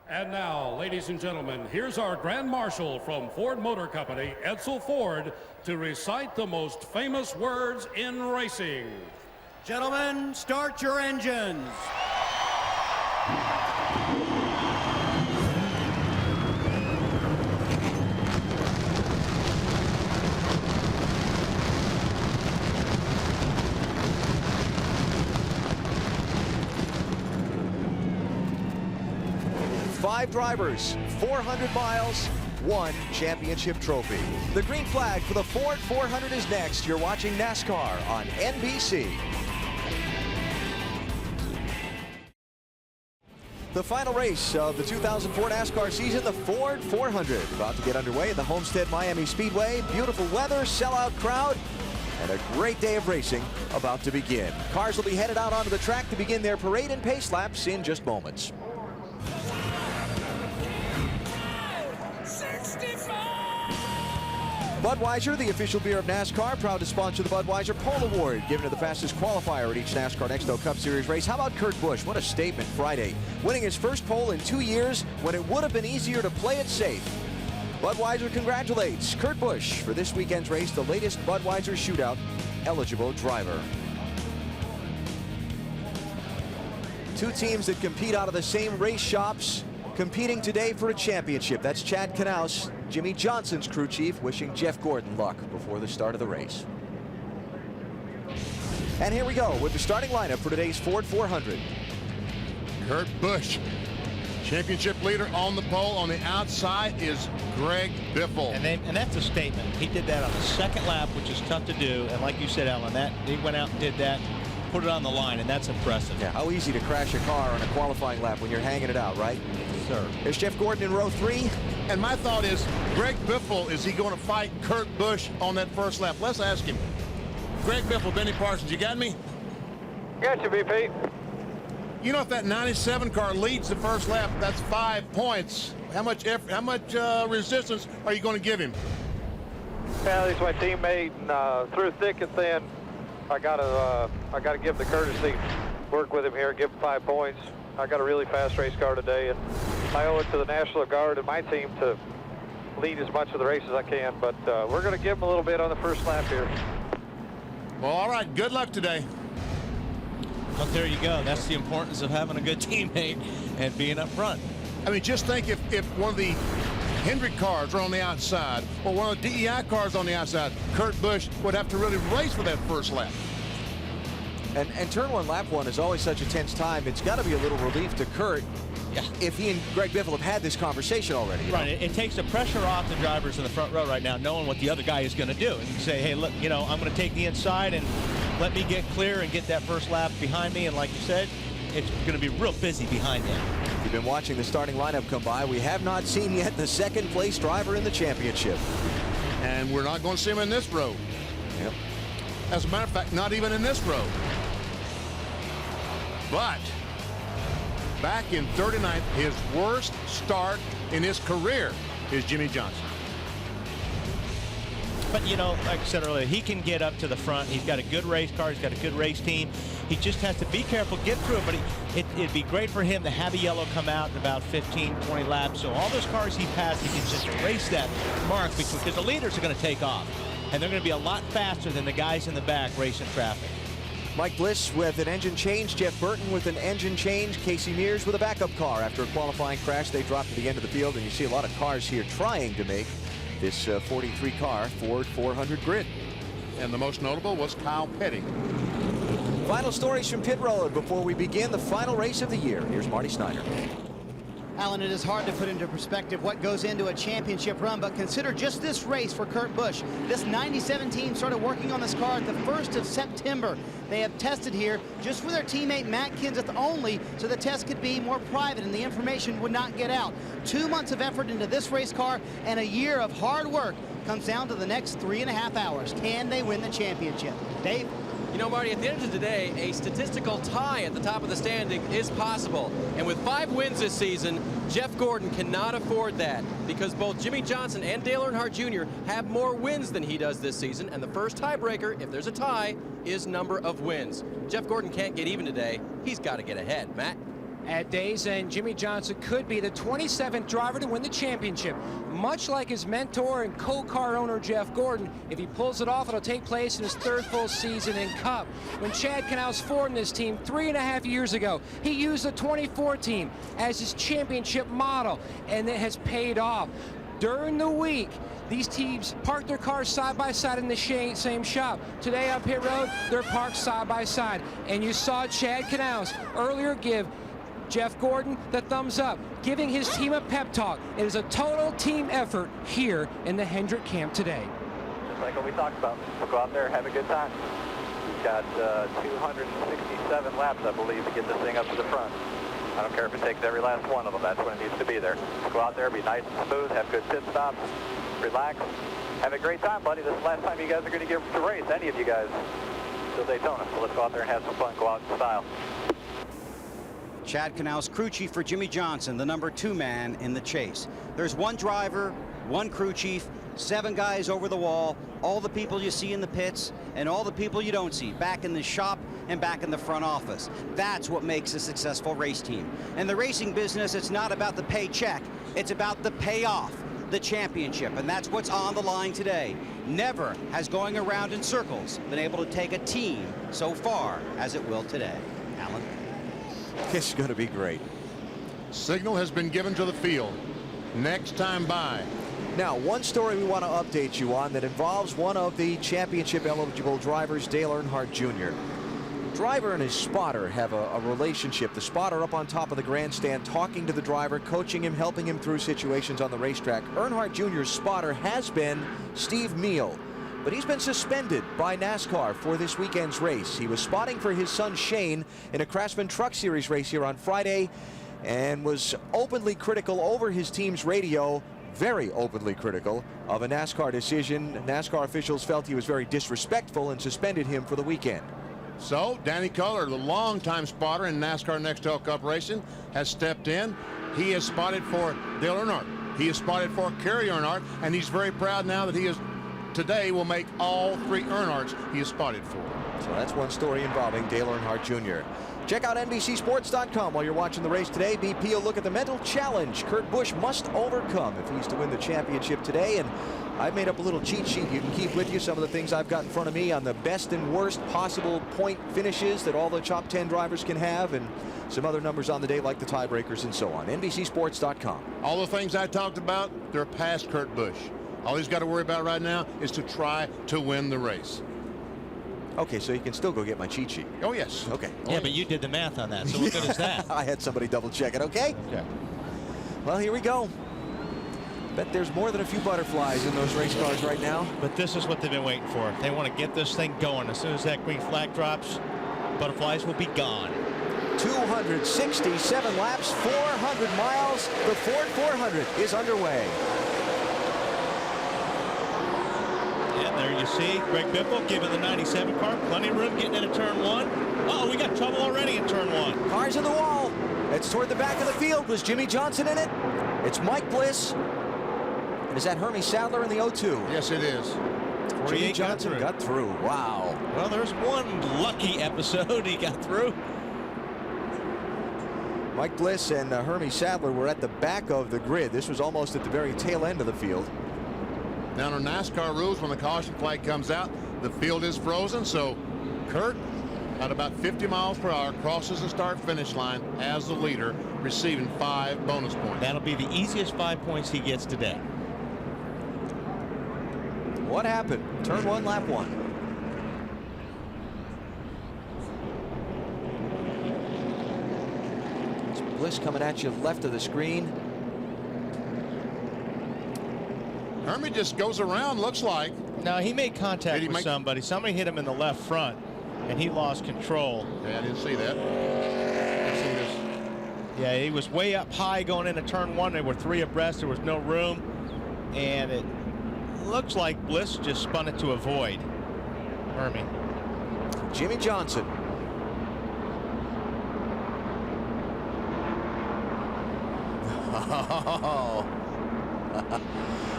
And now, ladies and gentlemen, here's our Grand Marshal from Ford Motor Company, Edsel Ford, to recite the most famous words in racing. Gentlemen, start your engines. Five drivers, 400 miles, one championship trophy. The green flag for the Ford 400 is next. You're watching NASCAR on NBC. The final race of the 2004 NASCAR season, the Ford 400, about to get underway at the Homestead-Miami Speedway. Beautiful weather, sellout crowd, and a great day of racing about to begin. Cars will be headed out onto the track to begin their parade and pace laps in just moments. Budweiser, the official beer of NASCAR, proud to sponsor the Budweiser Pole Award, given to the fastest qualifier at each NASCAR NASCAR Cup Series race. How about Kurt Busch? What a statement Friday, winning his first pole in 2 years when it would have been easier to play it safe. Budweiser congratulates Kurt Busch for this weekend's race, the latest Budweiser Shootout eligible driver. Two teams that compete out of the same race shops, competing today for a championship. That's Chad Knaus, Jimmy Johnson's crew chief, wishing Jeff Gordon luck before the start of the race. And here we go with the starting lineup for today's Ford 400. Kurt Busch, championship leader on the pole. On the outside is Greg Biffle. And that's a statement. He did that on the second lap, which is tough to do. And like you said, Alan, he went out and did that, put it on the line, and that's impressive. Yeah, how easy to crash a car on a qualifying lap when you're hanging it out, right? Sir. There's Jeff Gordon in row 3. And my thought is, Greg Biffle, is he going to fight Kurt Busch on that first lap? Let's ask him. Greg Biffle, Benny Parsons, you got me? Got you, BP. You know, if that 97 car leads the first lap, that's 5 points. How much effort, how much resistance are you going to give him? Yeah, he's my teammate, and through thick and thin, I gotta give the courtesy, work with him here, give him 5 points. I got a really fast race car today, and I owe it to the National Guard and my team to lead as much of the race as I can, but we're going to give him a little bit on the first lap here. Well, all right, good luck today. Well, there you go. That's the importance of having a good teammate and being up front. I mean, just think if one of the Hendrick cars are on the outside or one of the DEI cars on the outside, Kurt Busch would have to really race for that first lap. And turn one, lap one is always such a tense time. It's got to be a little relief to Kurt if he and Greg Biffle have had this conversation already. Right, it takes the pressure off the drivers in the front row right now, knowing what the other guy is going to do. And you can say, hey, look, you know, I'm going to take the inside and let me get clear and get that first lap behind me. And like you said, it's going to be real busy behind him. You've been watching the starting lineup come by. We have not seen yet the second place driver in the championship. And we're not going to see him in this row. Yep. As a matter of fact, not even in this row. But back in 39th, his worst start in his career is Jimmy Johnson. But, you know, like I said earlier, he can get up to the front. He's got a good race car. He's got a good race team. He just has to be careful, get through it. But it'd be great for him to have a yellow come out in about 15, 20 laps. So all those cars he passed, he can just erase that mark because the leaders are going to take off. And they're going to be a lot faster than the guys in the back racing traffic. Mike Bliss with an engine change, Jeff Burton with an engine change, Casey Mears with a backup car. After a qualifying crash, they dropped to the end of the field, and you see a lot of cars here trying to make this 43 car Ford 400 grid. And the most notable was Kyle Petty. Final stories from pit road before we begin the final race of the year. Here's Marty Snyder. Alan, it is hard to put into perspective what goes into a championship run, but consider just this race for Kurt Busch. This 97 team started working on this car at the 1st of September. They have tested here just for their teammate Matt Kenseth only, so the test could be more private and the information would not get out. 2 months of effort into this race car and a year of hard work comes down to the next 3.5 hours. Can they win the championship? Dave? You know, Marty, at the end of the day, a statistical tie at the top of the standing is possible. And with 5 wins this season, Jeff Gordon cannot afford that because both Jimmy Johnson and Dale Earnhardt Jr. have more wins than he does this season. And the first tiebreaker, if there's a tie, is number of wins. Jeff Gordon can't get even today. He's got to get ahead. Matt? at days, and Jimmy Johnson could be the 27th driver to win the championship. Much like his mentor and co-car owner Jeff Gordon, if he pulls it off, it'll take place in his 3rd full season in Cup. When Chad Knaus formed this team 3.5 years ago, he used the 24 team as his championship model, and it has paid off. During the week, these teams park their cars side by side in the same shop. Today on pit road, they're parked side by side. And you saw Chad Knaus earlier give Jeff Gordon the thumbs up, giving his team a pep talk. It is a total team effort here in the Hendrick camp today. Just like what we talked about, we'll go out there, have a good time. We've got 267 laps, I believe, to get this thing up to the front. I don't care if it takes every last one of them. That's when it needs to be there. Go out there, be nice and smooth, have good pit stops, relax, have a great time, buddy. This is the last time you guys are going to get to race, any of you guys, till Daytona. So let's go out there and have some fun, go out in style. Chad Knaus, crew chief for Jimmy Johnson, the number 2 man in the chase. There's 1 driver, 1 crew chief, 7 guys over the wall, all the people you see in the pits, and all the people you don't see, back in the shop and back in the front office. That's what makes a successful race team. In the racing business, it's not about the paycheck, it's about the payoff, the championship, and that's what's on the line today. Never has going around in circles been able to take a team so far as it will today. Alan? This is going to be great. Signal has been given to the field. Next time by. Now, one story we want to update you on that involves one of the championship eligible drivers, Dale Earnhardt Jr. Driver and his spotter have a relationship. The spotter up on top of the grandstand talking to the driver, coaching him, helping him through situations on the racetrack. Earnhardt Jr.'s spotter has been Steve Meal, but he's been suspended by NASCAR for this weekend's race. He was spotting for his son Shane in a Craftsman Truck Series race here on Friday and was openly critical over his team's radio, very openly critical of a NASCAR decision. NASCAR officials felt he was very disrespectful and suspended him for the weekend. So Danny Culler, the longtime spotter in NASCAR Nextel Cup racing, has stepped in. He has spotted for Dale Earnhardt. He has spotted for Kerry Earnhardt, and he's very proud now that he is today will make all 3 Earnhardts he is spotted for. So that's one story involving Dale Earnhardt Jr. Check out NBCSports.com while you're watching the race today. BP will look at the mental challenge Kurt Busch must overcome if he's to win the championship today. And I've made up a little cheat sheet you can keep with you. Some of the things I've got in front of me on the best and worst possible point finishes that all the top 10 drivers can have, and some other numbers on the day like the tiebreakers and so on. NBCSports.com. All the things I talked about, they're past Kurt Busch. All he's got to worry about right now is to try to win the race. Okay, so you can still go get my cheat sheet. Oh, yes. Okay. Yeah, but you did the math on that, so what good is that? I had somebody double check it, okay? Okay. Well, here we go. Bet there's more than a few butterflies in those race cars right now. But this is what they've been waiting for. They want to get this thing going. As soon as that green flag drops, butterflies will be gone. 267 laps, 400 miles. The Ford 400 is underway. And there you see Greg Biffle giving the 97 car plenty of room getting into turn 1. Uh-oh, we got trouble already in turn 1. Cars in the wall. It's toward the back of the field. Was Jimmy Johnson in it? It's Mike Bliss. And is that Hermie Sadler in the 0-2? Yes, it is. Jimmy Johnson got through. Wow. Well, there's one lucky episode he got through. Mike Bliss and Hermie Sadler were at the back of the grid. This was almost at the very tail end of the field. Now, under NASCAR rules, when the caution flag comes out, the field is frozen. So Kurt, at about 50 miles per hour, crosses the start-finish line as the leader, receiving 5 bonus points. That'll be the easiest 5 points he gets today. What happened? Turn 1, lap 1. It's Bliss coming at you left of the screen. Hermie just goes around, looks like. No, he made contact with somebody. Somebody hit him in the left front, and he lost control. Yeah, I didn't see that. Let's see this. Yeah, he was way up high going into turn 1. There were 3 abreast. There was no room, and it looks like Bliss just spun it to avoid Hermie. Jimmy Johnson.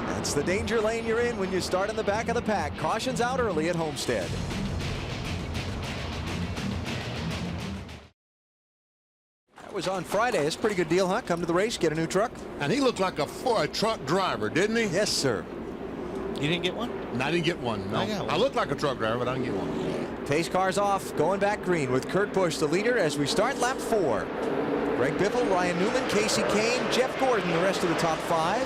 That's the danger lane you're in when you start in the back of the pack. Caution's out early at Homestead. was on Friday. It's a pretty good deal, huh? Come to the race, get a new truck. And he looked like a truck driver, didn't he? Yes, sir. You didn't get one? No, I didn't get one. No. I look like a truck driver, but I didn't get one. Pace car's off, going back green with Kurt Busch, the leader, as we start lap 4. Greg Biffle, Ryan Newman, Casey Kane, Jeff Gordon, the rest of the top 5.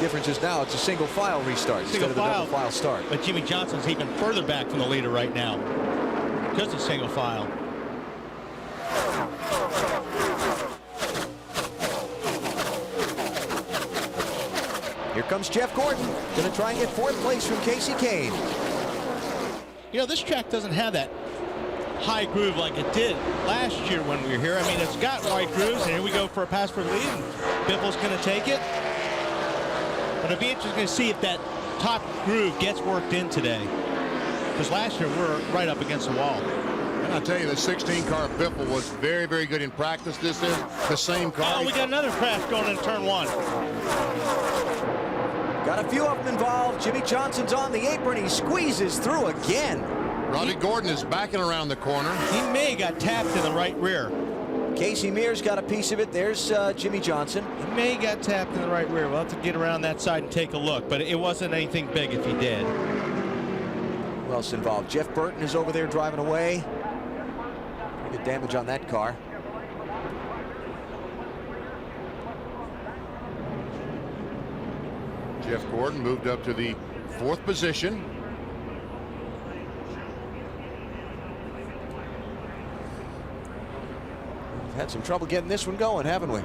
Difference is now it's a single file restart instead of the double file start. But Jimmy Johnson's even further back from the leader right now because it's single file. Here comes Jeff Gordon, going to try and get 4th place from Casey Kane. You know, this track doesn't have that high groove like it did last year when we were here. I mean, it's got wide grooves, and here we go for a pass for the lead, and Biffle's going to take it. But it'll be interesting to see if that top groove gets worked in today. Because last year we were right up against the wall. And I'll tell you, the 16 car Biffle was very, very good in practice. This is the same car. Oh, we got another crash going into turn 1. Got a few of them involved. Jimmy Johnson's on the apron. He squeezes through again. Robbie Gordon is backing around the corner. He may have got tapped in the right rear. Casey Mears got a piece of it. There's Jimmy Johnson. He may have got tapped in the right rear. We'll have to get around that side and take a look, but it wasn't anything big if he did. Who else involved? Jeff Burton is over there driving away. Good damage on that car. Jeff Gordon moved up to the 4th position. Had some trouble getting this one going, haven't we?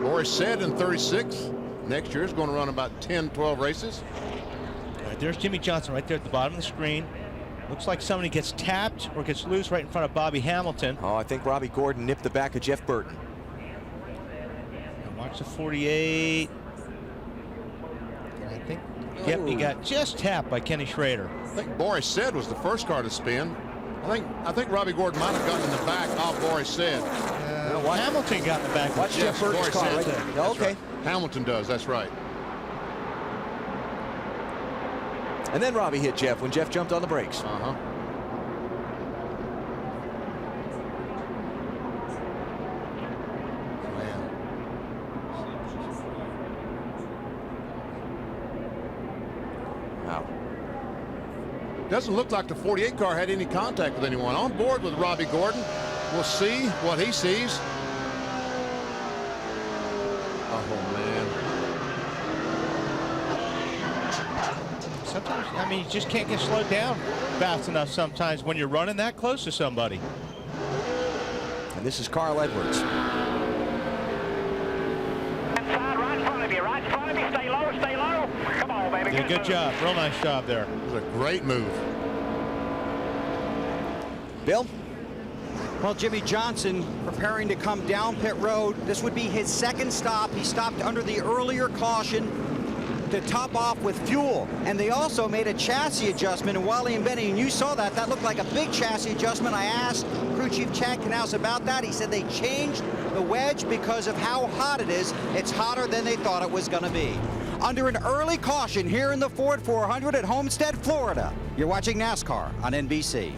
Boris said in 36. Next year is going to run about 10, 12 races. All right, there's Jimmy Johnson right there at the bottom of the screen. Looks like somebody gets tapped or gets loose right in front of Bobby Hamilton. Oh, I think Robbie Gordon nipped the back of Jeff Burton. And watch the 48. I think, yep, he got just tapped by Kenny Schrader. I think Boris said was the first car to spin. I think Robbie Gordon might have gotten in the back off Boris said. Hamilton got in the back. Watch Jeff Burton's car right there. Okay. Right. Hamilton does, that's right. And then Robbie hit Jeff when Jeff jumped on the brakes. Uh-huh. Wow. Doesn't look like the 48 car had any contact with anyone. On board with Robbie Gordon. We'll see what he sees. Oh, man. Sometimes, I mean, you just can't get slowed down fast enough sometimes when you're running that close to somebody. And this is Carl Edwards. Right in front of you, right in front of you. Stay low, stay low. Come on, baby. Did a good job. Real nice job there. It was a great move. Bill? Well, Jimmy Johnson preparing to come down pit road. This would be his 2nd stop. He stopped under the earlier caution to top off with fuel. And they also made a chassis adjustment. And Wally and Benny, and you saw that, that looked like a big chassis adjustment. I asked crew chief Chad Canals about that. He said they changed the wedge because of how hot it is. It's hotter than they thought it was going to be. Under an early caution here in the Ford 400 at Homestead, Florida. You're watching NASCAR on NBC.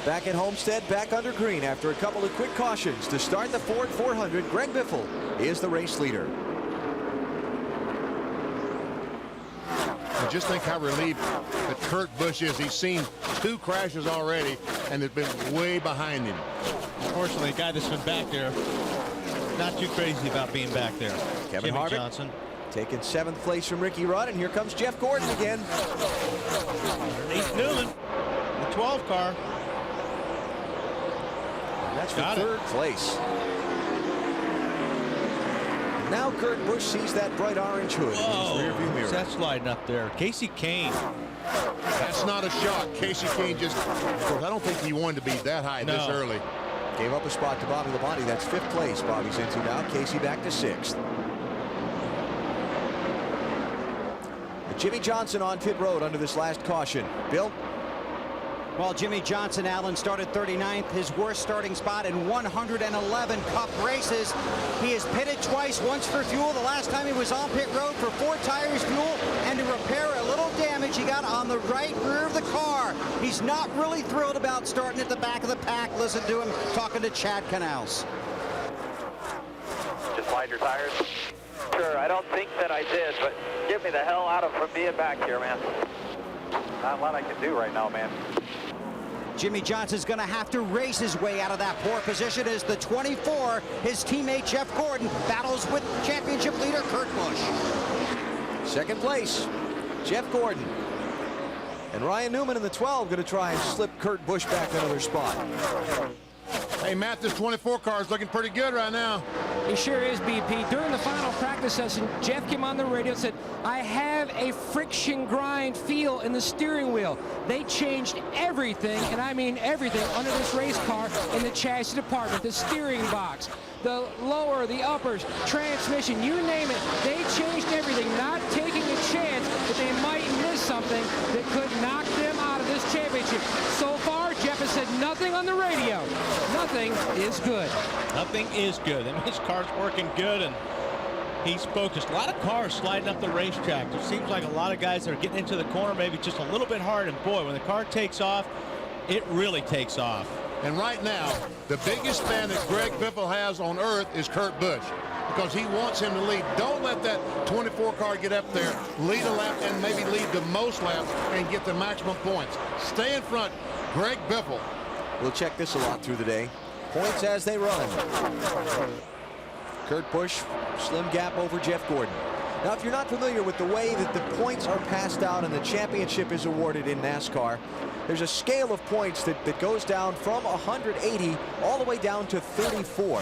Back at Homestead, back under green after a couple of quick cautions. To start the Ford 400, Greg Biffle is the race leader. And just think how relieved that Kurt Busch is. He's seen 2 crashes already, and they've been way behind him. Unfortunately, the guy that's been back there, not too crazy about being back there. Kevin Jimmy Harvick Johnson. taking 7th place from Ricky Rudd, and here comes Jeff Gordon again. Underneath Newman, the 12 car. That's for 3rd place. Now Kurt Busch sees that bright orange hood in his rearview mirror. That's sliding up there. Casey Kane. That's not a shock. Casey Kane just, of course, I don't think he wanted to be that high this early. Gave up a spot to Bobby Labonte. That's 5th place Bobby's into now. Casey back to 6th. Jimmy Johnson on pit road under this last caution. Bill? Well, Jimmy Johnson, Allen, started 39th, his worst starting spot in 111 Cup races. He has pitted twice, once for fuel. The last time he was on pit road for 4 tires fuel and to repair a little damage he got on the right rear of the car. He's not really thrilled about starting at the back of the pack. Listen to him talking to Chad Canals. Just slide your tires? Sure, I don't think that I did, but get me the hell out of from being back here, man. Not a lot I can do right now, man. Jimmy Johnson's going to have to race his way out of that poor position as the 24, his teammate Jeff Gordon, battles with championship leader Kurt Busch. Second place, Jeff Gordon. And Ryan Newman in the 12 going to try and slip Kurt Busch back another spot. Hey, Matt, this 24 car is looking pretty good right now. He sure is, BP. During the final practice session, Jeff came on the radio and said, I have a friction grind feel in the steering wheel. They changed everything, and I mean everything, under this race car in the chassis department, the steering box, the lower, the uppers, transmission, you name it. They changed everything, not taking a chance that they might miss something that could knock them out of this championship. So far, Jeff has said nothing on the radio. Nothing is good. Nothing is good. I mean, his car's working good, and he's focused. A lot of cars sliding up the racetrack. It seems like a lot of guys that are getting into the corner maybe just a little bit hard, and boy, when the car takes off, it really takes off. And right now, the biggest fan that Greg Biffle has on earth is Kurt Busch, because he wants him to lead. Don't let that 24 car get up there, lead a lap, and maybe lead the most laps and get the maximum points. Stay in front, Greg Biffle. We'll check this a lot through the day. Points as they run. Kurt Busch, slim gap over Jeff Gordon. Now, if you're not familiar with the way that the points are passed out and the championship is awarded in NASCAR, there's a scale of points that goes down from 180 all the way down to 34.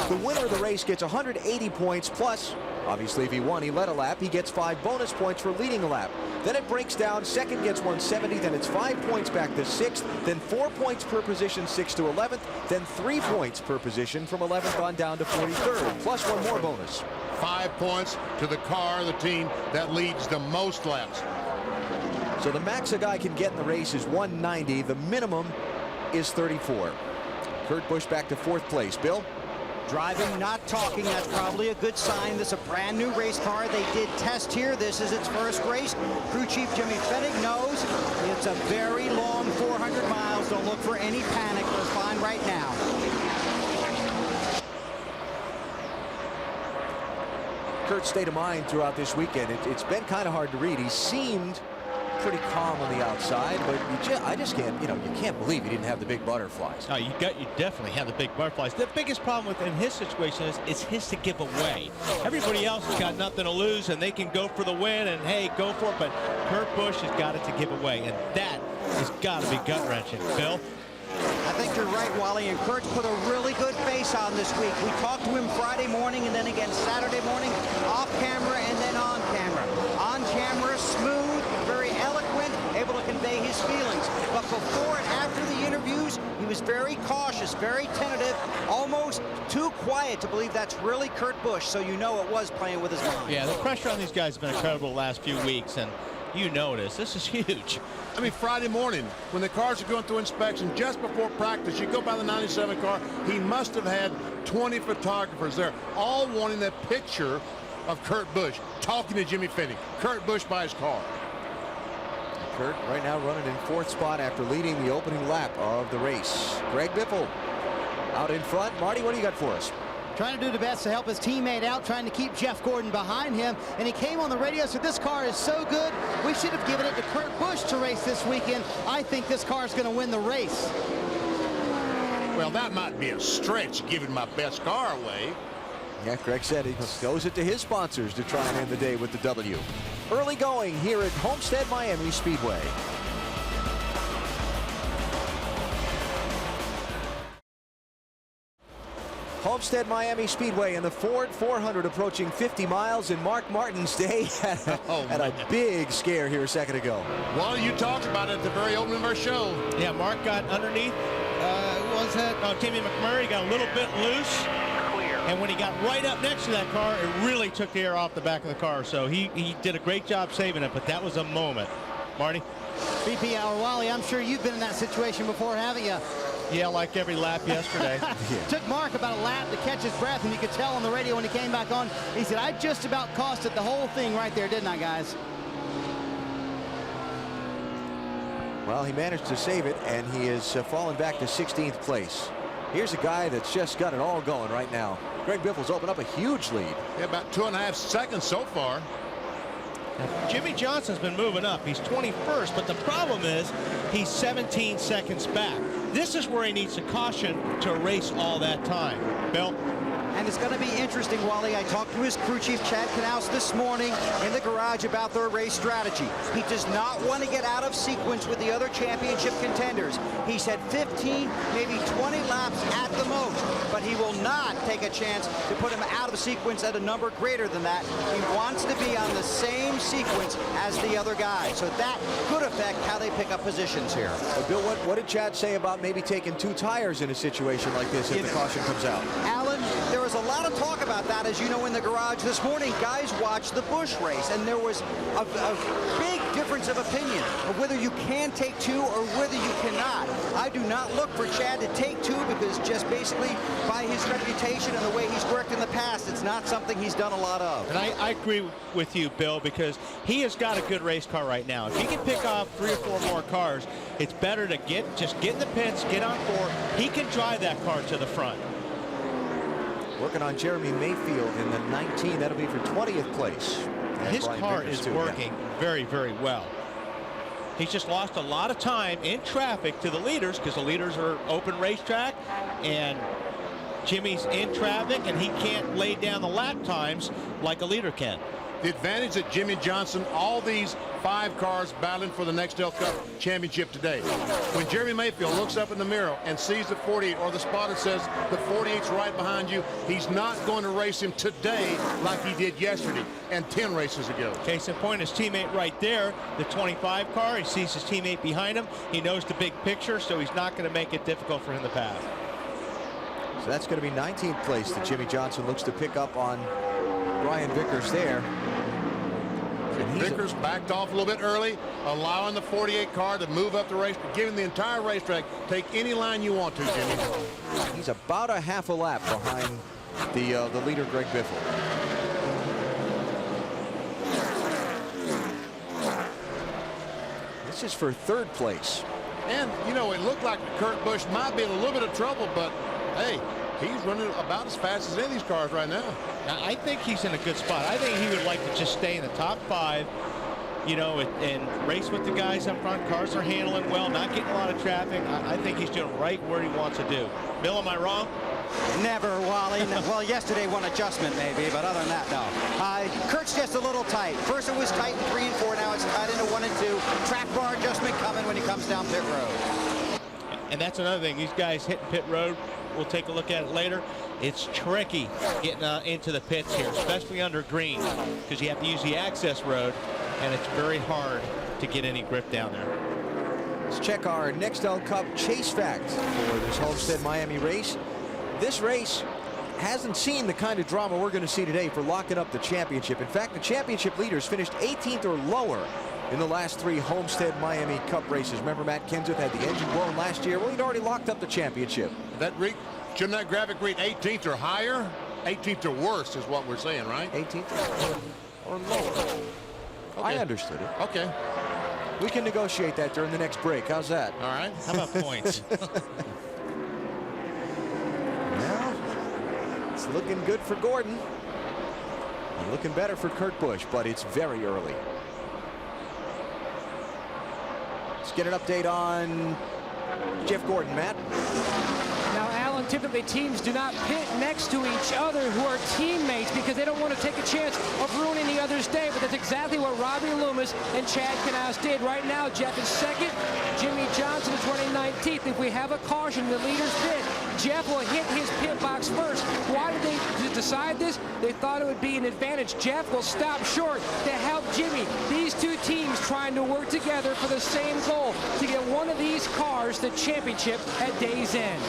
The winner of the race gets 180 points plus, obviously if he won, he led a lap, he gets 5 bonus points for leading a lap. Then it breaks down, second gets 170, then it's 5 points back to 6th, then 4 points per position 6th to 11th, then 3 points per position from 11th on down to 43rd, plus 1 more bonus. 5 points to the car, the team that leads the most laps. So the max a guy can get in the race is 190. The minimum is 34. Kurt Busch back to 4th place. Bill? Driving, not talking. That's probably a good sign. This is a brand new race car. They did test here. This is its first race. Crew Chief Jimmy Fennig knows it's a very long 400 miles. Don't look for any panic. We're fine right now. Kurt's state of mind throughout this weekend, it's been kind of hard to read. He seemed pretty calm on the outside, but I just can't, you can't believe he didn't have the big butterflies. No, you definitely have the big butterflies. The biggest problem in his situation is it's his to give away. Everybody else has got nothing to lose, and they can go for the win, and hey, go for it. But Kurt Busch has got it to give away, and that has got to be gut-wrenching. Bill? I think you're right, Wally, and Kurt's put a really good face on this week. We talked to him Friday morning and then again Saturday morning, off camera and then on camera. On camera, smooth, very eloquent, able to convey his feelings. But before and after the interviews, he was very cautious, very tentative, almost too quiet to believe that's really Kurt Busch, so you know it was playing with his mind. Yeah, the pressure on these guys has been incredible the last few weeks, and you notice this is huge. I mean, Friday morning, when the cars are going through inspection, just before practice, you go by the 97 car, he must have had 20 photographers there, all wanting a picture of Kurt Busch, talking to Jimmy Fennig. Kurt Busch by his car. Kurt right now running in 4th spot after leading the opening lap of the race. Greg Biffle out in front. Marty, what do you got for us? Trying to do the best to help his teammate out, trying to keep Jeff Gordon behind him. And he came on the radio, said this car is so good, we should have given it to Kurt Busch to race this weekend. I think this car is going to win the race. Well, that might be a stretch, giving my best car away. Yeah, Greg said he owes it to his sponsors to try and end the day with the W. Early going here at Homestead-Miami Speedway. Homestead-Miami Speedway and the Ford 400 approaching 50 miles, and Mark Martin's day had a big scare here a second ago. Well, you talked about it at the very opening of our show. Yeah, Mark got underneath. Who was that? Oh, Timmy McMurray got a little bit loose. And when he got right up next to that car, it really took the air off the back of the car. So he did a great job saving it, but that was a moment. Marty? BP Hour, Wally, I'm sure you've been in that situation before, haven't you? Yeah, like every lap yesterday. Took Mark about a lap to catch his breath, and you could tell on the radio when he came back on. He said, I just about costed the whole thing right there, didn't I, guys? Well, he managed to save it, and he is fallen back to 16th place. Here's a guy that's just got it all going right now. Greg Biffle's opened up a huge lead. Yeah, about 2.5 seconds so far. Jimmy Johnson's been moving up. He's 21st, but the problem is he's 17 seconds back. This is where he needs a caution to race all that time. Bill? And it's going to be interesting, Wally. I talked to his crew chief, Chad Knaus, this morning in the garage about their race strategy. He does not want to get out of sequence with the other championship contenders. He said 15, maybe 20 laps at the most, but he will not take a chance to put him out of sequence at a number greater than that. He wants to be on the same sequence as the other guys, so that could affect how they pick up positions here. But Bill, what did Chad say about maybe taking 2 tires in a situation like this if the caution comes out? Alan, there was a lot of talk about that, as you know, in the garage this morning. Guys watched the Busch race, and there was a big difference of opinion of whether you can take 2 or whether you cannot. I do not look for Chad to take 2 because just basically by his reputation and the way he's worked in the past, it's not something he's done a lot of. And I agree with you, Bill, because he has got a good race car right now. If he can pick off 3 or 4 more cars, it's better to just get in the pits, get on 4. He can drive that car to the front. Working on Jeremy Mayfield in the 19. That'll be for 20th place. And His Brian car Vickers is too, working very, very well. He's just lost a lot of time in traffic to the leaders because the leaders are open racetrack, and Jimmy's in traffic, and he can't lay down the lap times like a leader can. The advantage that Jimmy Johnson, all these 5 cars battling for the Nextel Cup championship today. When Jeremy Mayfield looks up in the mirror and sees the 48, or the spotter says the 48's right behind you, he's not going to race him today like he did yesterday and 10 races ago. Case in point, his teammate right there, the 25 car, he sees his teammate behind him. He knows the big picture, so he's not going to make it difficult for him to pass. So that's going to be 19th place that Jimmy Johnson looks to pick up on Brian Vickers there. Vickers backed off a little bit early, allowing the 48 car to move up the race, giving the entire racetrack. Take any line you want to, Jimmy. He's about a half a lap behind the leader, Greg Biffle. This is for 3rd place. And, you know, it looked like Kurt Busch might be in a little bit of trouble, but, hey, he's running about as fast as any of these cars right now. I think he's in a good spot. I think he would like to just stay in the top 5, you know, and race with the guys up front. Cars are handling well, not getting a lot of traffic. I think he's doing right where he wants to do. Bill, am I wrong? Never, Wally. Well, yesterday one adjustment maybe, but other than that, no. Kurt's just a little tight. First it was tight in 3 and 4. Now it's tight into 1 and 2. Track bar adjustment coming when he comes down pit road. And that's another thing. These guys hitting pit road, we'll take a look at it later. It's tricky getting into the pits here, especially under green, because you have to use the access road, and it's very hard to get any grip down there. Let's check our Nextel Cup chase facts for this Homestead-Miami race. This race hasn't seen the kind of drama we're going to see today for locking up the championship. In fact, the championship leaders finished 18th or lower in the last 3 Homestead-Miami Cup races. Remember, Matt Kenseth had the engine blown last year. Well, he'd already locked up the championship. Shouldn't that graphic read 18th or higher? 18th or worse is what we're saying, right? 18th or lower. Okay. I understood it. Okay. We can negotiate that during the next break. How's that? All right. How about points? Well, it's looking good for Gordon. And looking better for Kurt Busch, but it's very early. Let's get an update on Jeff Gordon, Matt. Now, Alan, typically teams do not pit next to each other who are teammates because they don't want to take a chance of ruining the other's day, but that's exactly what Robbie Loomis and Chad Knaus did. Right now, Jeff is 2nd. Jimmy Johnson is running 19th. If we have a caution, the leader's pit, Jeff will hit his pit box first. Why did they decide this? They thought it would be an advantage. Jeff will stop short to help Jimmy. These 2 teams trying to work together for the same goal, to get one of these cars the championship at day's end.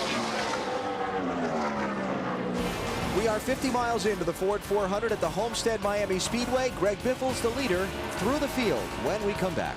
We are 50 miles into the Ford 400 at the Homestead-Miami Speedway. Greg Biffle's the leader through the field when we come back.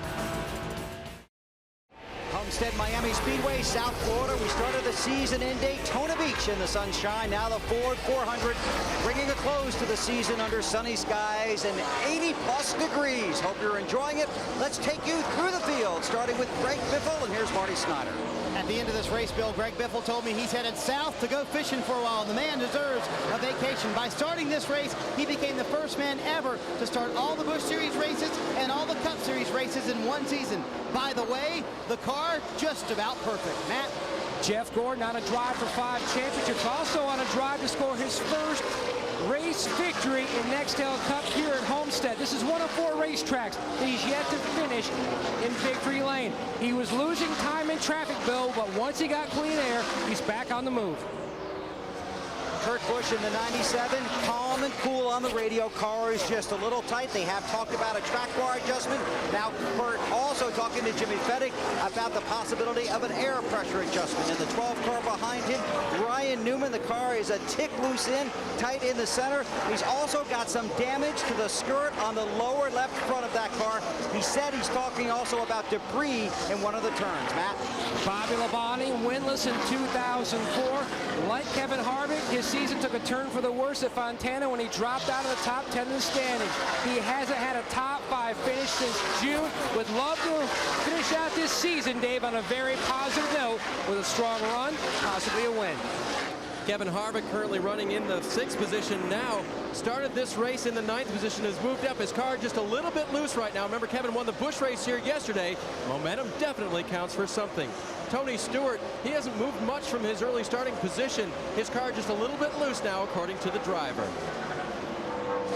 Homestead-Miami Speedway, South Florida. We started the season in Daytona Beach in the sunshine. Now the Ford 400 bringing a close to the season under sunny skies and 80-plus degrees. Hope you're enjoying it. Let's take you through the field, starting with Greg Biffle, and here's Marty Snyder. At the end of this race, Bill, Greg Biffle told me he's headed south to go fishing for a while. The man deserves a vacation. By starting this race, he became the first man ever to start all the Busch Series races and all the Cup Series races in one season. By the way, the car just about perfect. Matt? Jeff Gordon on a drive for 5 championships, also on a drive to score his first race victory in Nextel Cup here at Homestead. This is one of 4 racetracks that he's yet to finish in victory lane. He was losing time in traffic, Bill, but once he got clean air, he's back on the move. Kurt Busch in the 97, calm and cool on the radio. Car is just a little tight. They have talked about a track bar adjustment. Now Kurt also talking to Jimmy Fettig about the possibility of an air pressure adjustment. In the 12 car behind him, Ryan Newman, the car is a tick loose in, tight in the center. He's also got some damage to the skirt on the lower left front of that car. He said he's talking also about debris in one of the turns. Matt? Bobby Labonte, winless in 2004. Like Kevin Harvick, his season took a turn for the worse at Fontana when he dropped out of the top 10 in the standings. He hasn't had a top 5 finish since June. Would love to finish out this season, Dave, on a very positive note with a strong run, possibly a win. Kevin Harvick currently running in the 6th position now. Started this race in the 9th position, has moved up. His car just a little bit loose right now. Remember, Kevin won the Busch race here yesterday. Momentum definitely counts for something. Tony Stewart, he hasn't moved much from his early starting position. His car just a little bit loose now, according to the driver.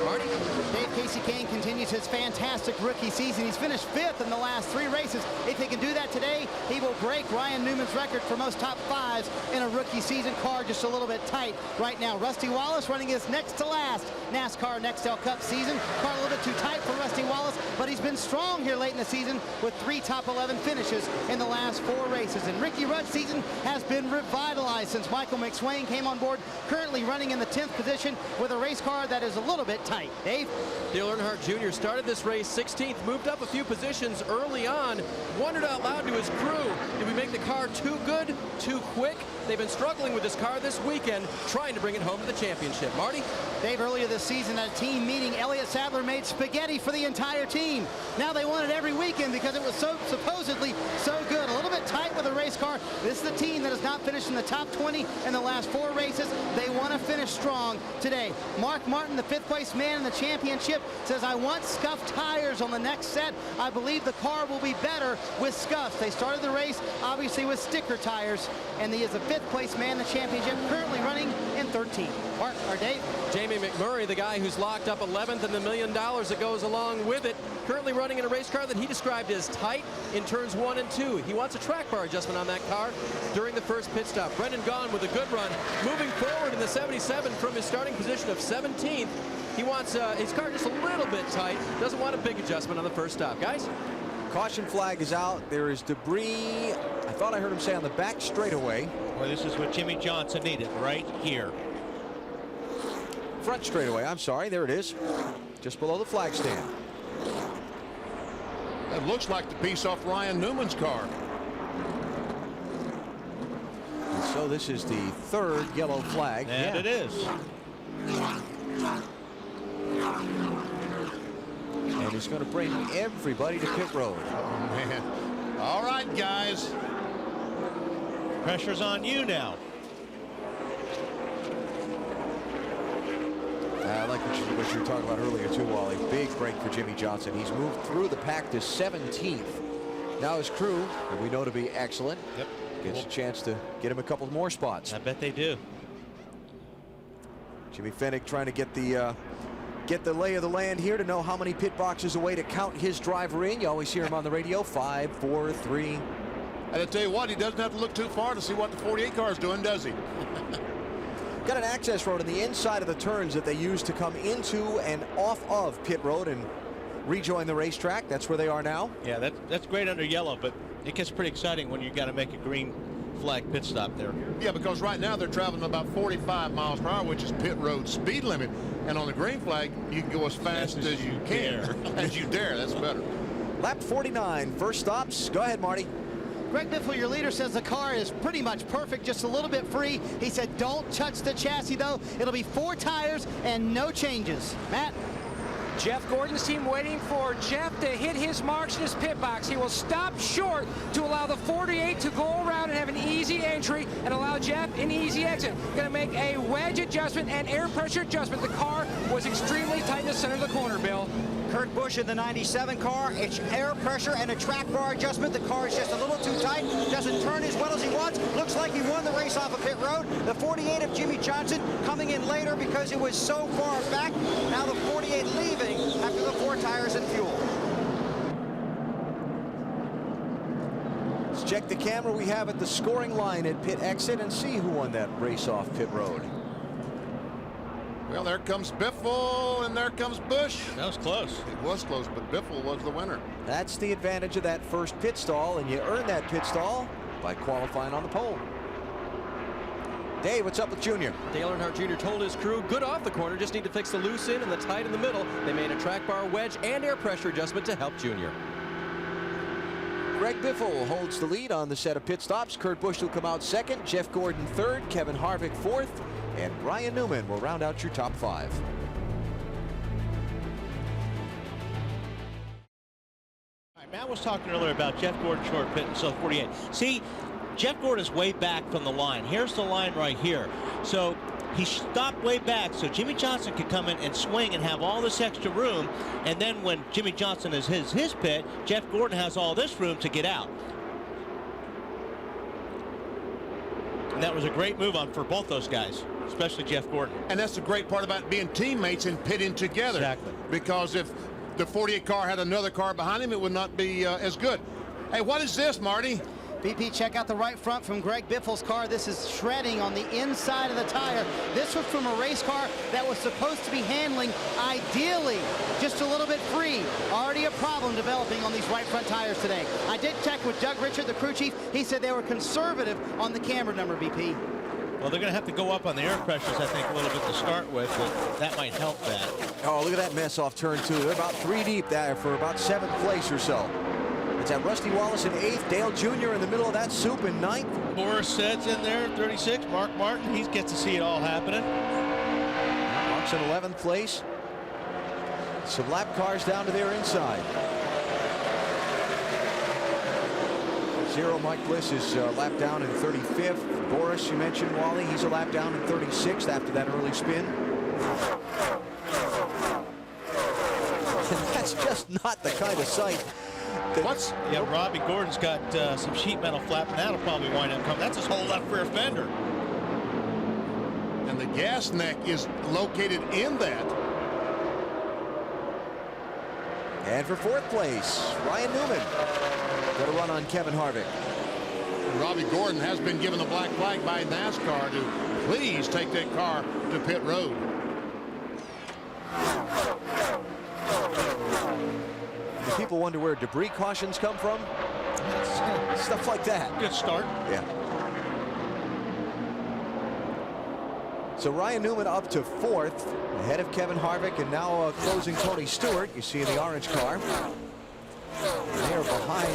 Marty? Dave Casey Kane continues his fantastic rookie season. He's finished 5th in the last 3 races. If he can do that today, he will break Ryan Newman's record for most top 5s in a rookie season. Car just a little bit tight right now. Rusty Wallace running his next to last NASCAR Nextel Cup season. Car a little bit too tight for Rusty Wallace, but he's been strong here late in the season with 3 top 11 finishes in the last 4 races. And Ricky Rudd's season has been revitalized since Michael McSwain came on board, currently running in the 10th position with a race car that is a little bit tight. Dave? Dale Earnhardt Jr. started this race 16th, moved up a few positions early on, wondered out loud to his crew, did we make the car too good, too quick? They've been struggling with this car this weekend, trying to bring it home to the championship. Marty? Dave, earlier this season at a team meeting, Elliott Sadler made spaghetti for the entire team. Now they want it every weekend because it was so supposedly so good. A little bit tight with a race car. This is the team that has not finished in the top 20 in the last 4 races. They want to finish strong today. Mark Martin, the 5th place man in the championship, says, I want scuffed tires on the next set. I believe the car will be better with scuffs. They started the race, obviously, with sticker tires, and he is the 5th place man in the championship, currently running in 13th. Mark, or Dave? Jamie McMurray, the guy who's locked up 11th and the $1 million that goes along with it, currently running in a race car that he described as tight in turns 1 and 2. He wants a track bar adjustment on that car during the first pit stop. Brendan Gaughan with a good run, moving forward in the 77 from his starting position of 17th. He wants his car just a little bit tight, doesn't want a big adjustment on the first stop. Guys? Caution flag is out. There is debris, I thought I heard him say, on the back straightaway. Well, this is what Jimmy Johnson needed right here. Front straightaway, I'm sorry, there it is. Just below the flag stand. That looks like the piece off Ryan Newman's car. And so this is the 3rd yellow flag. And it is. And he's going to bring everybody to pit road. Oh, man. All right, guys. Pressure's on you now. I like what you were talking about earlier, too, Wally. Big break for Jimmy Johnson. He's moved through the pack to 17th. Now his crew, that we know to be excellent, gets a chance to get him a couple more spots. I bet they do. Jimmy Fennick trying to get the lay of the land here to know how many pit boxes away to count his driver in. You always hear him on the radio, 5, 4, 3. And I tell you what, he doesn't have to look too far to see what the 48 car is doing, does he? Got an access road on the inside of the turns that they use to come into and off of pit road and rejoin the racetrack. That's where they are now. Yeah, that's great under yellow, but it gets pretty exciting when you got to make a green flag pit stop there. Yeah, because right now they're traveling about 45 miles per hour, which is pit road speed limit. And on the green flag, you can go as fast as you can. As you dare, that's better. Lap 49, first stops. Go ahead, Marty. Greg Biffle, your leader, says the car is pretty much perfect, just a little bit free. He said don't touch the chassis, though. It'll be 4 tires and no changes. Matt? Jeff Gordon's team waiting for Jeff to hit his marks in his pit box. He will stop short to allow the 48 to go around and have an easy entry and allow Jeff an easy exit. Going to make a wedge adjustment and air pressure adjustment. The car was extremely tight in the center of the corner, Bill. Kurt Busch in the 97 car. It's air pressure and a track bar adjustment. The car is just a little too tight. Doesn't turn as well as he wants. Looks like he won the race off of pit road. The 48 of Jimmy Johnson coming in later because it was so far back. Now the 48 leaving after the 4 tires and fuel. Let's check the camera we have at the scoring line at pit exit and see who won that race off pit road. Well, there comes Biffle, and there comes Busch. That was close. It was close, but Biffle was the winner. That's the advantage of that first pit stall, and you earn that pit stall by qualifying on the pole. Dave, what's up with Junior? Dale Earnhardt Jr. told his crew, good off the corner, just need to fix the loose end and the tight in the middle. They made a track bar wedge and air pressure adjustment to help Junior. Greg Biffle holds the lead on the set of pit stops. Kurt Busch will come out second, Jeff Gordon third, Kevin Harvick fourth, and Ryan Newman will round out your top 5. Matt was talking earlier about Jeff Gordon short pit until 48. See, Jeff Gordon is way back from the line. Here's the line right here. So he stopped way back so Jimmy Johnson could come in and swing and have all this extra room. And then when Jimmy Johnson is his pit, Jeff Gordon has all this room to get out. And that was a great move on for both those guys, especially Jeff Gordon. And that's the great part about being teammates and pitting together. Exactly. Because if the 48 car had another car behind him, it would not be as good. Hey, what is this, Marty? BP, check out the right front from Greg Biffle's car. This is shredding on the inside of the tire. This was from a race car that was supposed to be handling, ideally, just a little bit free. Already a problem developing on these right front tires today. I did check with Doug Richard, the crew chief. He said they were conservative on the camber number, BP. Well, they're going to have to go up on the air pressures, I think, a little bit to start with, but that might help that. Oh, look at that mess off turn 2. They're about 3 deep there for about 7th place or so. It's at Rusty Wallace in 8th, Dale Jr. in the middle of that soup in 9th. Boris Sed's in there, 36. Mark Martin, he gets to see it all happening. Mark's in 11th place. Some lap cars down to their inside. Zero Mike Bliss is lap down in 35th. Boris, you mentioned, Wally, he's a lap down in 36th after that early spin. And that's just not the kind of sight. Yeah, Robbie Gordon's got some sheet metal flapping. That'll probably wind up coming. That's his whole left rear fender. And the gas neck is located in that. And for 4th place, Ryan Newman. Got a run on Kevin Harvick. And Robbie Gordon has been given the black flag by NASCAR to please take that car to pit road. People wonder where debris cautions come from. Stuff like that. Good start. Yeah. So Ryan Newman up to 4th, ahead of Kevin Harvick, and now closing Tony Stewart. You see in the orange car. And they're behind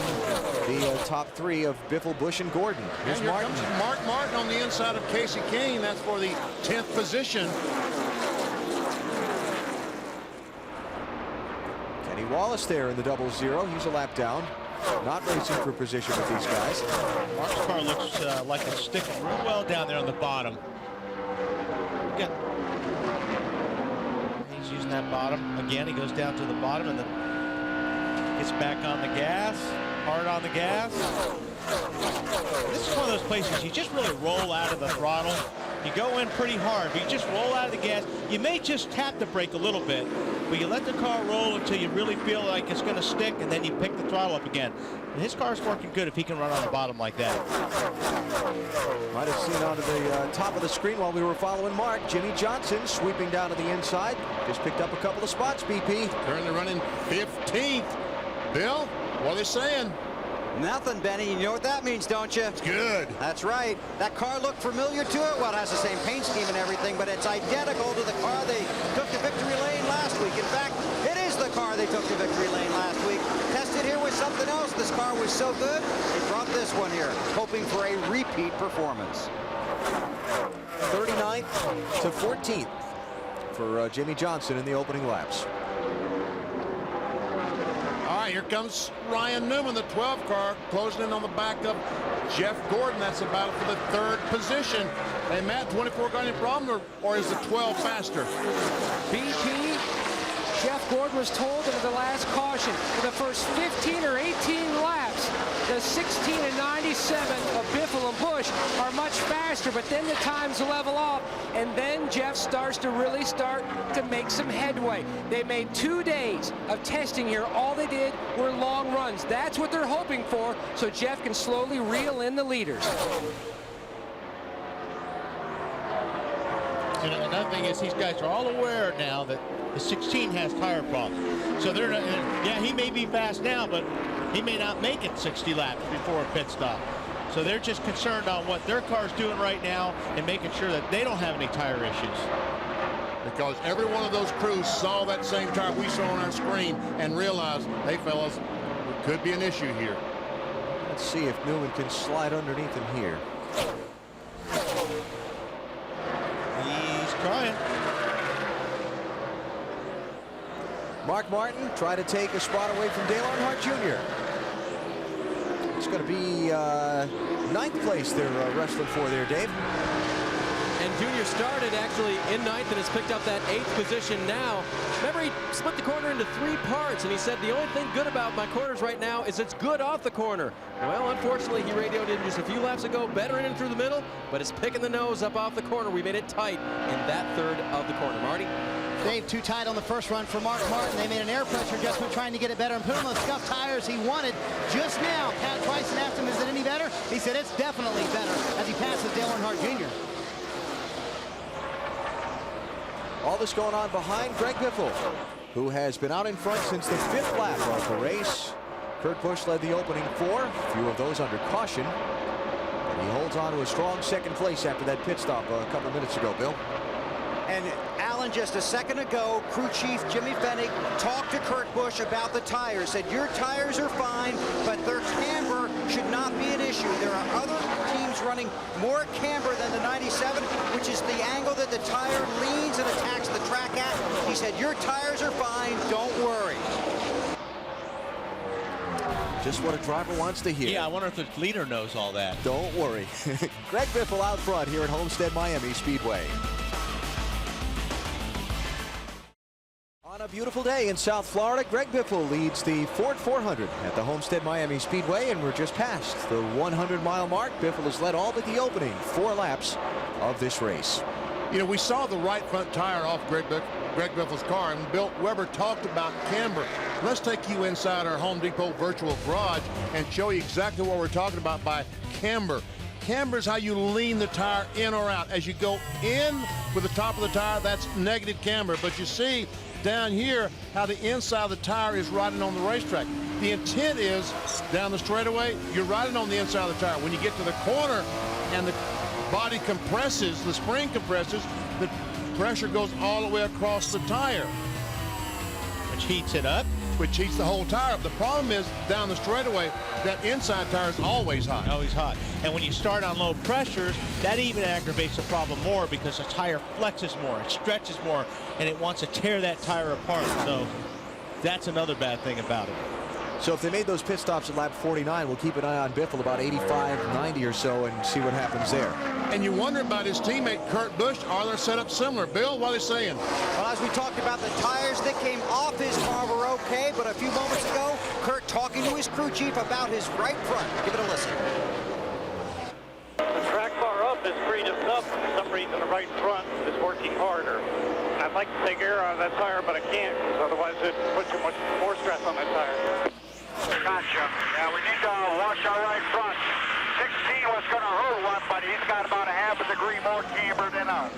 the top 3 of Biffle, Busch, and Gordon. Here's and here Martin. comes Mark Martin on the inside of Casey Kane. That's for the 10th position. Kenny Wallace there in the 00. He's a lap down. Not racing for position with these guys. Mark's car looks like it's sticking real well down there on the bottom. Good. He's using that bottom. Again, he goes down to the bottom and then gets back on the gas. Hard on the gas. This is one of those places you just really roll out of the throttle. You go in pretty hard, but you just roll out of the gas. You may just tap the brake a little bit, but you let the car roll until you really feel like it's going to stick, and then you pick the throttle up again. And his car's working good if he can run on the bottom like that. Might have seen onto the top of the screen while we were following Mark. Jimmy Johnson sweeping down to the inside. Just picked up a couple of spots, BP. Currently running 15th. Bill, what are they saying? Nothing, Benny. You know what that means, don't you? It's good. That's right. That car looked familiar to it. Well, it has the same paint scheme and everything, but it's identical to the car they took to victory lane last week. In fact, it is the car they took to victory lane last week. Tested here with something else. This car was so good, they brought this one here, hoping for a repeat performance. 39th to 14th for Jimmy Johnson in the opening laps. All right, here comes Ryan Newman, the 12 car, closing in on the back of Jeff Gordon. That's a battle for the 3rd position. Hey, Matt, 24 got any problem, or is the 12 faster? BP, Jeff Gordon was told in the last caution, for the first 15 or 18 laps, the 16 and 97 of Biffle and Busch are much faster, but then the times level off, and then Jeff starts to make some headway. They made 2 days of testing here. All they did were long runs. That's what they're hoping for, so Jeff can slowly reel in the leaders. And another thing is these guys are all aware now that the 16 has tire problems. So they're not, yeah, he may be fast now, but he may not make it 60 laps before a pit stop. So they're just concerned on what their car's doing right now and making sure that they don't have any tire issues. Because every one of those crews saw that same tire we saw on our screen and realized, hey, fellas, there could be an issue here. Let's see if Newman can slide underneath him here. He's trying. Mark Martin tried to take a spot away from Dale Earnhardt Jr. It's going to be 9th place they're wrestling for there, Dave. And Junior started actually in 9th and has picked up that 8th position now. Remember, he split the corner into 3 parts, and he said the only thing good about my corners right now is it's good off the corner. Well, unfortunately, he radioed in just a few laps ago, better in and through the middle, but it's picking the nose up off the corner. We made it tight in that 3rd of the corner. Marty? Dave, too tight on the first run for Mark Martin. They made an air pressure adjustment trying to get it better and put on the scuffed tires he wanted just now. Pat Tyson asked him, is it any better? He said it's definitely better as he passes Dale Earnhardt Jr. All this going on behind Greg Biffle, who has been out in front since the 5th lap of the race. Kurt Busch led the opening 4, few of those under caution. And he holds on to a strong 2nd place after that pit stop a couple of minutes ago, Bill. And Alan, just a second ago, crew chief Jimmy Fennig talked to Kurt Busch about the tires, said your tires are fine, but their camber should not be an issue. There are other teams running more camber than the 97, which is the angle that the tire leans and attacks the track at. He said, your tires are fine, don't worry. Just what a driver wants to hear. Yeah, I wonder if the leader knows all that. Don't worry. Greg Biffle out front here at Homestead-Miami Speedway. On a beautiful day in South Florida, Greg Biffle leads the Ford 400 at the Homestead-Miami Speedway, and we're just past the 100-mile mark. Biffle has led all but the opening 4 laps of this race. You know, we saw the right front tire off Greg Biffle's car, and Bill Weber talked about camber. Let's take you inside our Home Depot virtual garage and show you exactly what we're talking about by camber. Camber is how you lean the tire in or out. As you go in with the top of the tire, that's negative camber. But you see down here how the inside of the tire is riding on the racetrack. The intent is down the straightaway, you're riding on the inside of the tire. When you get to the corner and the body compresses, the spring compresses, the pressure goes all the way across the tire. Which heats it up. Which heats the whole tire up. The problem is down the straightaway, that inside tire is always hot. Always hot. And when you start on low pressures, that even aggravates the problem more because the tire flexes more, it stretches more, and it wants to tear that tire apart. So that's another bad thing about it. So if they made those pit stops at lap 49, we'll keep an eye on Biffle about 85, 90 or so and see what happens there. And you wonder about his teammate Kurt Busch. Are their setups similar? Bill, what are they saying? Well, as we talked about, the tires that came off his car were okay, but a few moments ago, Kurt talking to his crew chief about his right front. Give it a listen. The track bar up is freed up. For some reason, the right front is working harder. I'd like to take air out of that tire, but I can't, because otherwise it puts too much more stress on that tire. Gotcha. Yeah, we need to wash our right front. 16 was going to hurt one, but he's got about a half a degree more camber than us.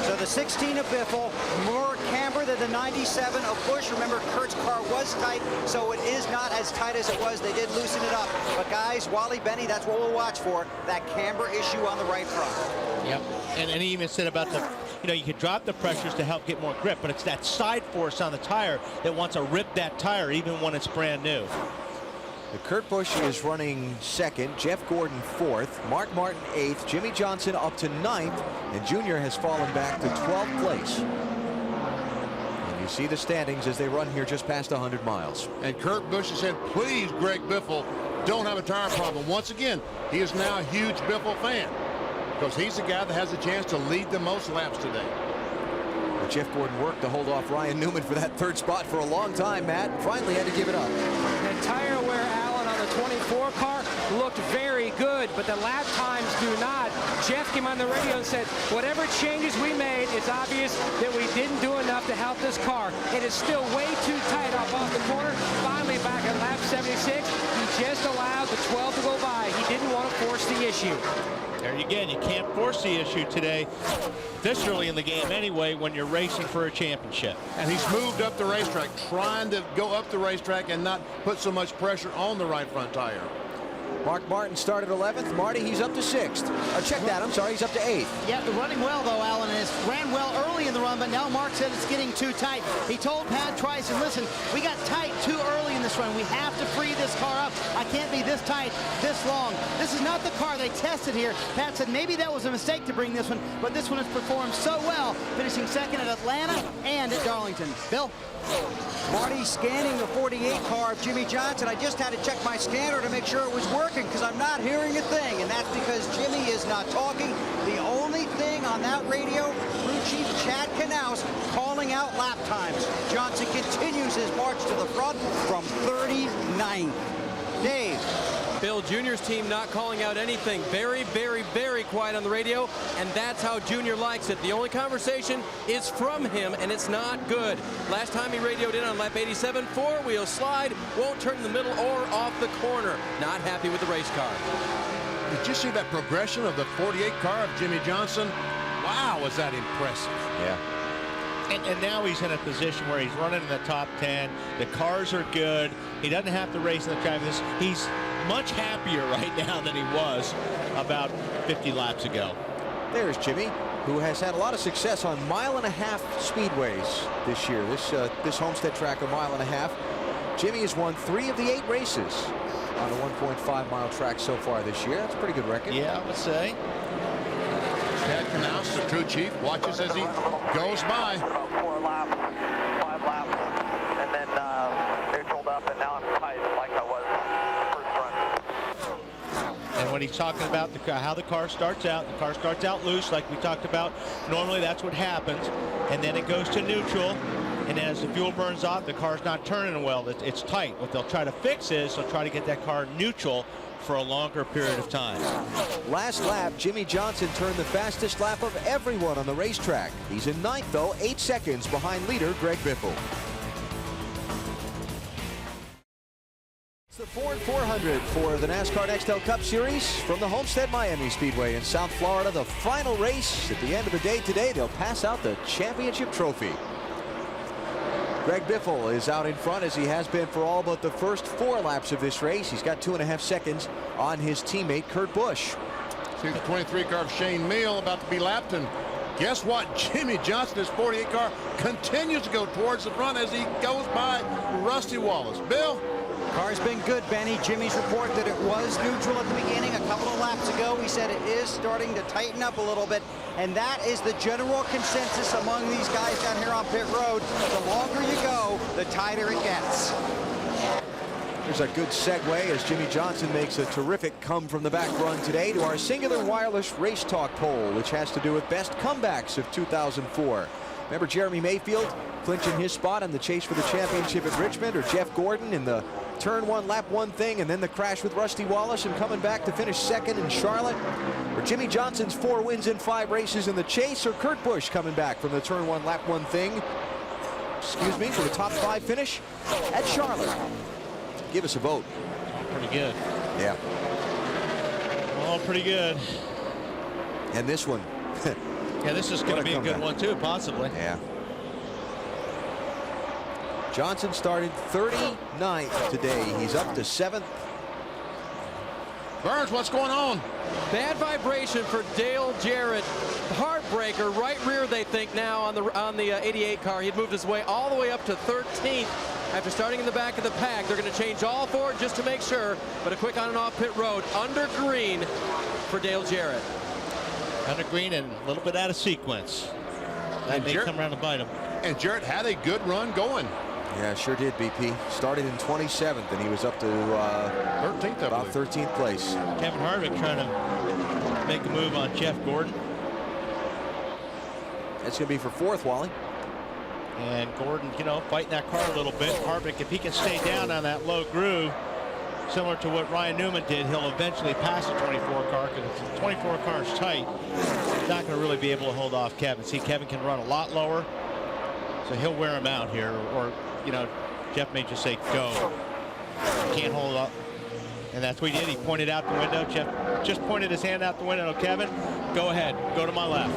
So the The 16 of Biffle, more camber than the 97 of Busch. Remember, Kurt's car was tight, so it is not as tight as it was. They did loosen it up. But guys, Wally, Benny, that's what we'll watch for, that camber issue on the right front. Yep, and he even said about the, you could drop the pressures to help get more grip, but it's that side force on the tire that wants to rip that tire even when it's brand new. Kurt Busch is running second, Jeff Gordon fourth, Mark Martin eighth, Jimmy Johnson up to ninth, and Junior has fallen back to 12th place. And you see the standings as they run here just past 100 miles. And Kurt Busch has said, please, Greg Biffle, don't have a tire problem. Once again, he is now a huge Biffle fan because he's the guy that has a chance to lead the most laps today. But Jeff Gordon worked to hold off Ryan Newman for that third spot for a long time, Matt. Finally had to give it up. The tire wear, Alan, on the 24 car looked very good, but the lap times do not. Jeff came on the radio and said, whatever changes we made, it's obvious that we didn't do enough to help this car. It is still way too tight off the corner. Finally, back at lap 76, he just allowed the 12 to go by. He didn't want to force the issue. There again, you can't force the issue today, this early in the game anyway, when you're racing for a championship. And he's moved up the racetrack, trying to go up the racetrack and not put so much pressure on the right front tire. Mark Martin started 11th. Marty, he's up to 6th. Check that. I'm sorry, he's up to 8th. Yeah, running well, though, Alan. And ran well early in the run, but now Mark said it's getting too tight. He told Pat Trice, listen, we got tight too early in this run. We have to free this car up. I can't be this tight, this long. This is not the car they tested here. Pat said maybe that was a mistake to bring this one, but this one has performed so well, finishing second at Atlanta and at Darlington. Bill? Marty scanning the 48 car of Jimmy Johnson. I just had to check my scanner to make sure it was working because I'm not hearing a thing, and that's because Jimmy is not talking. The only thing on that radio, crew chief Chad Knaus calling out lap times. Johnson continues his march to the front from 39th. Dave. Bill Jr.'s team not calling out anything. Very, very, very quiet on the radio, and that's how Junior likes it. The only conversation is from him, and it's not good. Last time he radioed in on lap 87, four-wheel slide, won't turn in the middle or off the corner. Not happy with the race car. Did you see that progression of the 48 car of Jimmy Johnson? Wow, was that impressive. Yeah. And now he's in a position where he's running in the top 10. The cars are good. He doesn't have to race in the track. He's much happier right now than he was about 50 laps ago. There's Jimmy, who has had a lot of success on 1.5 speedways this year. This Homestead track, a 1.5 miles. Jimmy has won 3 of the 8 races on a 1.5 mile track so far this year. That's a pretty good record. Yeah, I would say. Chad Knaus, the crew chief, watches as he goes by. About 4 laps, 5 laps, and then neutraled up, and now I'm tight like I was first run. And when he's talking about how the car starts out, the car starts out loose like we talked about. Normally that's what happens, and then it goes to neutral, and as the fuel burns off, the car's not turning well. It's tight. What they'll try to fix is they'll try to get that car neutral for a longer period of time. Last lap, Jimmy Johnson turned the fastest lap of everyone on the racetrack. He's in 9th, though, 8 seconds behind leader Greg Biffle. It's the Ford 400 for the NASCAR Nextel Cup Series from the Homestead-Miami Speedway in South Florida. The final race at the end of the day today. They'll pass out the championship trophy. Greg Biffle is out in front, as he has been for all but the first 4 laps of this race. He's got 2.5 seconds on his teammate Kurt Busch. See the 23 car of Shane Meal about to be lapped, and guess what? Jimmy Johnson, his 48 car, continues to go towards the front as he goes by Rusty Wallace. Bill? Car's been good, Benny. Jimmy's report that it was neutral at the beginning a couple of laps ago. He said it is starting to tighten up a little bit, and that is the general consensus among these guys down here on pit road. The longer you go, the tighter it gets. There's a good segue as Jimmy Johnson makes a terrific come from the back run today to our singular wireless race talk poll, which has to do with best comebacks of 2004. Remember Jeremy Mayfield clinching his spot in the chase for the championship at Richmond, or Jeff Gordon in the turn 1 lap 1 thing and then the crash with Rusty Wallace and coming back to finish second in Charlotte, or Jimmy Johnson's 4 wins in 5 races in the chase, or Kurt Busch coming back from the turn 1 lap 1 thing, for the top 5 finish at Charlotte. Give us a vote. Pretty good. Yeah. All pretty good. And this one, Yeah, this is going to be a good one too, possibly. Yeah. Johnson started 39th today. He's up to 7th. Burns, what's going on? Bad vibration for Dale Jarrett. Heartbreaker, right rear, they think now on the 88 car. He'd moved his way all the way up to 13th after starting in the back of the pack. They're going to change all four just to make sure, but a quick on and off pit road under green for Dale Jarrett. Under green and a little bit out of sequence. That may come around to bite him. And Jarrett had a good run going. Yeah, sure did, BP. Started in 27th, and he was up to 13th, about 13th place. Kevin Harvick trying to make a move on Jeff Gordon. That's going to be for 4th, Wally. And Gordon, you know, fighting that car a little bit. Harvick, if he can stay down on that low groove, similar to what Ryan Newman did, he'll eventually pass the 24 car, because if the 24 car is tight, he's not going to really be able to hold off Kevin. See, Kevin can run a lot lower, so he'll wear him out here, or you know, Jeff may just say go. Can't hold up. And that's what he did. He pointed out the window. Jeff just pointed his hand out the window. Kevin, go ahead. Go to my left.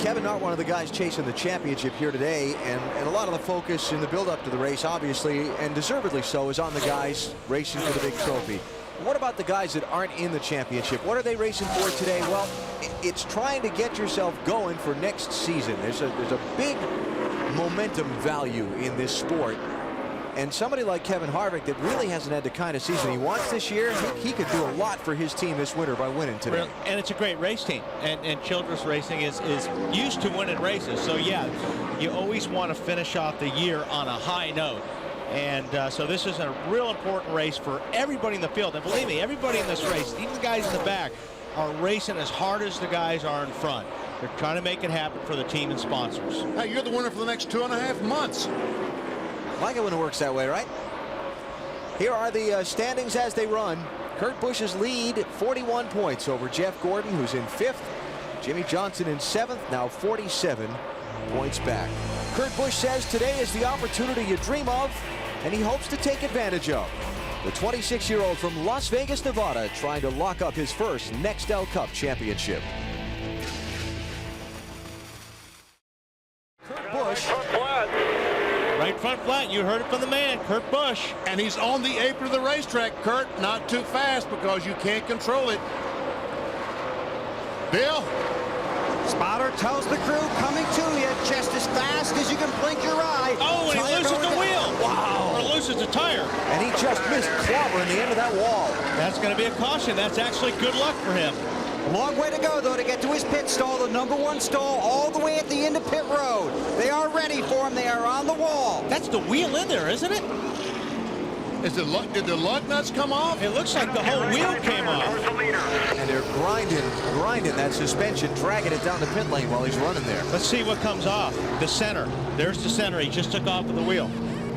Kevin, not one of the guys chasing the championship here today, and a lot of the focus in the build-up to the race, obviously, and deservedly so, is on the guys racing for the big trophy. What about the guys that aren't in the championship? What are they racing for today? Well, it's trying to get yourself going for next season. There's a big momentum value in this sport, and somebody like Kevin Harvick that really hasn't had the kind of season he wants this year, he could do a lot for his team this winter by winning today. And it's a great race team, and Childress Racing is used to winning races, so yeah, you always want to finish off the year on a high note. And so this is a real important race for everybody in the field, and believe me, everybody in this race, even the guys in the back, are racing as hard as the guys are in front. They're trying to make it happen for the team and sponsors. Hey, you're the winner for the next 2.5 months. Like it when it works that way, right? Here are the standings as they run. Kurt Busch's lead, 41 points over Jeff Gordon, who's in 5th. Jimmy Johnson in 7th, now 47 points back. Kurt Busch says today is the opportunity you dream of, and he hopes to take advantage of. The 26-year-old from Las Vegas, Nevada, trying to lock up his first Nextel Cup championship. Kurt Busch. Right front flat, you heard it from the man, Kurt Busch. And he's on the apron of the racetrack, Kurt. Not too fast because you can't control it. Bill. Spotter tells the crew, coming to you just as fast as you can blink your eye. Oh, and he loses the wheel. Wow. Or loses the tire. And he just missed clobbering the end of that wall. That's going to be a caution. That's actually good luck for him. Long way to go, though, to get to his pit stall, the #1 stall, all the way at the end of pit road. They are ready for him. They are on the wall. That's the wheel in there, isn't it? Did the lug nuts come off? It looks like the whole wheel came off. And they're grinding that suspension, dragging it down the pit lane while he's running there. Let's see what comes off. The center. There's the center. He just took off of the wheel.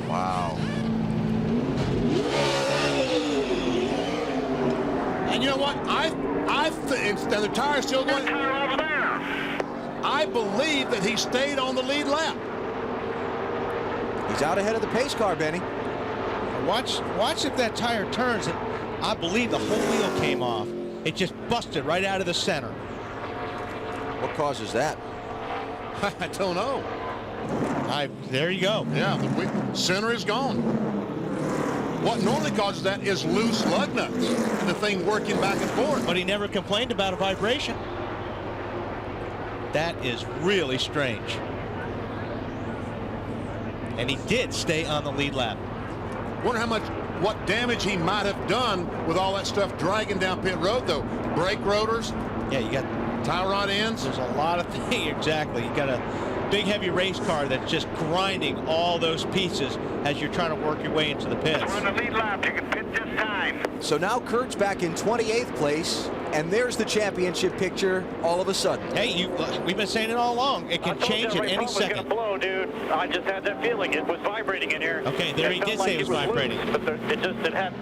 Wow. And you know what? And the tire's still going. I believe that he stayed on the lead lap. He's out ahead of the pace car, Benny. Watch if that tire turns. I believe the whole wheel came off. It just busted right out of the center. What causes that? I don't know. There you go. Yeah, the center is gone. What normally causes that is loose lug nuts. The thing working back and forth. But he never complained about a vibration. That is really strange. And he did stay on the lead lap. Wonder what damage he might have done with all that stuff dragging down pit road, though. Brake rotors. Yeah, you got tie rod ends. There's a lot of things. Exactly. You got a big, heavy race car that's just grinding all those pieces as you're trying to work your way into the pits. On the lead lap, you can pit this time. So now Kurt's back in 28th place, and there's the championship picture all of a sudden. Hey, we've been saying it all along. It can change at any second. It was going to blow, dude. I just had that feeling. It was vibrating in here. Okay, there he did say it was vibrating. Loose, but it happened.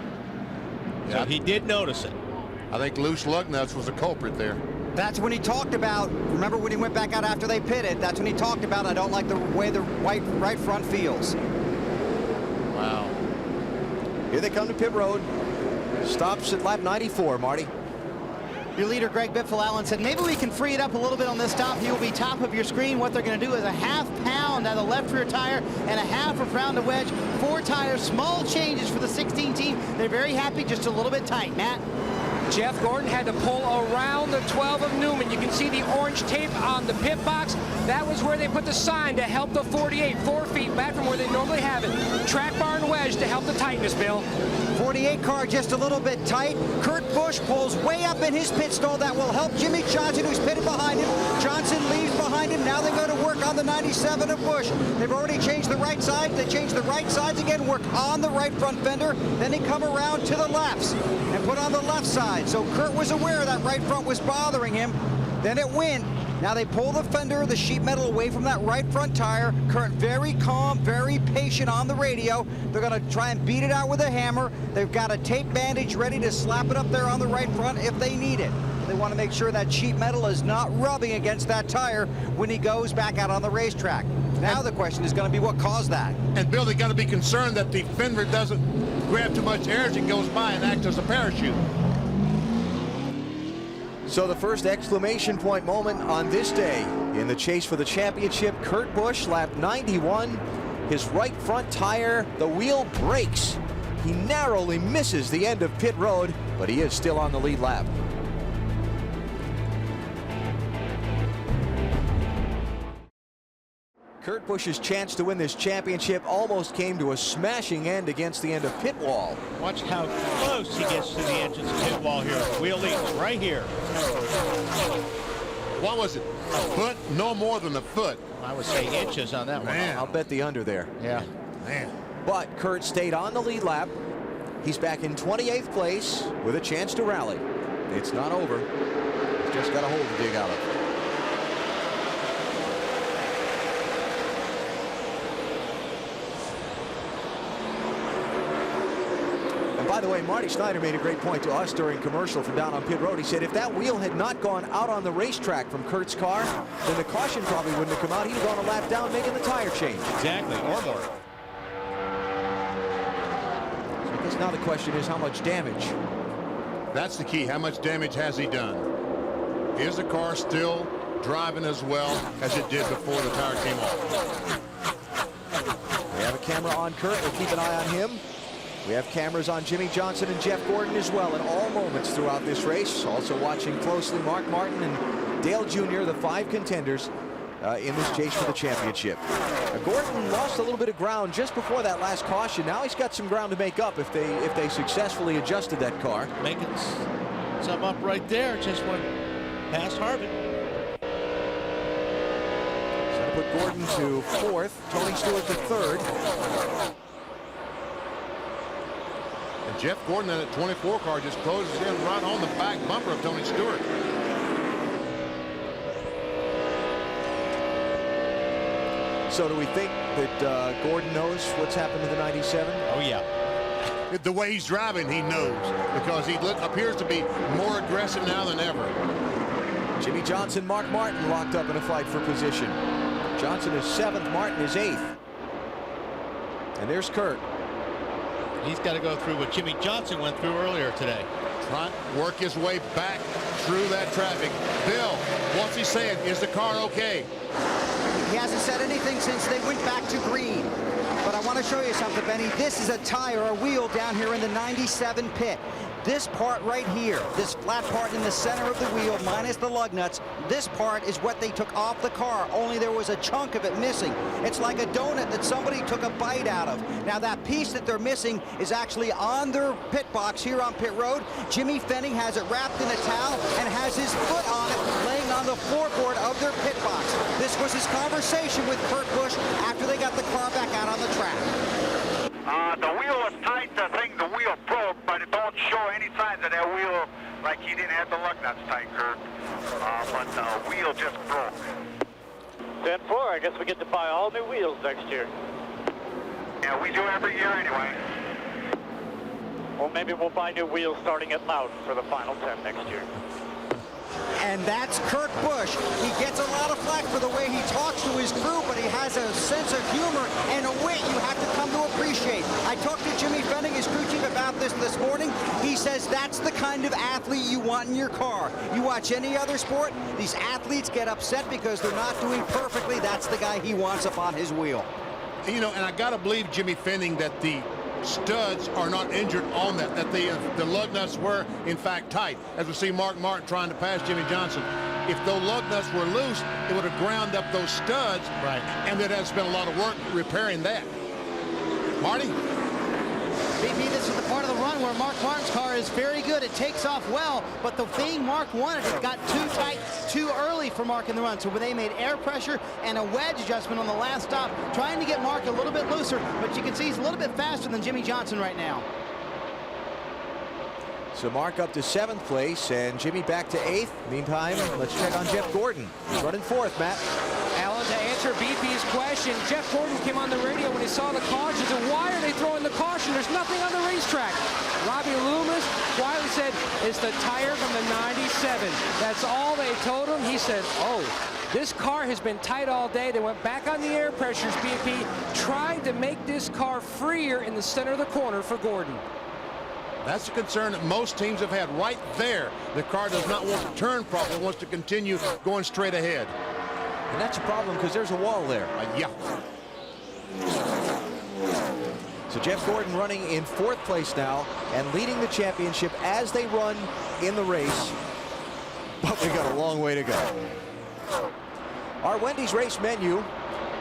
So he did notice it. I think loose lug nuts was the culprit there. That's when he talked about, remember when he went back out after they pitted, that's when he talked about, I don't like the way the right front feels. Wow. Here they come to pit road. Stops at lap 94, Marty. Your leader, Greg Biffle-Allen, said maybe we can free it up a little bit on this stop. He will be top of your screen. What they're going to do is a half pound out of the left rear tire and a half a pound of wedge. 4 tires, small changes for the 16 team. They're very happy, just a little bit tight. Matt? Jeff Gordon had to pull around the 12 of Newman. You can see the orange tape on the pit box. That was where they put the sign to help the 48, 4 feet back from where they normally have it. Track bar and wedge to help the tightness, Bill. 48 car just a little bit tight. Kurt Busch pulls way up in his pit stall. That will help Jimmy Johnson, who's pitted behind him. Johnson leaves behind him. Now they go to work on the 97 of Busch. They've already changed the right side. They changed the right sides again, work on the right front fender. Then they come around to the lefts and put on the left side. So Kurt was aware that right front was bothering him. Then it went. Now they pull the fender, the sheet metal away from that right front tire. Kurt very calm, very patient on the radio. They're going to try and beat it out with a hammer. They've got a tape bandage ready to slap it up there on the right front if they need it. They want to make sure that sheet metal is not rubbing against that tire when he goes back out on the racetrack. Now the question is going to be what caused that. And Bill, they got to be concerned that the fender doesn't grab too much air as it goes by and act as a parachute. So the first exclamation point moment on this day in the chase for the championship. Kurt Busch, lap 91. His right front tire, the wheel breaks. He narrowly misses the end of pit road, but he is still on the lead lap. Kurt Busch's chance to win this championship almost came to a smashing end against the end of pit wall. Watch how close he gets to the entrance pit wall here. Wheel lead right here. What was it? A foot? No more than a foot. I would say inches on that one. Man. I'll bet the under there. Yeah. Man. But Kurt stayed on the lead lap. He's back in 28th place with a chance to rally. It's not over. He's just got a hole to dig out of. By the way, Marty Schneider made a great point to us during commercial from down on pit road. He said if that wheel had not gone out on the racetrack from Kurt's car, then the caution probably wouldn't have come out. He'd have gone a lap down making the tire change. Exactly, or more. So I guess now the question is how much damage? That's the key. How much damage has he done? Is the car still driving as well as it did before the tire came off? We have a camera on Kurt. We'll keep an eye on him. We have cameras on Jimmy Johnson and Jeff Gordon as well at all moments throughout this race. Also watching closely Mark Martin and Dale Jr., the 5 contenders in this chase for the championship. Gordon lost a little bit of ground just before that last caution. Now he's got some ground to make up if they successful adjusted that car. Making some up right there. Just went past Harvick. So to put Gordon to 4th, Tony Stewart to 3rd. And Jeff Gordon in that 24 car just closes in right on the back bumper of Tony Stewart. So do we think that Gordon knows what's happened to the 97? Oh, yeah. The way he's driving, he knows, because he appears to be more aggressive now than ever. Jimmy Johnson, Mark Martin locked up in a fight for position. Johnson is 7th, Martin is 8th. And there's Kurt. He's got to go through what Jimmy Johnson went through earlier today. Trying to work his way back through that traffic. Bill, what's he saying? Is the car okay? He hasn't said anything since they went back to green. But I want to show you something, Benny. This is a tire, a wheel down here in the 97 pit. This part right here, this flat part in the center of the wheel minus the lug nuts, this part is what they took off the car, only there was a chunk of it missing. It's like a donut that somebody took a bite out of. Now that piece that they're missing is actually on their pit box here on pit road. Jimmy Fenning has it wrapped in a towel and has his foot on it laying on the floorboard of their pit box. This was his conversation with Kurt Busch after they got the car back out on the track. The wheel was tight. I think the wheel broke, but it don't show any signs of that wheel, like he didn't have the lug nuts tight, Kurt. But the wheel just broke. 10-4, I guess we get to buy all new wheels next year. Yeah, we do every year anyway. Well, maybe we'll buy new wheels starting at Loudon for the final 10 next year. and that's Kurt Busch. He gets a lot of flack for the way he talks to his crew, but he has a sense of humor and a wit you have to come to appreciate. I talked to Jimmy Fenning, his crew chief, about this morning. He says that's the kind of athlete you want in your car. You watch any other sport, these athletes get upset because they're not doing perfectly. That's the guy he wants up on his wheel. You know, and I got to believe Jimmy Fenning that the studs are not injured on that the lug nuts were in fact tight, as we see Mark Martin trying to pass Jimmy Johnson. If those lug nuts were loose, it would have ground up those studs, right, and there has been a lot of work repairing that. Marty? BP, this is the part of the run where Mark Martin's car is very good. It takes off well, but the thing Mark wanted, it got too tight too early for Mark in the run. So they made air pressure and a wedge adjustment on the last stop, trying to get Mark a little bit looser, but you can see he's a little bit faster than Jimmy Johnson right now. So Mark up to 7th place and Jimmy back to 8th. Meantime, let's check on Jeff Gordon. He's running 4th, Matt. Alan, to answer BP's question, Jeff Gordon came on the radio when he saw the caution. Said, why are they throwing the caution? There's nothing on the racetrack. Robbie Loomis quietly said, it's the tire from the 97. That's all they told him. He said, oh, this car has been tight all day. They went back on the air pressures, BP, trying to make this car freer in the center of the corner for Gordon. That's a concern that most teams have had right there. The car does not want to turn properly, wants to continue going straight ahead. And that's a problem because there's a wall there. Yeah. So Jeff Gordon running in 4th place now and leading the championship as they run in the race. But we got a long way to go. Our Wendy's race menu.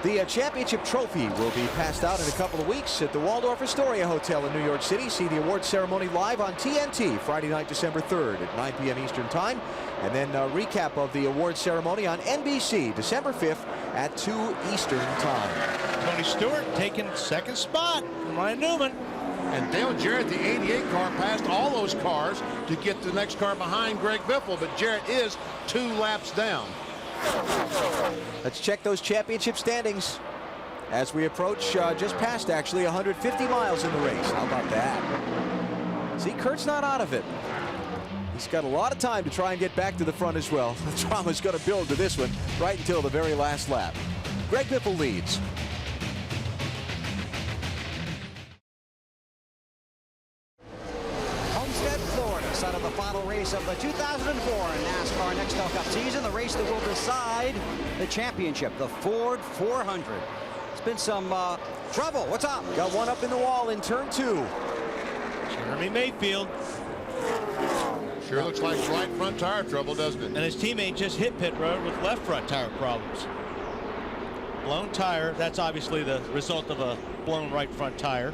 The championship trophy will be passed out in a couple of weeks at the Waldorf Astoria Hotel in New York City. See the awards ceremony live on TNT Friday night, December 3rd at 9 p.m. Eastern Time. And then a recap of the awards ceremony on NBC December 5th at 2 Eastern Time. Tony Stewart taking 2nd spot from Ryan Newman. And Dale Jarrett, the 88 car, passed all those cars to get the next car behind Greg Biffle, but Jarrett is 2 laps down. Let's check those championship standings as we approach just past actually 150 miles in the race. How about that? See, Kurt's not out of it. He's got a lot of time to try and get back to the front as well. The drama's going to build to this one right until the very last lap. Greg Biffle leads. Homestead, Florida, site of the final race of the 2004 NASCAR Nextel Cup season, the race that will decide the championship, the Ford 400. It's been some trouble. What's up? Got one up in the wall in turn 2. Jeremy Mayfield. Sure looks like right front tire trouble, doesn't it? And his teammate just hit pit road with left front tire problems. Blown tire, that's obviously the result of a blown right front tire.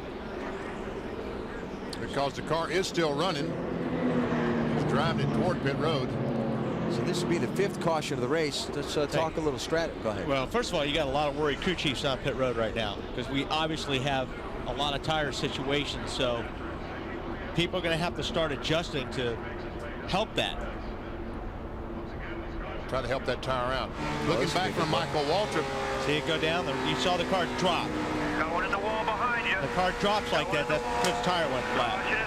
Because the car is still running. He's driving it toward pit road. So this will be the 5th caution of the race. Let's talk a little strat. Go ahead. Well, first of all, you got a lot of worried crew chiefs on pit road right now because we obviously have a lot of tire situations. So people are going to have to start adjusting to help that. Try to help that tire out. Looking back from Michael Waltrip. See it go down. You saw the car drop. Got one in the wall behind you. The car drops like that. That's because the tire went flat.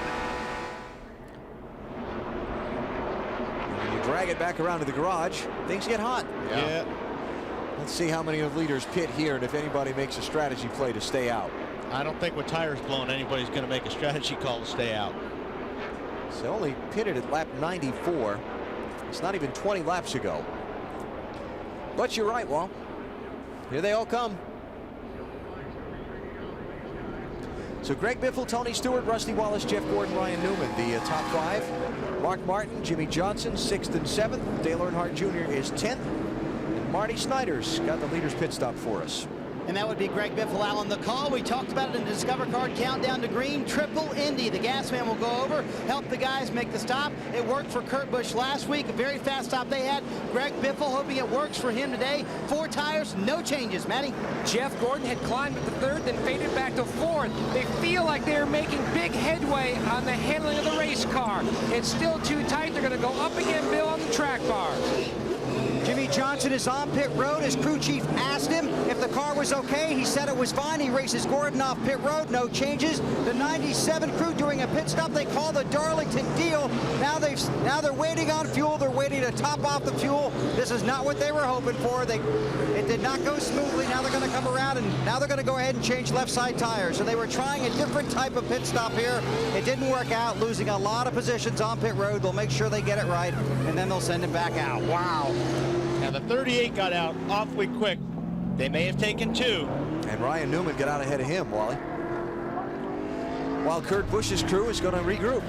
When you drag it back around to the garage, things get hot. Yeah. Let's see how many of the leaders pit here and if anybody makes a strategy play to stay out. I don't think with tires blown, anybody's going to make a strategy call to stay out. So only pitted at lap 94. It's not even 20 laps ago. But you're right, Walt. Here they all come. So Greg Biffle, Tony Stewart, Rusty Wallace, Jeff Gordon, Ryan Newman, the top 5. Mark Martin, Jimmy Johnson, 6th and 7th. Dale Earnhardt Jr. is 10th. And Marty Snyder's got the leader's pit stop for us. And that would be Greg Biffle out on the call. We talked about it in the Discover Card Countdown to Green. Triple Indy. The gas man will go over, help the guys make the stop. It worked for Kurt Busch last week. A very fast stop they had. Greg Biffle hoping it works for him today. 4 tires, no changes. Matty? Jeff Gordon had climbed at the 3rd, then faded back to 4th. They feel like they're making big headway on the handling of the race car. It's still too tight. They're going to go up again, Bill, on the track bar. Jimmy Johnson is on pit road. His crew chief asked him if the car was okay. He said it was fine. He races Gordon off pit road. No changes. The 97 crew doing a pit stop they call the Darlington deal. Now they're waiting on fuel. They're waiting to top off the fuel. This is not what they were hoping for. It did not go smoothly. Now they're going to come around, and now they're going to go ahead and change left side tires. So they were trying a different type of pit stop here. It didn't work out, losing a lot of positions on pit road. They'll make sure they get it right, and then they'll send it back out. Wow. Now the 38 got out awfully quick. They may have taken 2. And Ryan Newman got out ahead of him, Wally. While Kurt Busch's crew is going to regroup.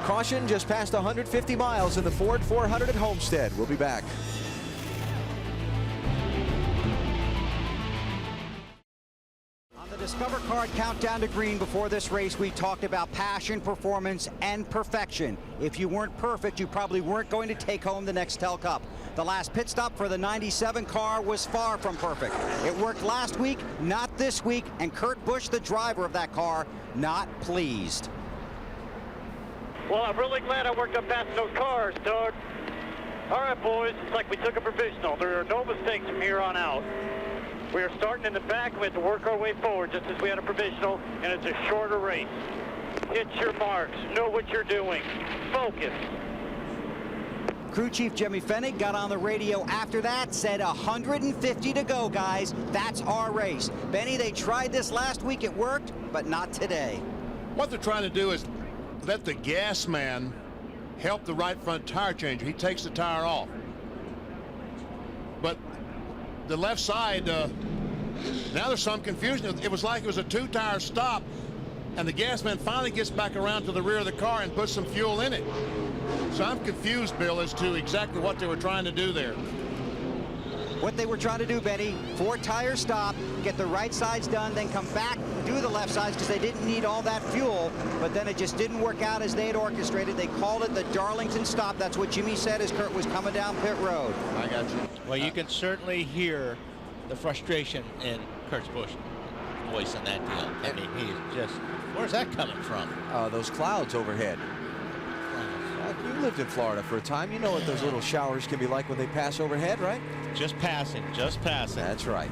Caution just past 150 miles in the Ford 400 at Homestead. We'll be back. On the Discover Card countdown to green before this race, we talked about passion, performance, and perfection. If you weren't perfect, you probably weren't going to take home the Nextel Cup. The last pit stop for the 97 car was far from perfect. It worked last week, not this week, and Kurt Busch, the driver of that car, not pleased. Well, I'm really glad I worked up past those cars, Doug. All right, boys, it's like we took a provisional. There are no mistakes from here on out. We are starting in the back. We have to work our way forward just as we had a provisional, and it's a shorter race. Hit your marks. Know what you're doing. Focus. Crew Chief Jimmy Fennig got on the radio after that, said 150 to go, guys. That's our race. Benny, they tried this last week. It worked, but not today. What they're trying to do is let the gas man help the right front tire changer. He takes the tire off. But the left side, now there's some confusion. It was like it was a 2-tire stop, and the gas man finally gets back around to the rear of the car and puts some fuel in it. So I'm confused, Bill, as to exactly what they were trying to do there. What they were trying to do, Benny, 4-tire stop, get the right sides done, then come back, do the left sides, because they didn't need all that fuel, but then it just didn't work out as they had orchestrated. They called it the Darlington stop. That's what Jimmy said as Kurt was coming down pit road. I got you. Well, you can certainly hear the frustration in Kurt Busch's voice in that deal. I mean, he's just, where's that coming from? Those clouds overhead. You lived in Florida for a time. You know what those little showers can be like when they pass overhead, right? Just passing, just passing. That's right.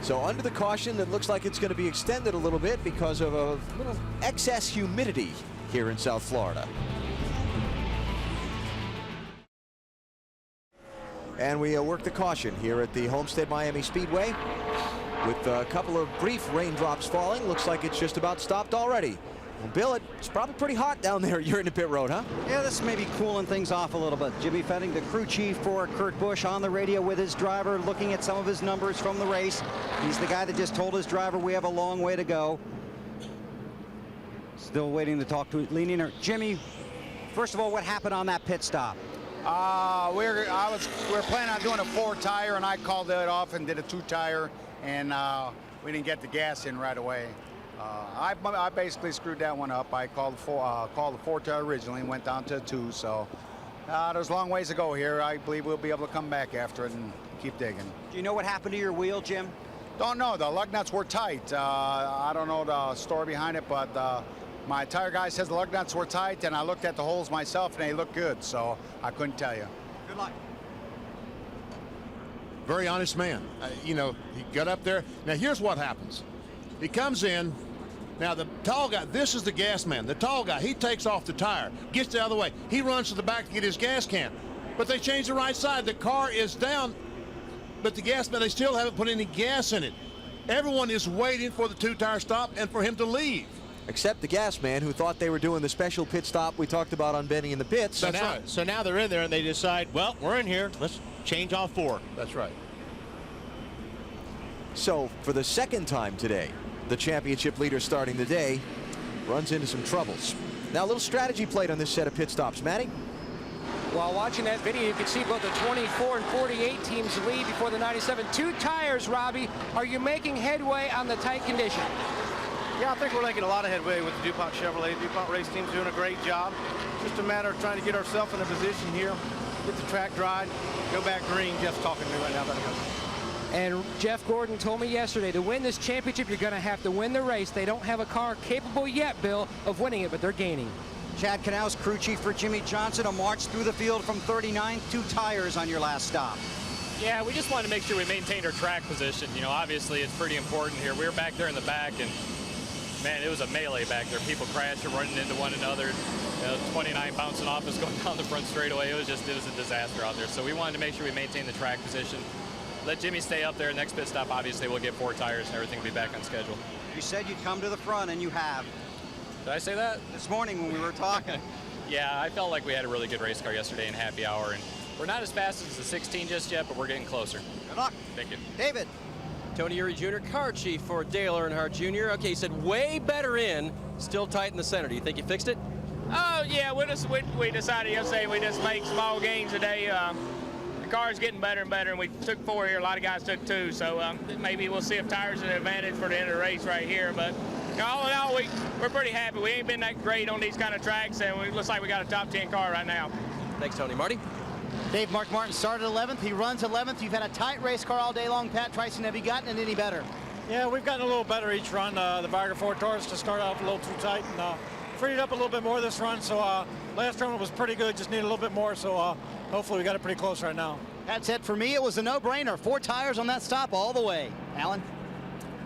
So under the caution, it looks like it's going to be extended a little bit because of a little excess humidity here in South Florida. And we work the caution here at the Homestead-Miami Speedway with a couple of brief raindrops falling. Looks like it's just about stopped already. Well, Bill, it's probably pretty hot down there. You're in the pit road, huh? Yeah, this may be cooling things off a little bit. Jimmy Fennig, the crew chief for Kurt Busch, on the radio with his driver, looking at some of his numbers from the race. He's the guy that just told his driver we have a long way to go. Still waiting to talk to Leaning. Jimmy, first of all, what happened on that pit stop? We were planning on doing a 4-tire, and I called it off and did a 2-tire, and we didn't get the gas in right away. I basically screwed that one up. I called the 4-tire originally and went down to a 2. So there's long ways to go here. I believe we'll be able to come back after it and keep digging. Do you know what happened to your wheel, Jim? Don't know. The lug nuts were tight. I don't know the story behind it, but my tire guy says the lug nuts were tight, and I looked at the holes myself, and they look good. So I couldn't tell you. Good luck. Very honest man. You know, he got up there. Now here's what happens. He comes in. Now the tall guy, this is the gas man. The tall guy, he takes off the tire, gets out of the way. He runs to the back to get his gas can. But they changed the right side. The car is down, but the gas man, they still haven't put any gas in it. Everyone is waiting for the 2-tire stop and for him to leave. Except the gas man, who thought they were doing the special pit stop we talked about on Benny in the pits. That's right. So now they're in there and they decide, well, we're in here. Let's change all 4. That's right. So for the second time today, the championship leader starting the day runs into some troubles. Now a little strategy played on this set of pit stops. Matty? While watching that video, you can see both the 24 and 48 teams lead before the 97. 2 tires, Robbie. Are you making headway on the tight condition? Yeah, I think we're making a lot of headway with the DuPont Chevrolet. DuPont race team's doing a great job. Just a matter of trying to get ourselves in a position here, get the track dry, go back green. Jeff's talking to me right now. And Jeff Gordon told me yesterday, to win this championship, you're going to have to win the race. They don't have a car capable yet, Bill, of winning it, but they're gaining. Chad Knaus, crew chief for Jimmy Johnson, a march through the field from 39, 2 tires on your last stop. Yeah, we just wanted to make sure we maintained our track position. You know, obviously it's pretty important here. We were back there in the back, and Man, it was a melee back there. People crashing, running into one another. 29 bouncing off us going down the front straightaway. It was a disaster out there. So we wanted to make sure we maintain the track position. Let Jimmy stay up there. Next pit stop, obviously, we'll get 4 tires and everything will be back on schedule. You said you'd come to the front, and you have. Did I say that? This morning when we were talking. Yeah, I felt like we had a really good race car yesterday in happy hour. And we're not as fast as the 16 just yet, but we're getting closer. Good luck. Thank you. David. Tony Eury Jr., car chief for Dale Earnhardt Jr. Okay, he said way better in, still tight in the center. Do you think you fixed it? Oh, yeah, we decided yesterday we just make small gains today. The car's getting better and better, and we took 4 here. A lot of guys took 2, so maybe we'll see if tires are an advantage for the end of the race right here. But all in all, we're pretty happy. We ain't been that great on these kind of tracks, and it looks like we got a top 10 car right now. Thanks, Tony. Marty? Dave, Mark Martin started 11th. He runs 11th. You've had a tight race car all day long. Pat Tryson, have you gotten it any better? Yeah, we've gotten a little better each run. The Viagra 4 Taurus to start off a little too tight, and freed it up a little bit more this run. So last run was pretty good, just need a little bit more. So hopefully we got it pretty close right now. Pat said for me it was a no-brainer. 4 tires on that stop all the way. Alan?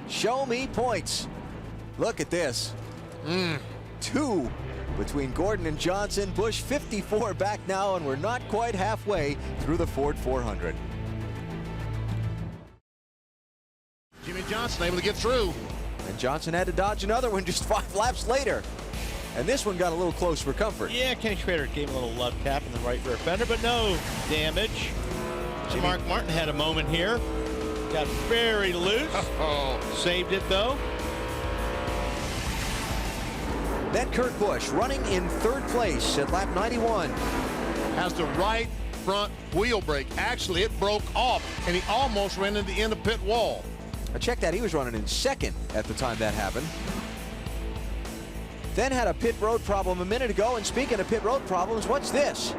Show me points. Look at this. 2 between Gordon and Johnson. Busch 54 back now, and we're not quite halfway through the Ford 400. Jimmy Johnson able to get through. And Johnson had to dodge another one just 5 laps later. And this one got a little close for comfort. Yeah, Kenny Schrader gave him a little love tap in the right rear fender, but no damage. Mark Martin had a moment here. Got very loose. Saved it, though. Then Kurt Busch running in 3rd place at lap 91. Has the right front wheel brake. Actually, it broke off, and he almost ran into the end of pit wall. I checked that. He was running in 2nd at the time that happened. Then had a pit road problem a minute ago. And speaking of pit road problems, what's this?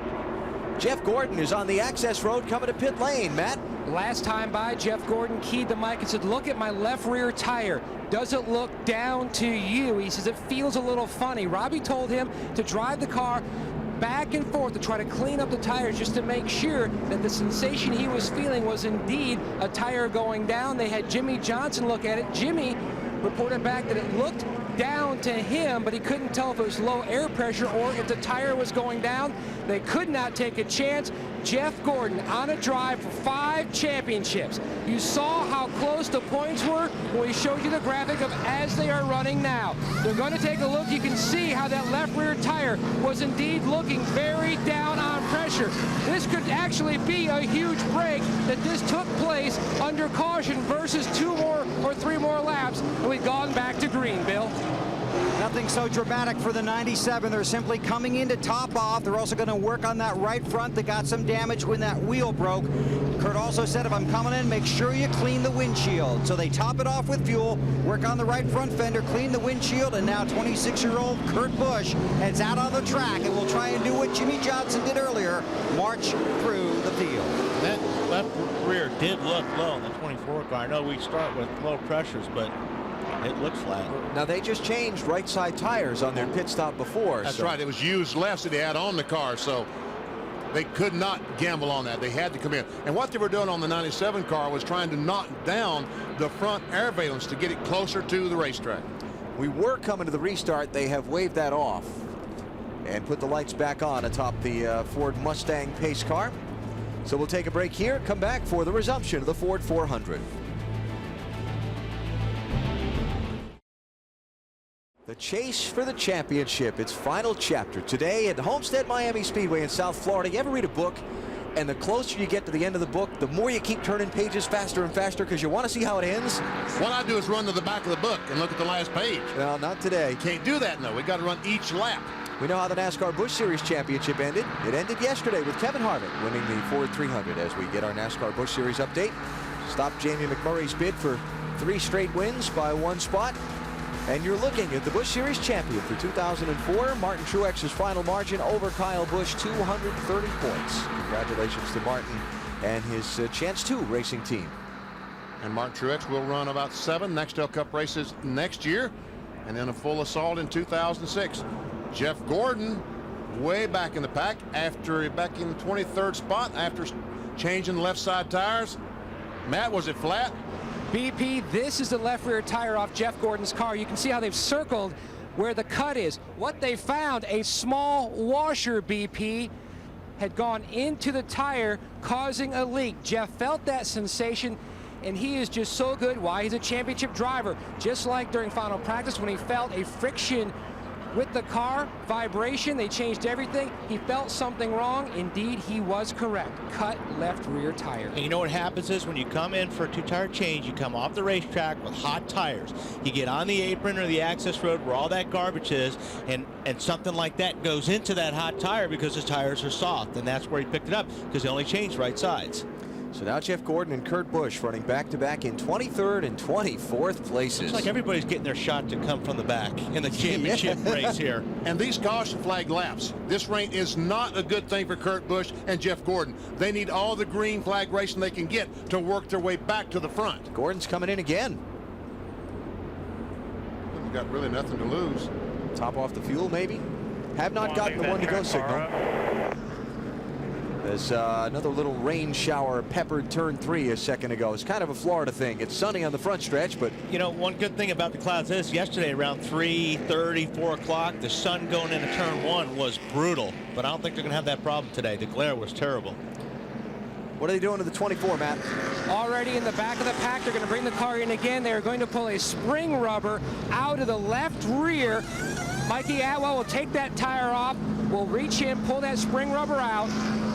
Jeff Gordon is on the access road coming to pit lane. Matt? Last time by, Jeff Gordon keyed the mic and said, look at my left rear tire. Does it look down to you? He says it feels a little funny. Robbie told him to drive the car back and forth to try to clean up the tires just to make sure that the sensation he was feeling was indeed a tire going down. They had Jimmy Johnson look at it. Jimmy reported back that it looked down to him, but he couldn't tell if it was low air pressure or if the tire was going down. They could not take a chance. Jeff Gordon on a drive for 5 championships. You saw how close the points were when we showed you the graphic of as they are running now. They're going to take a look. You can see how that left rear tire was indeed looking very down on pressure. This could actually be a huge break that this took place under caution versus 2 more or 3 more laps, and we've gone back to green, Bill. Nothing so dramatic for the 97. They're simply coming in to top off. They're also going to work on that right front that got some damage when that wheel broke. Kurt also said, if I'm coming in, make sure you clean the windshield. So they top it off with fuel, work on the right front fender, clean the windshield, and now 26-year-old Kurt Busch heads out on the track and will try and do what Jimmy Johnson did earlier, march through the field. That left rear did look low in the 24 car. I know we start with low pressures, but it looked flat. Now they just changed right side tires on their pit stop before. That's right. It was used left that they had on the car, so they could not gamble on that. They had to come in. And what they were doing on the 97 car was trying to knock down the front air valence to get it closer to the racetrack. We were coming to the restart. They have waved that off and put the lights back on atop the Ford Mustang pace car. So we'll take a break here, come back for the resumption of the Ford 400. The chase for the championship, its final chapter today at Homestead-Miami Speedway in South Florida. You ever read a book, and the closer you get to the end of the book, the more you keep turning pages faster and faster because you want to see how it ends? What I do is run to the back of the book and look at the last page. Well, not today. Can't do that, no. We got to run each lap. We know how the NASCAR Busch Series championship ended. It ended yesterday with Kevin Harvick winning the Ford 300 as we get our NASCAR Busch Series update. Stopped Jamie McMurray's bid for 3 straight wins by 1 spot. And you're looking at the Busch Series champion for 2004, Martin Truex's final margin over Kyle Busch, 230 points. Congratulations to Martin and his Chance 2 racing team. And Martin Truex will run about 7 Nextel Cup races next year, and then a full assault in 2006. Jeff Gordon way back in the pack after back in the 23rd spot after changing left side tires. Matt, was it flat? BP, this is the left rear tire off Jeff Gordon's car. You can see how they've circled where the cut is. What they found, a small washer, BP, had gone into the tire, causing a leak. Jeff felt that sensation, and he is just so good. Why? He's a championship driver. Just like during final practice when he felt a friction with the car, vibration, they changed everything. He felt something wrong. Indeed, he was correct. Cut left rear tire. And you know what happens is when you come in for a two-tire change, you come off the racetrack with hot tires. You get on the apron or the access road where all that garbage is, and something like that goes into that hot tire because the tires are soft, and that's where he picked it up because they only changed right sides. So now Jeff Gordon and Kurt Busch running back-to-back in 23rd and 24th places. Looks like everybody's getting their shot to come from the back in the championship race here. And these caution flag laps, this rain is not a good thing for Kurt Busch and Jeff Gordon. They need all the green flag racing they can get to work their way back to the front. Gordon's coming in again. We've got really nothing to lose. Top off the fuel, maybe? Have not gotten the one-to-go signal. There's another little rain shower peppered turn 3 a second ago. It's kind of a Florida thing. It's sunny on the front stretch, but you know, one good thing about the clouds is yesterday around 3:30, 4 o'clock, the sun going into turn 1 was brutal. But I don't think they're going to have that problem today. The glare was terrible. What are they doing to the 24, Matt? Already in the back of the pack, they're going to bring the car in again. They're going to pull a spring rubber out of the left rear. Mikey Atwell will take that tire off, will reach in, pull that spring rubber out,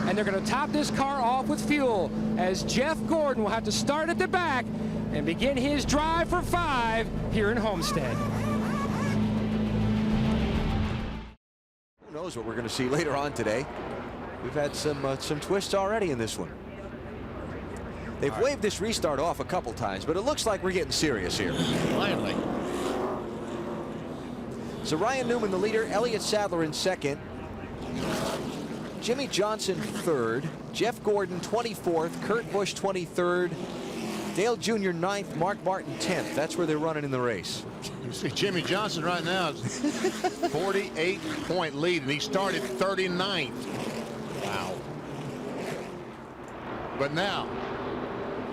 and they're going to top this car off with fuel as Jeff Gordon will have to start at the back and begin his drive for 5 here in Homestead. Who knows what we're going to see later on today. We've had some twists already in this one. They've waved this restart off a couple times, but it looks like we're getting serious here. Finally. So Ryan Newman, the leader, Elliott Sadler in second, Jimmy Johnson third, Jeff Gordon 24th, Kurt Busch 23rd, Dale Jr. 9th, Mark Martin 10th. That's where they're running in the race. You see Jimmy Johnson right now is 48-point lead, and he started 39th. Wow. But now,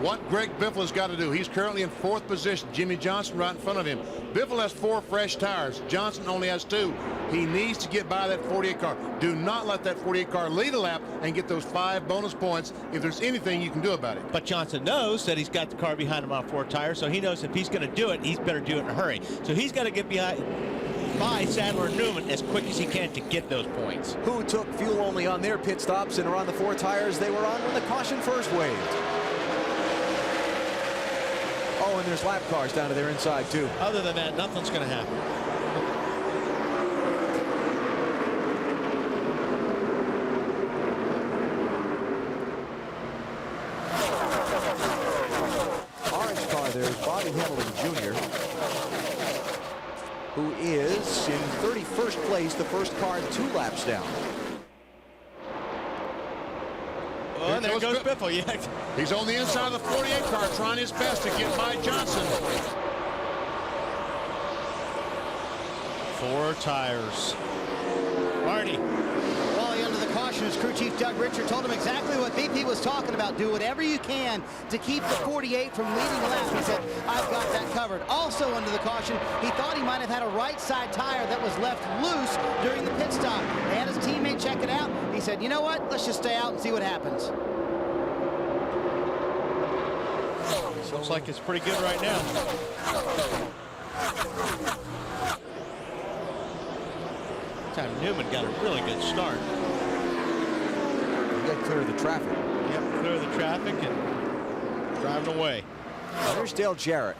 what Greg Biffle has got to do, he's currently in 4th position. Jimmy Johnson right in front of him. Biffle has 4 fresh tires. Johnson only has 2. He needs to get by that 48 car. Do not let that 48 car lead a lap and get those 5 bonus points if there's anything you can do about it. But Johnson knows that he's got the car behind him on 4 tires, so he knows if he's going to do it, he's better do it in a hurry. So he's got to get by Sadler and Newman as quick as he can to get those points. Who took fuel only on their pit stops and are on the 4 tires they were on when the caution first waved. Oh, and there's lap cars down to their inside, too. Other than that, nothing's going to happen. Orange car there is Bobby Hamilton Jr., who is in 31st place, the first car 2 laps down. Oh, and there goes Biffle. Yeah. He's on the inside of the 48 car trying his best to get by Johnson. 4 tires. Marty. Wally under the caution as crew chief Doug Richard told him exactly what BP was talking about. Do whatever you can to keep the 48 from leading lap. He said, I've got that covered. Also under the caution, he thought he might have had a right side tire that was left loose during the pit stop. They had his teammate check it out. He said, you know what? Let's just stay out and see what happens. Looks like it's pretty good right now. Time Newman got a really good start. He got clear of the traffic. Yep, clear of the traffic and driving away. There's Dale Jarrett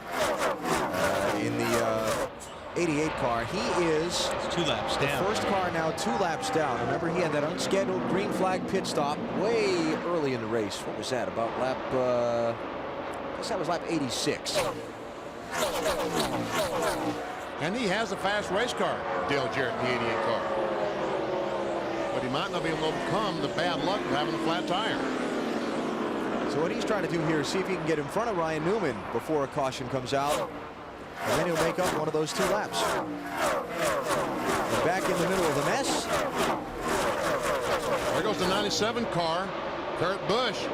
in the 88 car. He is 2 laps down. The first car now 2 laps down. Remember, he had that unscheduled green flag pit stop way early in the race. What was that? About lap, I guess that was lap 86. And he has a fast race car, Dale Jarrett, the 88 car. But he might not be able to overcome the bad luck of having a flat tire. So what he's trying to do here is see if he can get in front of Ryan Newman before a caution comes out. And then he'll make up one of those 2 laps. And back in the middle of the mess. There goes the 97 car, Kurt Busch.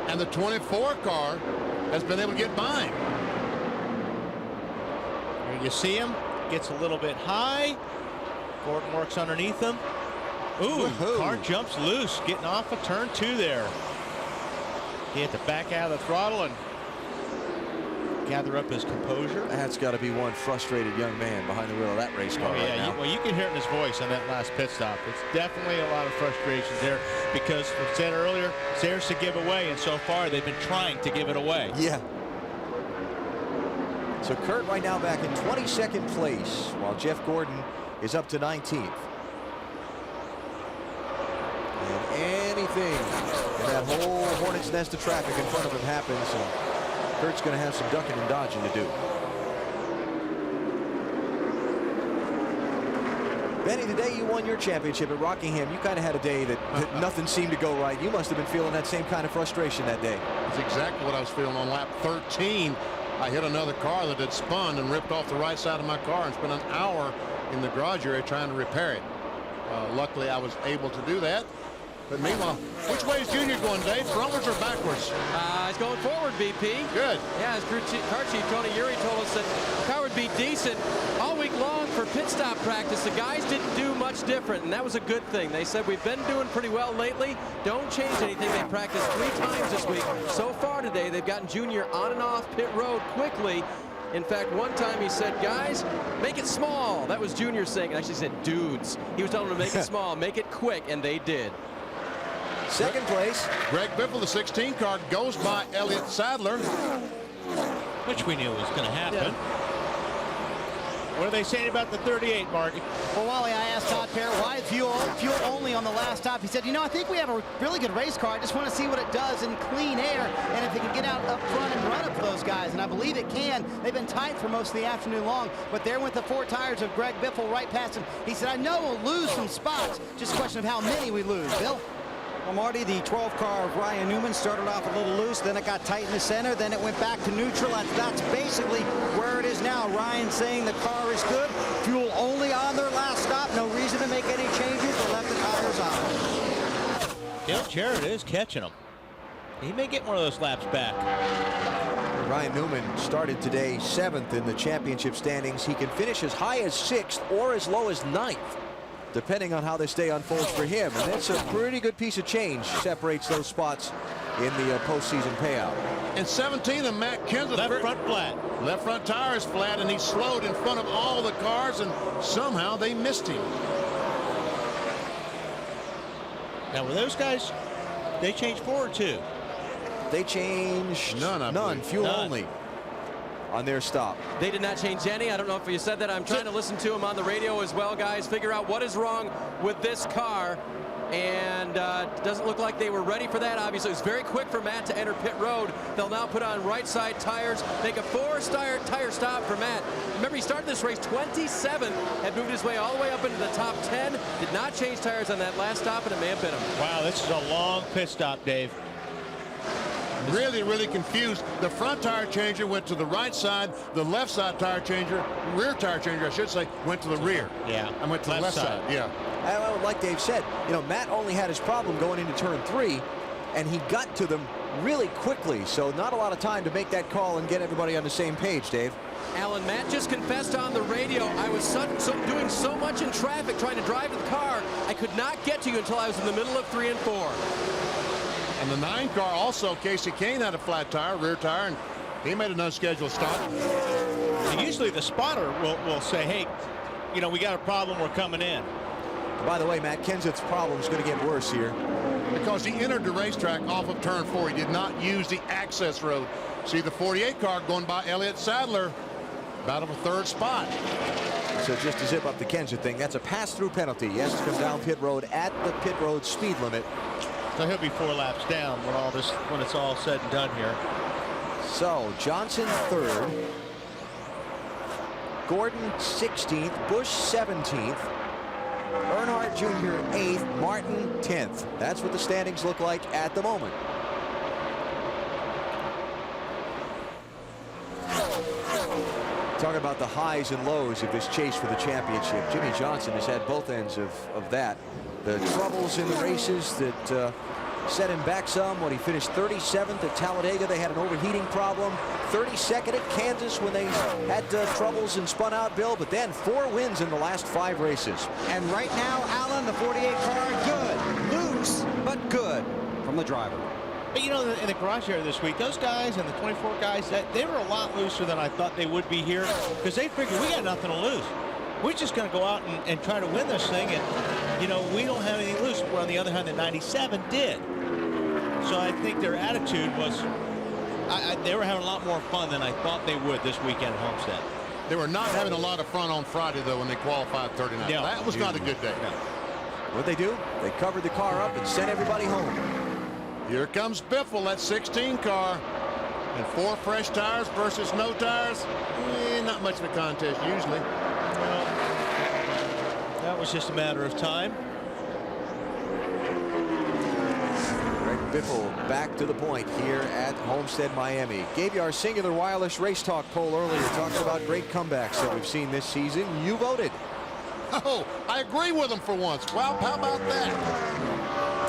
And the 24 car, has been able to get by him. Here you see him. Gets a little bit high. Gordon works underneath him. Ooh, car jumps loose, getting off of turn 2 there. He had to back out of the throttle and gather up his composure. That's got to be one frustrated young man behind the wheel of that race car right now. Well, you can hear it in his voice on that last pit stop. It's definitely a lot of frustration there because, as I said earlier, it's theirs to give away, and so far they've been trying to give it away. Yeah. So Kurt right now back in 22nd place, while Jeff Gordon is up to 19th. And anything in that whole hornet's nest of traffic in front of him happens, and Kurt's going to have some ducking and dodging to do. Benny, the day you won your championship at Rockingham, you kind of had a day that nothing seemed to go right. You must have been feeling that same kind of frustration that day. That's exactly what I was feeling on lap 13. I hit another car that had spun and ripped off the right side of my car and spent an hour in the garage area trying to repair it. Luckily, I was able to do that. But meanwhile, which way is Junior going, Dave? Frontwards or backwards? He's going forward, BP. Good. Yeah, as car chief Tony Uri told us that the car would be decent all week long for pit stop practice. The guys didn't do much different, and that was a good thing. They said, we've been doing pretty well lately. Don't change anything. They practiced 3 times this week. So far today, they've gotten Junior on and off pit road quickly. In fact, one time he said, guys, make it small. That was Junior saying. Actually said, dudes. He was telling them to make it small, make it quick, and they did. Second place. Greg Biffle, the 16 car, goes by Elliott Sadler. Which we knew was going to happen. Yeah. What are they saying about the 38, Marty? Well, Wally, I asked Todd Fair why fuel only on the last stop. He said, you know, I think we have a really good race car. I just want to see what it does in clean air and if it can get out up front and run up for those guys. And I believe it can. They've been tight for most of the afternoon long, but there went the 4 tires of Greg Biffle right past him. He said, I know we'll lose some spots. Just a question of how many we lose. Bill? Well, Marty, the 12 car of Ryan Newman started off a little loose, then it got tight in the center, then it went back to neutral. That's basically where it is now. Ryan saying the car is good. Fuel only on their last stop. No reason to make any changes. They left the tires on. Dale Jarrett is catching them. He may get one of those laps back. Ryan Newman started today 7th in the championship standings. He can finish as high as 6th or as low as 9th. Depending on how this day unfolds for him. And that's a pretty good piece of change. Separates those spots in the postseason payout. And 17 of Matt Kenseth. Left front flat. Left front tire is flat, and he slowed in front of all the cars, and somehow they missed him. Now, were those guys, they changed forward too? They changed none. Fuel only on their stop. They did not change any. I don't know if you said that. I'm trying to listen to him on the radio as well, guys. Figure out what is wrong with this car. And it doesn't look like they were ready for that. Obviously, it was very quick for Matt to enter pit road. They'll now put on right side tires, make a 4-tire stop for Matt. Remember, he started this race 27th, had moved his way all the way up into the top 10, did not change tires on that last stop, and it may have been him. Wow, this is a long pit stop, Dave. Really confused. The front tire changer went to the right side. The left side tire changer, rear tire changer, I should say, went to the rear. Yeah. I went to the left side. Yeah. Like Dave said, you know, Matt only had his problem going into turn 3, and he got to them really quickly. So not a lot of time to make that call and get everybody on the same page, Dave. Alan, Matt just confessed on the radio, I was doing so much in traffic trying to drive to the car, I could not get to you until I was in the middle of 3 and 4. And the 9 car also, Casey Kane had a flat tire, rear tire, and he made an unscheduled stop. And usually the spotter will say, hey, you know, we got a problem, we're coming in. By the way, Matt Kenseth's problem is going to get worse here. Because he entered the racetrack off of turn 4. He did not use the access road. See the 48 car going by Elliott Sadler, about of a 3rd spot. So just to zip up the Kenseth thing, that's a pass-through penalty. He has to come down pit road at the pit road speed limit. So he'll be 4 laps down when it's all said and done here. So Johnson 3rd, Gordon 16th, Busch 17th, Earnhardt Jr. 8th, Martin 10th. That's what the standings look like at the moment. Talking about the highs and lows of this chase for the championship. Jimmy Johnson has had both ends of that. The troubles in the races that set him back some when he finished 37th at Talladega. They had an overheating problem. 32nd at Kansas when they had troubles and spun out, Bill, but then 4 wins in the last 5 races. And right now, Alan, the 48 car, good. Loose, but good from the driver. But you know, in the garage area this week, those guys and the 24 guys, they were a lot looser than I thought they would be here, because they figured we got nothing to lose. We're just going to go out and try to win this thing, and, you know, we don't have anything to lose. Where on the other hand, the 97 did. So I think their attitude was, they were having a lot more fun than I thought they would this weekend at Homestead. They were not having a lot of fun on Friday, though, when they qualified 39. No, that was not a good day. No. What'd they do? They covered the car up and sent everybody home. Here comes Biffle, that 16 car. And 4 fresh tires versus no tires. Not much of a contest usually. Well, that was just a matter of time. Greg Biffle back to the point here at Homestead-Miami. Gave you our singular wireless race talk poll earlier, talking about great comebacks that we've seen this season. You voted. Oh, I agree with him for once. Well, how about that?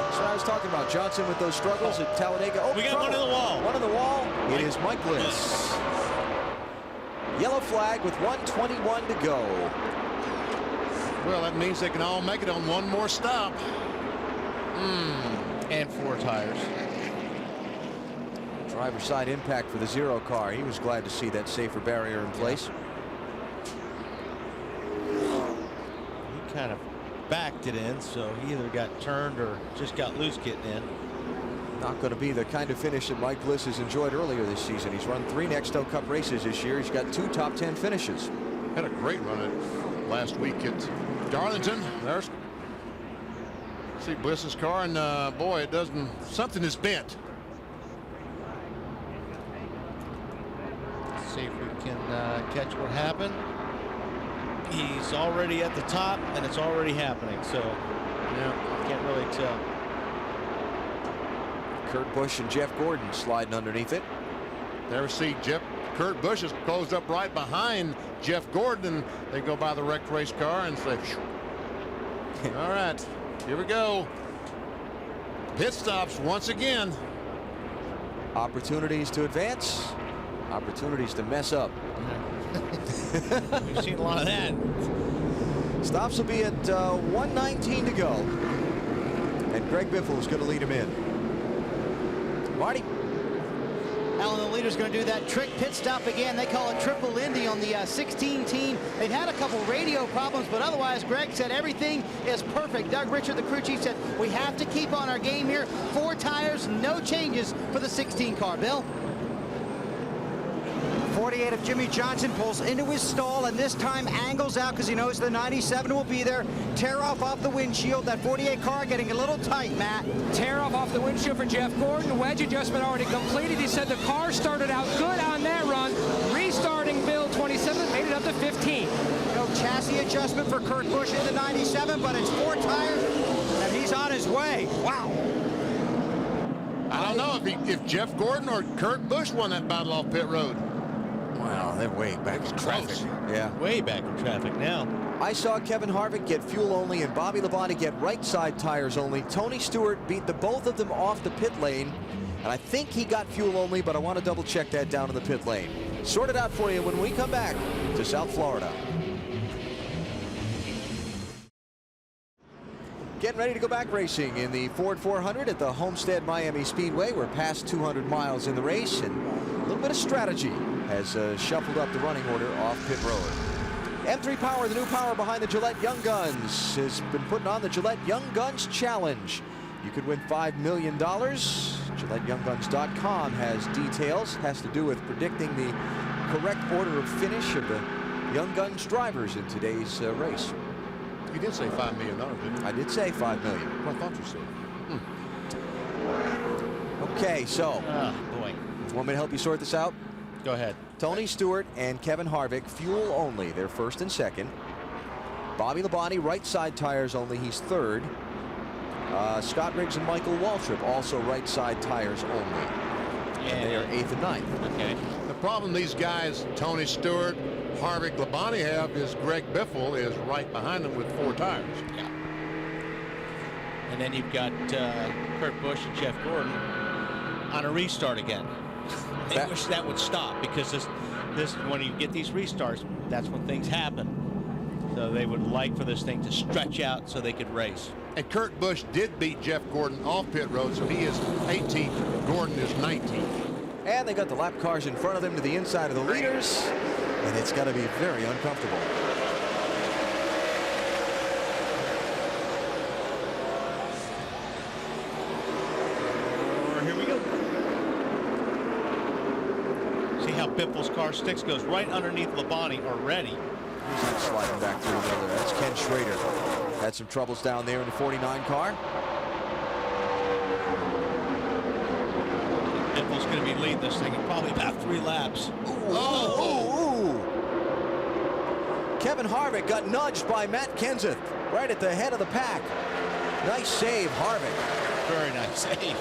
That's what I was talking about. Johnson with those struggles at Talladega. Oh, we got one in the wall. One in the wall. It is Mike Bliss. Yellow flag with 1:21 to go. Well, that means they can all make it on one more stop. And 4 tires. Driver's side impact for the 0 car. He was glad to see that safer barrier in place. He kind of backed it in, so he either got turned or just got loose getting in. Not going to be the kind of finish that Mike Bliss has enjoyed earlier this season. He's run 3 NXTO Cup races this year. He's got 2 top 10 finishes. Had a great run at last week at Darlington. There's see Bliss's car, and boy, it doesn't. Something is bent. Let's see if we can catch what happened. He's already at the top, and it's already happening. So, yeah, can't really tell. Kurt Busch and Jeff Gordon sliding underneath it. There we see Kurt Busch is closed up right behind Jeff Gordon, and they go by the wrecked race car and say, all right, here we go. Pit stops once again. Opportunities to advance, opportunities to mess up. We've seen a lot of that. Stops will be at 1:19 to go. And Greg Biffle is going to lead him in. Marty. Alan, the leader's going to do that trick pit stop again. They call it Triple Indy on the 16 team. They've had a couple radio problems, but otherwise, Greg said everything is perfect. Doug Richard, the crew chief, said we have to keep on our game here. 4 tires, no changes for the 16 car. Bill? 48 of Jimmy Johnson pulls into his stall, and this time angles out because he knows the 97 will be there. Tear off the windshield. That 48 car getting a little tight, Matt. Tear off the windshield for Jeff Gordon. Wedge adjustment already completed. He said the car started out good on that run. Restarting Bill 27 made it up to 15. No chassis adjustment for Kurt Busch in the 97, but it's 4 tires, and he's on his way. Wow. I don't know if Jeff Gordon or Kurt Busch won that battle off pit road. Wow, they're way back in traffic. Yeah, way back in traffic now. I saw Kevin Harvick get fuel only and Bobby Labonte get right side tires only. Tony Stewart beat the both of them off the pit lane, and I think he got fuel only, but I want to double check that down in the pit lane. Sort it out for you when we come back to South Florida. Getting ready to go back racing in the Ford 400 at the Homestead-Miami Speedway. We're past 200 miles in the race, and a little bit of strategy has shuffled up the running order off pit road. M3 Power, the new power behind the Gillette Young Guns, has been putting on the Gillette Young Guns Challenge. You could win $5 million. GilletteYoungGuns.com has details. Has to do with predicting the correct order of finish of the Young Guns drivers in today's race. You did say $5 million, didn't you? I did say $5 million. I thought you said. Okay, so. Boy. Want me to help you sort this out? Go ahead. Tony Stewart and Kevin Harvick, fuel only. They're first and second. Bobby Labonte, right side tires only. He's third. Scott Riggs and Michael Waltrip, also right side tires only. And they are 8th and 9th. Okay. The problem these guys, Tony Stewart, Harvick, Labonte have is Greg Biffle is right behind them with 4 tires. Yeah. And And then you've got Kurt Busch and Jeff Gordon on a restart again. They wish that would stop, because this when you get these restarts, that's when things happen. So they would like for this thing to stretch out so they could race. And Kurt Busch did beat Jeff Gordon off pit road, so he is 18th. Gordon is 19th. And they got the lap cars in front of them to the inside of the leaders, and it's got to be very uncomfortable. Here we go. See how Biffle's car sticks, goes right underneath Labonte already. He's sliding back through another. That's Ken Schrader. Had some troubles down there in the 49 car. Biffle's going to be leading this thing in probably about 3 laps. Ooh. Kevin Harvick got nudged by Matt Kenseth right at the head of the pack. Nice save, Harvick. Very nice save.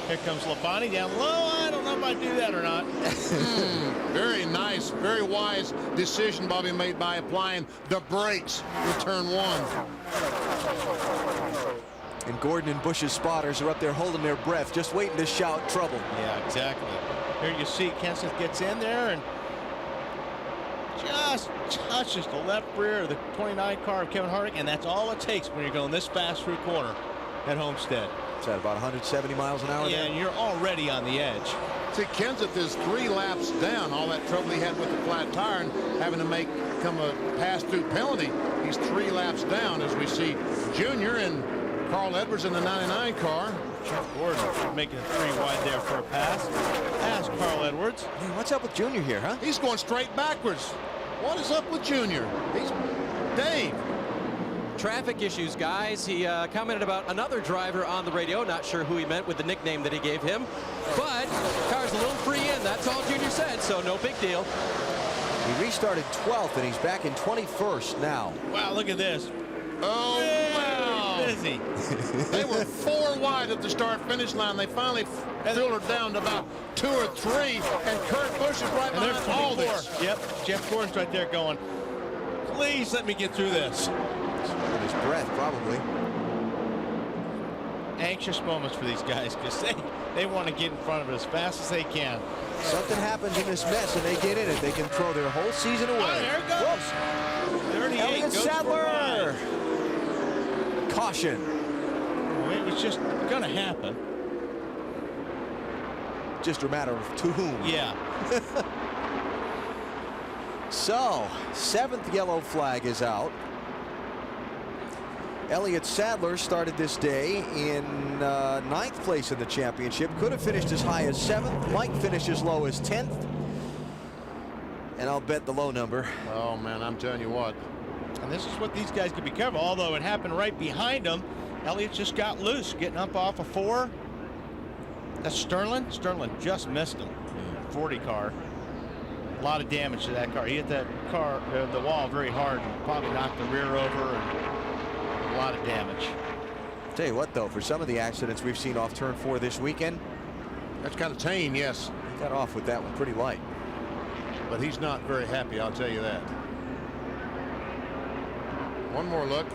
Here comes Labonte down low. I don't know if I do that or not. Very nice, very wise decision Bobby made by applying the brakes in turn 1. And Gordon and Busch's spotters are up there holding their breath, just waiting to shout trouble. Yeah, exactly. Here you see Kenseth gets in there and just touches the left rear of the 29 car of Kevin Harvick, and that's all it takes when you're going this fast through corner at Homestead. It's at about 170 miles an hour. Yeah, and you're already on the edge. See, Kenseth is 3 laps down. All that trouble he had with the flat tire and having to come a pass-through penalty. He's 3 laps down, as we see Junior and Carl Edwards in the 99 car. Jeff Gordon making 3 wide there for a pass. Ask Carl Edwards. Hey, what's up with Junior here, huh? He's going straight backwards. What is up with Junior? He's Dave. Traffic issues, guys. He commented about another driver on the radio. Not sure who he meant with the nickname that he gave him. But car's a little free in. That's all Junior said, so no big deal. He restarted 12th, and he's back in 21st now. Wow, look at this. Oh, wow. Busy. They were 4 wide at the start-finish line. They finally filtered down to about 2 or 3, and Kurt Busch is right behind all this. Yep, Jeff Gordon's right there going, please let me get through this. With his breath, probably. Anxious moments for these guys, because they want to get in front of it as fast as they can. Something happens in this mess and they get in it, they can throw their whole season away. Oh, there it goes. 38 Elliott goes Sadler. Caution. Well, it was just going to happen. Just a matter of to whom. Yeah. So, 7th yellow flag is out. Elliott Sadler started this day in 9th place in the championship. Could have finished as high as 7th. Might finish as low as 10th. And I'll bet the low number. Oh, man, I'm telling you what. And this is what these guys could be careful. Although it happened right behind them, Elliott just got loose, getting up off of 4. That's Sterling. Sterling just missed him. 40 car. A lot of damage to that car. He hit that car, the wall, very hard, and probably knocked the rear over. And a lot of damage. Tell you what, though, for some of the accidents we've seen off turn 4 this weekend, that's kind of tame, yes. He got off with that one pretty light. But he's not very happy, I'll tell you that. One more look.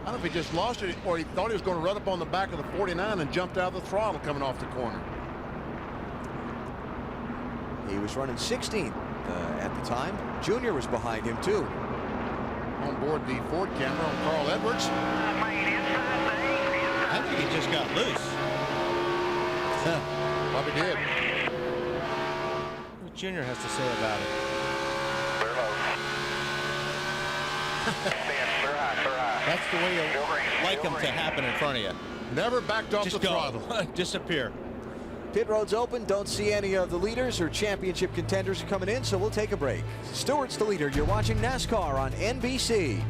I don't know if he just lost it or he thought he was going to run up on the back of the 49 and jumped out of the throttle coming off the corner. He was running 16th at the time. Junior was behind him, too. On board the Ford camera on Carl Edwards. I think he just got loose. Probably did. What Junior has to say about it. That's the way you like them to happen in front of you. Never backed off just the go. throttle. Disappear. Pit road's open. Don't see any of the leaders or championship contenders coming in, so we'll take a break. Stewart's the leader. You're watching NASCAR on NBC.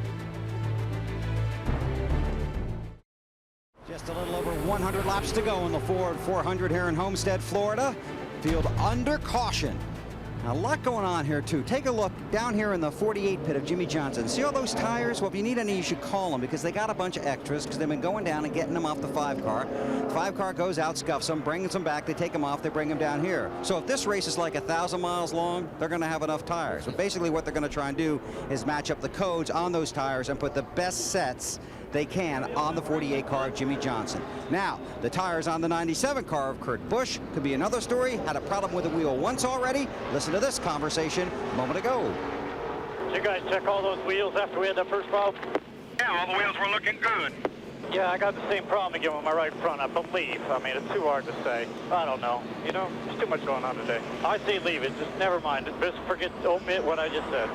Just a little over 100 laps to go in the Ford 400 here in Homestead, Florida. Field under caution. A lot going on here, too. Take a look down here in the 48 pit of Jimmy Johnson. See all those tires? Well, if you need any, you should call them because they got a bunch of extras because they've been going down and getting them off the 5-car. 5-car goes out, scuffs them, brings them back. They take them off. They bring them down here. So if this race is like 1,000 miles long, they're going to have enough tires. But basically what they're going to try and do is match up the codes on those tires and put the best sets they can on the 48 car of Jimmy Johnson. Now, the tires on the 97 car of Kurt Busch could be another story. Had a problem with the wheel once already. Listen to this conversation a moment ago. Did you guys check all those wheels after we had that first problem? Yeah, all the wheels were looking good. Yeah, I got the same problem again with my right front, I believe. I mean, it's too hard to say. I don't know. You know, there's too much going on today. I say leave it. Just never mind. Just omit what I just said.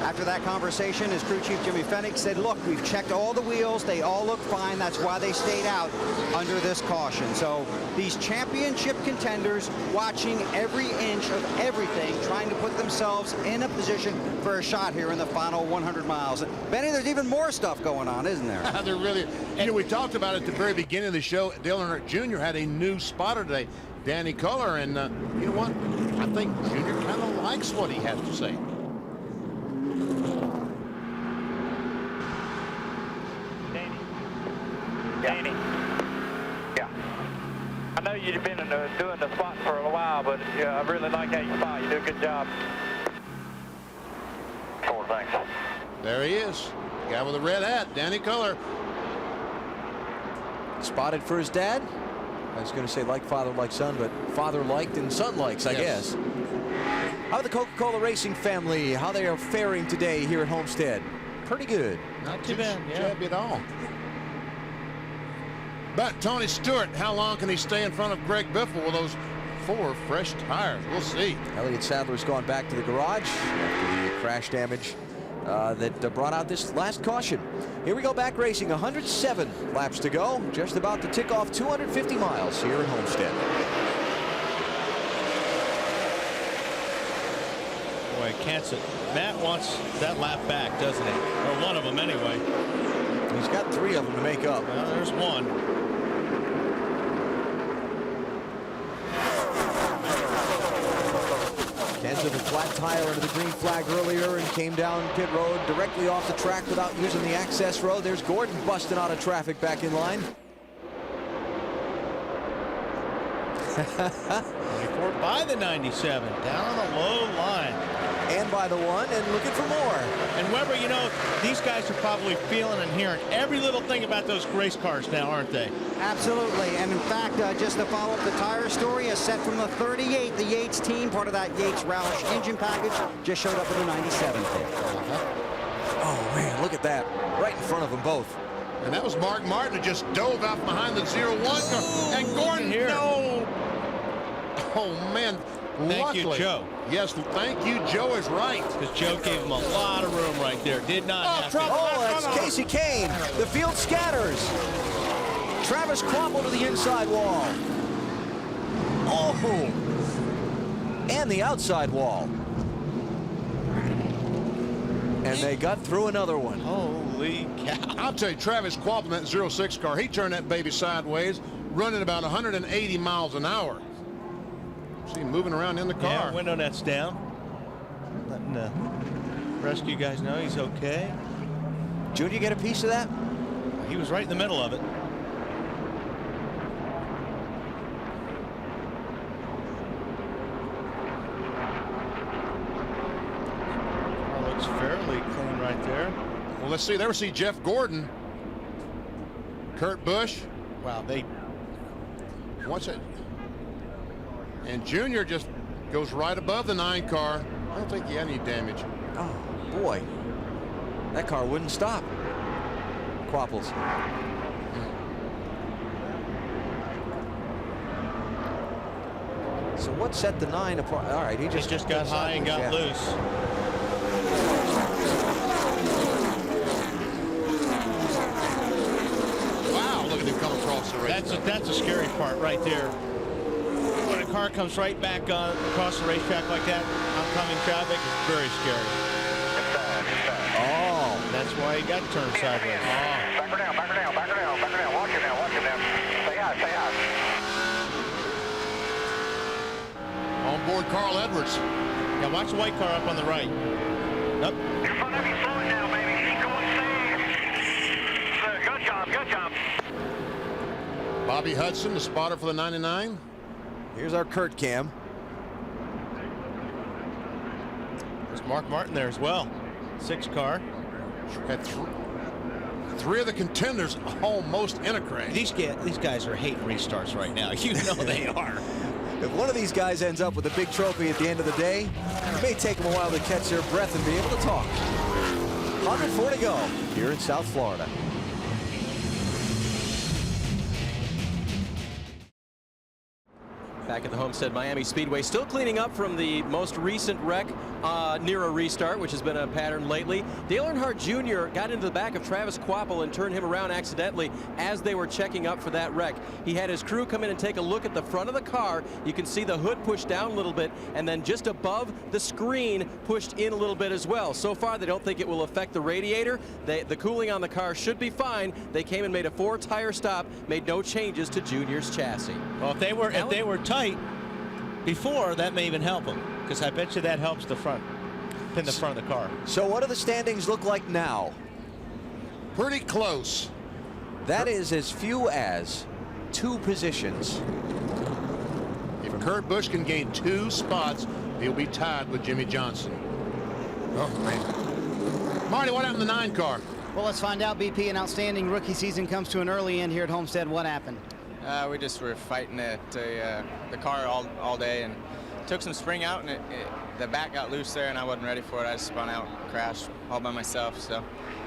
After that conversation, his crew chief Jimmy Fennick said, look, we've checked all the wheels. They all look fine. That's why they stayed out under this caution. So these championship contenders watching every inch of everything, trying to put themselves in a position for a shot here in the final 100 miles. Benny, there's even more stuff going on, isn't there? There really, you know, we talked about it at the very beginning of the show. Dale Earnhardt Jr. had a new spotter today, Danny Culler, and you know what? I think Jr. kind of likes what he has to say. Danny. Yeah. I know you've been doing the spot for a while, but I really like how you spot. You do a good job. Cool, thanks. There he is. Guy with a red hat, Danny Culler. Spotted for his dad. I was going to say like father, like son, but father liked and son likes, I guess. How about the Coca-Cola Racing family? How they are faring today here at Homestead? Pretty good. Not too bad. Shabby at all. But Tony Stewart, how long can he stay in front of Greg Biffle with those 4 fresh tires? We'll see. Elliott Sadler's gone back to the garage after the crash damage that brought out this last caution. Here we go back racing. 107 laps to go. Just about to tick off 250 miles here at Homestead. Boy, Kansas. Matt wants that lap back, doesn't he? Or one of them anyway. He's got 3 of them to make up. Well, there's one. Kansas with a flat tire under the green flag earlier and came down pit road directly off the track without using the access road. There's Gordon busting out of traffic back in line. 24 by the 97, down the low line. And by the 1, and looking for more. And Weber, you know, these guys are probably feeling and hearing every little thing about those race cars now, aren't they? Absolutely. And in fact, just to follow up the tire story, a set from the 38, the Yates team, part of that Yates Roush engine package, just showed up in the 97 pit. Oh, man, look at that. Right in front of them both. And that was Mark Martin who just dove out behind the 0-1 car. And Gordon, here. No! Oh, man. Thank you, Joe. Yes, thank you, Joe is right. Because Joe gave him a lot of room right there. Did not have to. Oh, that's Casey Kane. The field scatters. Travis Kvapil to the inside wall. Oh! And the outside wall. And they got through another one. Holy cow. I'll tell you, Travis Kvapil in that 06 car, he turned that baby sideways, running about 180 miles an hour. See him moving around in the car. Yeah, window net's down. Letting the rescue guys know he's okay. Junior get a piece of that? He was right in the middle of it. Car looks fairly clean right there. Well, let's see. There we see Jeff Gordon. Kurt Busch. Wow, they... What's it? And Junior just goes right above the 9 car. I don't think he had any damage. Oh, boy. That car wouldn't stop. Kvapil's. So what set the 9 apart? All right, he just got high and got loose. Wow, look at him come across the racetrack. That's a scary part right there. When a car comes right back across the racetrack like that, oncoming traffic, it's very scary. Oh, that's why he got turned sideways. Oh. Back her down, back her down, back her down, back her down. Watch him now, watch him now. Stay high, stay high. On board Carl Edwards. Yeah, watch the white car up on the right. Up. In front of you, slow it down, baby. Keep going safe. Good job, good job. Bobby Hudson, the spotter for the 99. Here's our Kurt cam. There's Mark Martin there as well. 6 car. Had three of the contenders almost in a crash. These guys are hating restarts right now. You know they are. If one of these guys ends up with a big trophy at the end of the day, it may take them a while to catch their breath and be able to talk. 104 to go here in South Florida. Back at the Homestead-Miami Speedway, still cleaning up from the most recent wreck near a restart, which has been a pattern lately. Dale Earnhardt Jr. got into the back of Travis Kvapil and turned him around accidentally as they were checking up for that wreck. He had his crew come in and take a look at the front of the car. You can see the hood pushed down a little bit, and then just above the screen pushed in a little bit as well. So far, they don't think it will affect the radiator. The cooling on the car should be fine. They came and made a 4-tire stop, made no changes to Junior's chassis. Well, if they were tight before, that may even help them, because I bet you that helps the front, pin the front of the car. So what do the standings look like now? Pretty close. That is as few as 2 positions. If Kurt Busch can gain 2 spots, he'll be tied with Jimmy Johnson. Oh, man. Marty, what happened to the 9 car? Well, let's find out, BP. An outstanding rookie season comes to an early end here at Homestead. What happened? We just were fighting the car all day and took some spring out, and the back got loose there, and I wasn't ready for it. I just spun out and crashed all by myself. So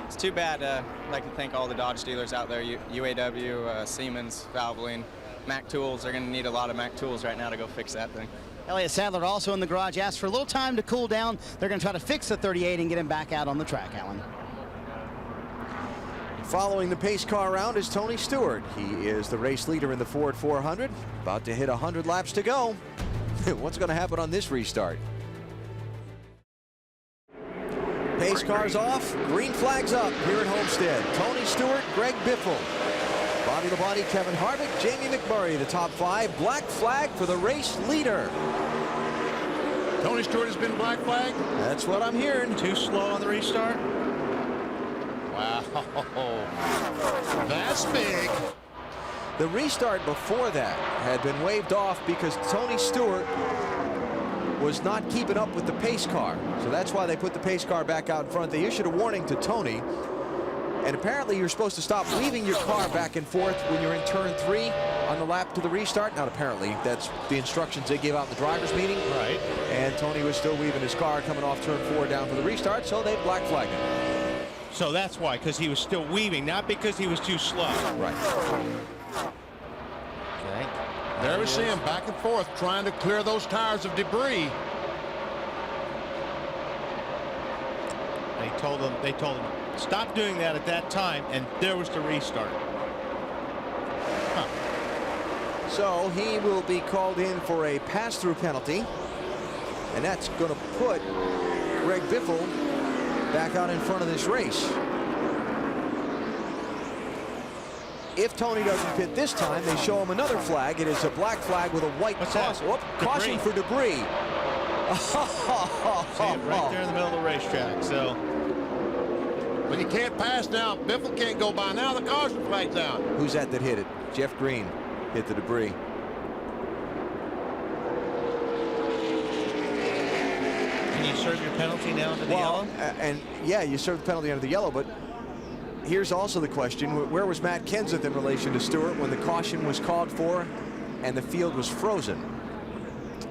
it's too bad. I'd like to thank all the Dodge dealers out there, UAW, Siemens, Valvoline, Mac Tools. They're going to need a lot of Mac Tools right now to go fix that thing. Elliott Sadler also in the garage, asked for a little time to cool down. They're going to try to fix the 38 and get him back out on the track, Alan. Following the pace car round is Tony Stewart. He is the race leader in the Ford 400. About to hit 100 laps to go. What's going to happen on this restart? Pace car's off. Green flag's up here at Homestead. Tony Stewart, Greg Biffle. Body to body, Kevin Harvick, Jamie McMurray, the top 5. Black flag for the race leader. Tony Stewart has been black flagged? That's what I'm hearing. Too slow on the restart? Wow, that's big. The restart before that had been waved off because Tony Stewart was not keeping up with the pace car. So that's why they put the pace car back out in front. They issued a warning to Tony. And apparently you're supposed to stop weaving your car back and forth when you're in turn 3 on the lap to the restart. Not apparently, that's the instructions they gave out in the driver's meeting. Right. And Tony was still weaving his car coming off turn 4 down for the restart, so they black flagged him. So that's why, because he was still weaving, not because he was too slow. Right. Okay. There we see him back and forth trying to clear those tires of debris. They told him stop doing that at that time, and there was the restart. Huh. So he will be called in for a pass-through penalty, and that's going to put Greg Biffle back out in front of this race. If Tony doesn't pit this time, they show him another flag. It is a black flag with a white caution. Caution for debris. See it right there in the middle of the racetrack. So, but you can't pass now. Biffle can't go by now. The caution flag's out. Who's that hit it? Jeff Green hit the debris. You serve your penalty now under the yellow? And yeah, you serve the penalty under the yellow, but here's also the question. Where was Matt Kenseth in relation to Stewart when the caution was called for and the field was frozen?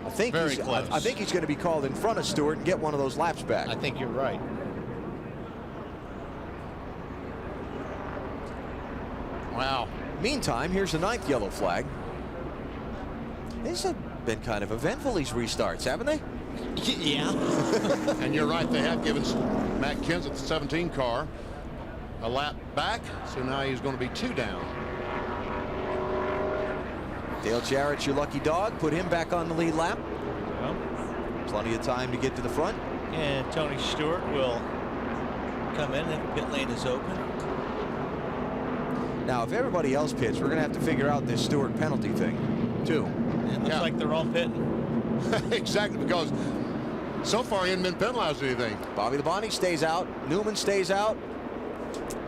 I think he's going to be called in front of Stewart and get one of those laps back. I think you're right. Wow. Meantime, here's the 9th yellow flag. These have been kind of eventful, these restarts, haven't they? Yeah. And you're right, they have given Matt Kenseth, the 17 car, a lap back, so now he's going to be 2 down. Dale Jarrett's your lucky dog. Put him back on the lead lap. Well, plenty of time to get to the front. And Tony Stewart will come in if the pit lane is open. Now, if everybody else pits, we're going to have to figure out this Stewart penalty thing, too. It looks like they're all pitting. Exactly, because so far he hasn't been penalized or anything. Bobby Labonte stays out. Newman stays out.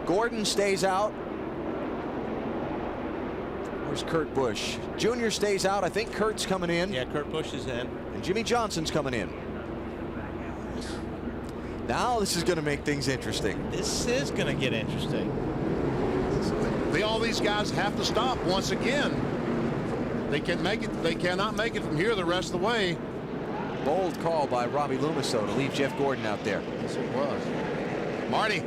Gordon stays out. Where's Kurt Busch? Junior stays out. I think Kurt's coming in. Yeah, Kurt Busch is in. And Jimmy Johnson's coming in. Now this is going to make things interesting. This is going to get interesting. All these guys have to stop once again. They can make it. They cannot make it from here the rest of the way. Bold call by Robbie Loomis, though, to leave Jeff Gordon out there. Yes, it was. Marty.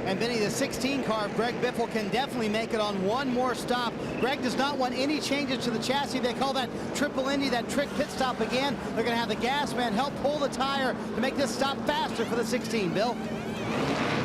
And Vinny, the 16 car of Greg Biffle can definitely make it on one more stop. Greg does not want any changes to the chassis. They call that triple Indy, that trick pit stop again. They're going to have the gas man help pull the tire to make this stop faster for the 16, Bill.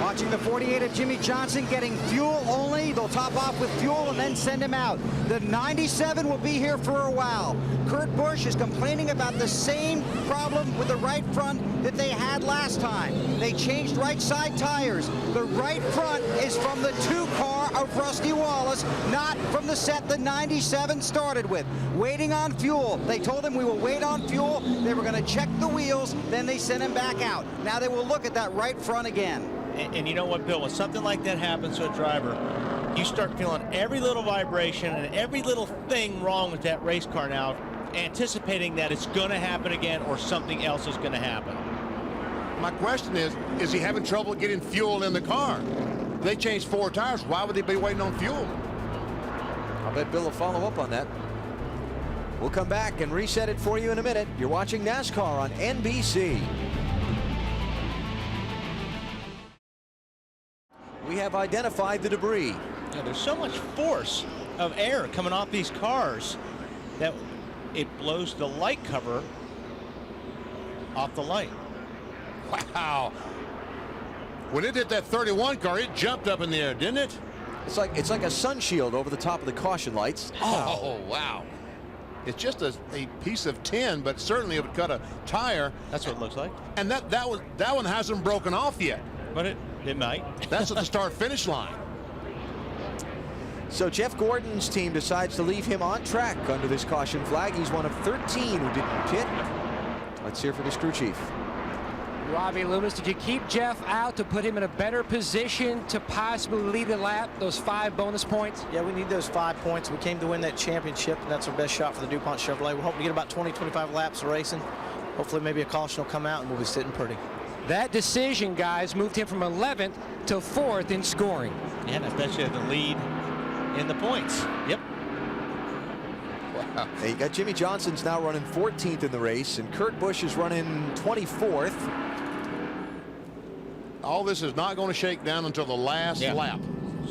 Watching the 48 of Jimmy Johnson getting fuel only. They'll top off with fuel and then send him out. The 97 will be here for a while. Kurt Busch is complaining about the same problem with the right front that they had last time. They changed right side tires. The right front is from the 2 car of Rusty Wallace, not from the set the 97 started with. Waiting on fuel. They told him we will wait on fuel. They were going to check the wheels, then they sent him back out. Now they will look at that right front again. And you know what, Bill, when something like that happens to a driver, you start feeling every little vibration and every little thing wrong with that race car now, anticipating that it's going to happen again or something else is going to happen. My question is he having trouble getting fuel in the car? They changed 4 tires. Why would they be waiting on fuel? I'll bet Bill will follow up on that. We'll come back and reset it for you in a minute. You're watching NASCAR on NBC. We have identified the debris. Yeah, there's so much force of air coming off these cars that it blows the light cover off the light. Wow. When it hit that 31 car, it jumped up in the air, didn't it? It's like a sun shield over the top of the caution lights. Oh, wow. It's just a piece of tin, but certainly it would cut a tire. That's what it looks like. And that one hasn't broken off yet. But it might. That's at the start-finish line. So Jeff Gordon's team decides to leave him on track under this caution flag. He's one of 13 who didn't pit. Let's hear from his crew chief. Robbie Loomis, did you keep Jeff out to put him in a better position to possibly lead the lap, those 5 bonus points? Yeah, we need those 5 points. We came to win that championship, and that's our best shot for the DuPont Chevrolet. We're hoping to get about 20-25 laps of racing. Hopefully maybe a caution will come out and we'll be sitting pretty. That decision, guys, moved him from 11th to 4th in scoring. Yeah, and I bet you the lead in the points. Yep. Wow. Hey, you got Jimmy Johnson's now running 14th in the race, and Kurt Busch is running 24th. All this is not going to shake down until the last lap.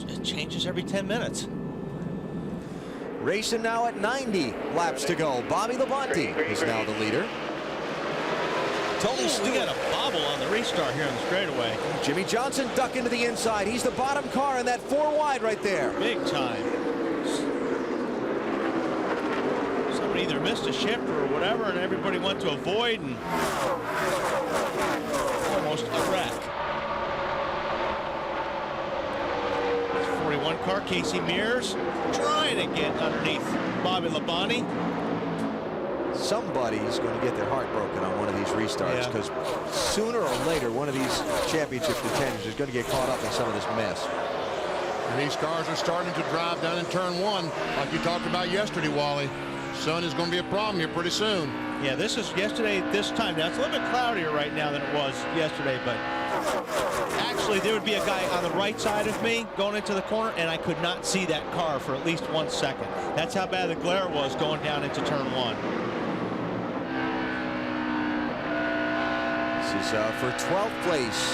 It changes every 10 minutes. Racing now at 90 laps to go. Bobby Labonte is now the leader. Tony Stewart. We got a bobble on the restart here on the straightaway. Jimmy Johnson ducking to the inside. He's the bottom car in that 4 wide right there. Big time. Somebody either missed a shifter or whatever, and everybody went to avoid and almost a wreck. 41 car, Casey Mears, trying to get underneath Bobby Labonte. Somebody's going to get their heart broken on one of these restarts, because sooner or later one of these championship contenders is going to get caught up in some of this mess. And these cars are starting to drive down in turn 1, like you talked about yesterday, Wally. Sun is going to be a problem here pretty soon. Yeah, this is yesterday at this time. Now, it's a little bit cloudier right now than it was yesterday, but actually there would be a guy on the right side of me going into the corner, and I could not see that car for at least 1 second. That's how bad the glare was going down into turn 1. This is for 12th place,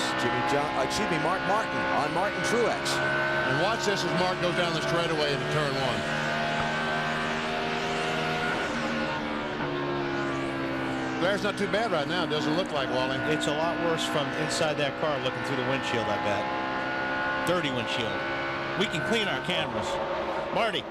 Mark Martin on Martin Truex. And watch this as Mark goes down the straightaway into turn 1. Glare's not too bad right now. It doesn't look like, Wally. It's a lot worse from inside that car looking through the windshield, I bet. Dirty windshield. We can clean our cameras. Marty.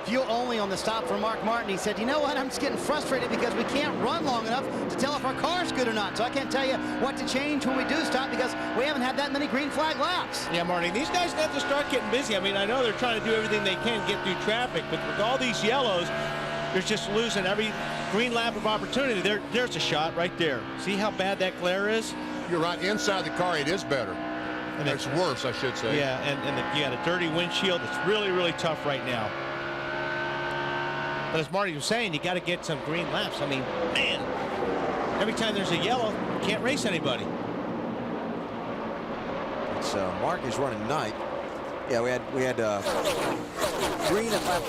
Fuel only on the stop for Mark Martin. He said, you know what, I'm just getting frustrated because we can't run long enough to tell if our car's good or not. So I can't tell you what to change when we do stop because we haven't had that many green flag laps. Yeah, Marty, these guys have to start getting busy. I mean, I know they're trying to do everything they can to get through traffic, but with all these yellows, You're just losing every green lap of opportunity. There's a shot right there. See how bad that glare is? You're right. Inside the car, it is better. And it's worse, I should say. Yeah, and you got a dirty windshield. It's really, really tough right now. But as Marty was saying, you got to get some green laps. I mean, man, every time there's a yellow, you can't race anybody. It's Mark is running ninth. Yeah, we had green at lap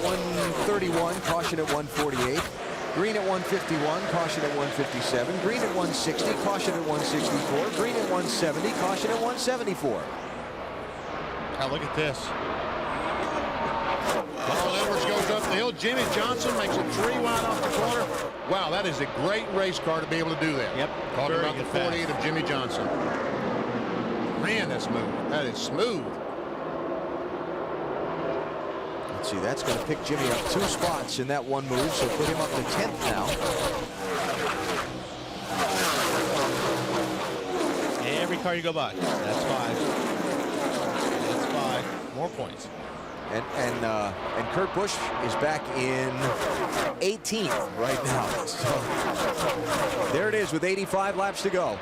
131, caution at 148. Green at 151, caution at 157. Green at 160, caution at 164. Green at 170, caution at 174. Now look at this. Carl Edwards goes up the hill. Jimmy Johnson makes it 3 wide off the corner. Wow, that is a great race car to be able to do that. Yep. Talking about the 48 of Jimmy Johnson. Man, that's smooth. That is smooth. Let's see, that's going to pick Jimmy up 2 spots in that one move, so put him up to 10th now. Every car you go by, that's 5. That's 5 more points. And Kurt Busch is back in 18th right now. So there it is with 85 laps to go.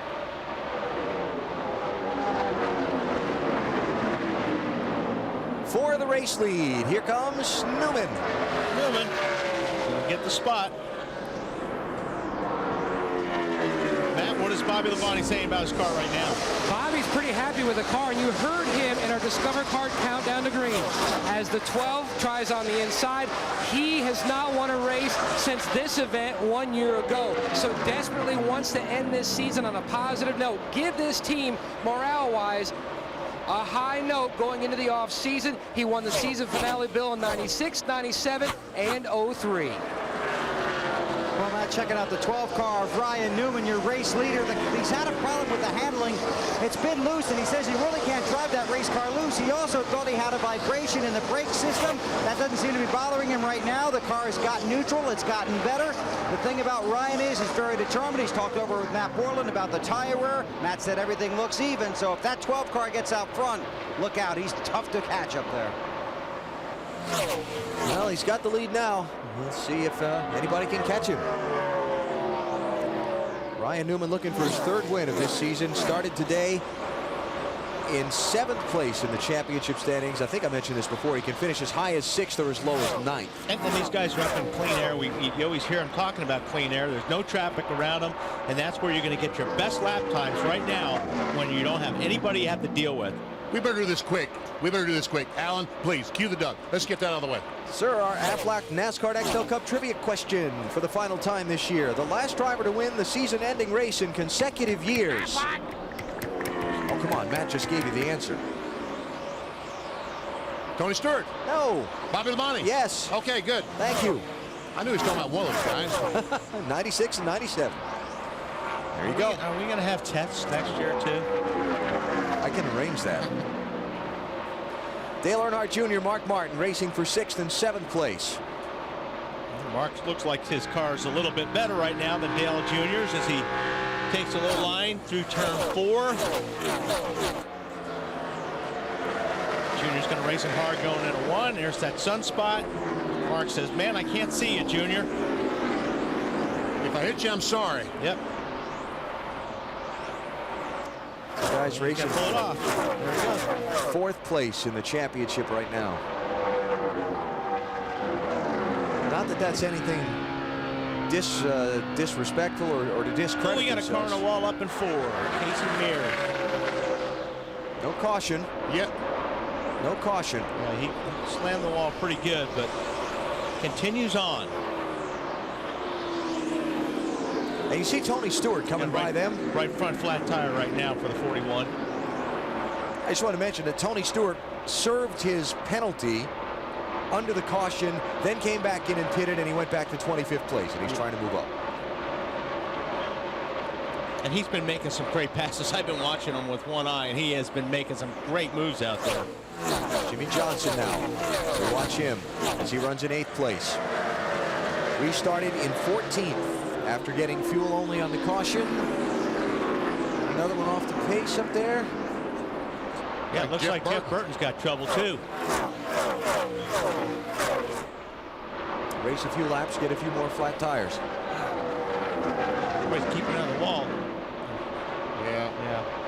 For the race lead, here comes Newman. Newman will get the spot. Matt, what is Bobby Labonte saying about his car right now? Bobby's pretty happy with the car, and you heard him in our Discover Card countdown to green. As the 12 tries on the inside, he has not won a race since this event 1 year ago. So desperately wants to end this season on a positive note. Give this team, morale-wise, a high note going into the off season. He won the season finale bill in 96, 97, and 03. Well, Matt, checking out the 12 car of Ryan Newman, your race leader. He's had a problem with the handling. It's been loose, and he says he really can't drive that race car loose. He also thought he had a vibration in the brake system. That doesn't seem to be bothering him right now. The car has gotten neutral. It's gotten better. The thing about Ryan is he's very determined. He's talked over with Matt Borland about the tire wear. Matt said everything looks even. So if that 12 car gets out front, look out. He's tough to catch up there. Well, he's got the lead now. We'll see if anybody can catch him. Ryan Newman looking for his 3rd win of this season. Started today in 7th place in the championship standings. I think I mentioned this before. He can finish as high as 6th or as low as 9th. And these guys are up in clean air. You always hear them talking about clean air. There's no traffic around them, and that's where you're going to get your best lap times right now when you don't have anybody you have to deal with. We better do this quick. We better do this quick. Alan, please, cue the duck. Let's get that out of the way. Sir, our Aflac NASCAR XL Cup trivia question for the final time this year. The last driver to win the season-ending race in consecutive years. Oh, come on. Matt just gave you the answer. Tony Stewart. No. Bobby Labonte. Yes. Okay, good. Thank you. I knew he was talking about one of those guys. 96 and 97. There you go. Are we going to have tests next year, too? I can arrange that. Dale Earnhardt Jr., Mark Martin racing for 6th and 7th place. Mark looks like his car is a little bit better right now than Dale Jr.'s as he takes a little line through turn 4. Junior's going to race him hard going into 1. There's that sunspot. Mark says, man, I can't see you, Junior. If I hit you, I'm sorry. Yep. Guys racing pull it off. There he goes. 4th place in the championship right now. Not that that's anything disrespectful or to discredit. We got a car on the wall up in 4. Casey Mears. No caution. Yep. No caution. Yeah, he slammed the wall pretty good, but continues on. And you see Tony Stewart coming by them. Right front flat tire right now for the 41. I just want to mention that Tony Stewart served his penalty under the caution, then came back in and pitted, and he went back to 25th place, and he's trying to move up. And he's been making some great passes. I've been watching him with one eye, and he has been making some great moves out there. Jimmy Johnson now. So watch him as he runs in 8th place. Restarted in 14th. After getting fuel only on the caution. Another one off the pace up there. Yeah, it looks like Jeff Burton's got trouble too. Race a few laps, get a few more flat tires. Everybody's keeping it on the wall. Yeah,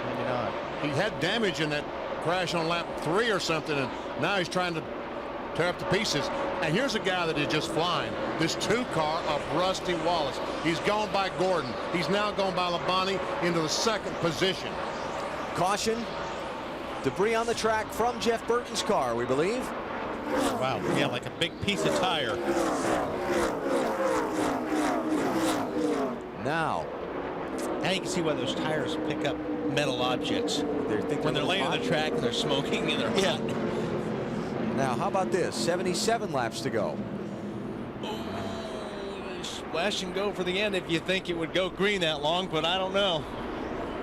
maybe not. He had damage in that crash on lap 3 or something, and now he's trying to tear up the pieces. And here's a guy that is just flying. This 2-car of Rusty Wallace. He's gone by Gordon. He's now gone by Labonte into the 2nd position. Caution. Debris on the track from Jeff Burton's car, we believe. Wow, yeah, like a big piece of tire. Now you can see why those tires pick up metal objects. When they're laying on the track and they're smoking and they're hot. Now, how about this? 77 laps to go. Splash and go for the end if you think it would go green that long, but I don't know.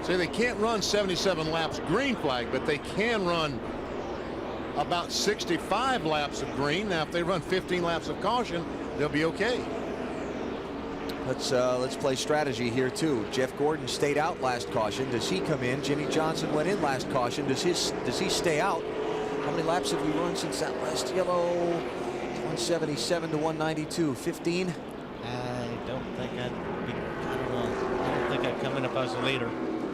See, they can't run 77 laps green flag, but they can run about 65 laps of green. Now, if they run 15 laps of caution, they'll be okay. Let's play strategy here too. Jeff Gordon stayed out last caution. Does he come in? Jimmie Johnson went in last caution. Does he stay out? How many laps have we run since that last yellow? 177 to 192. 15. I don't think I'd come in if I was the leader.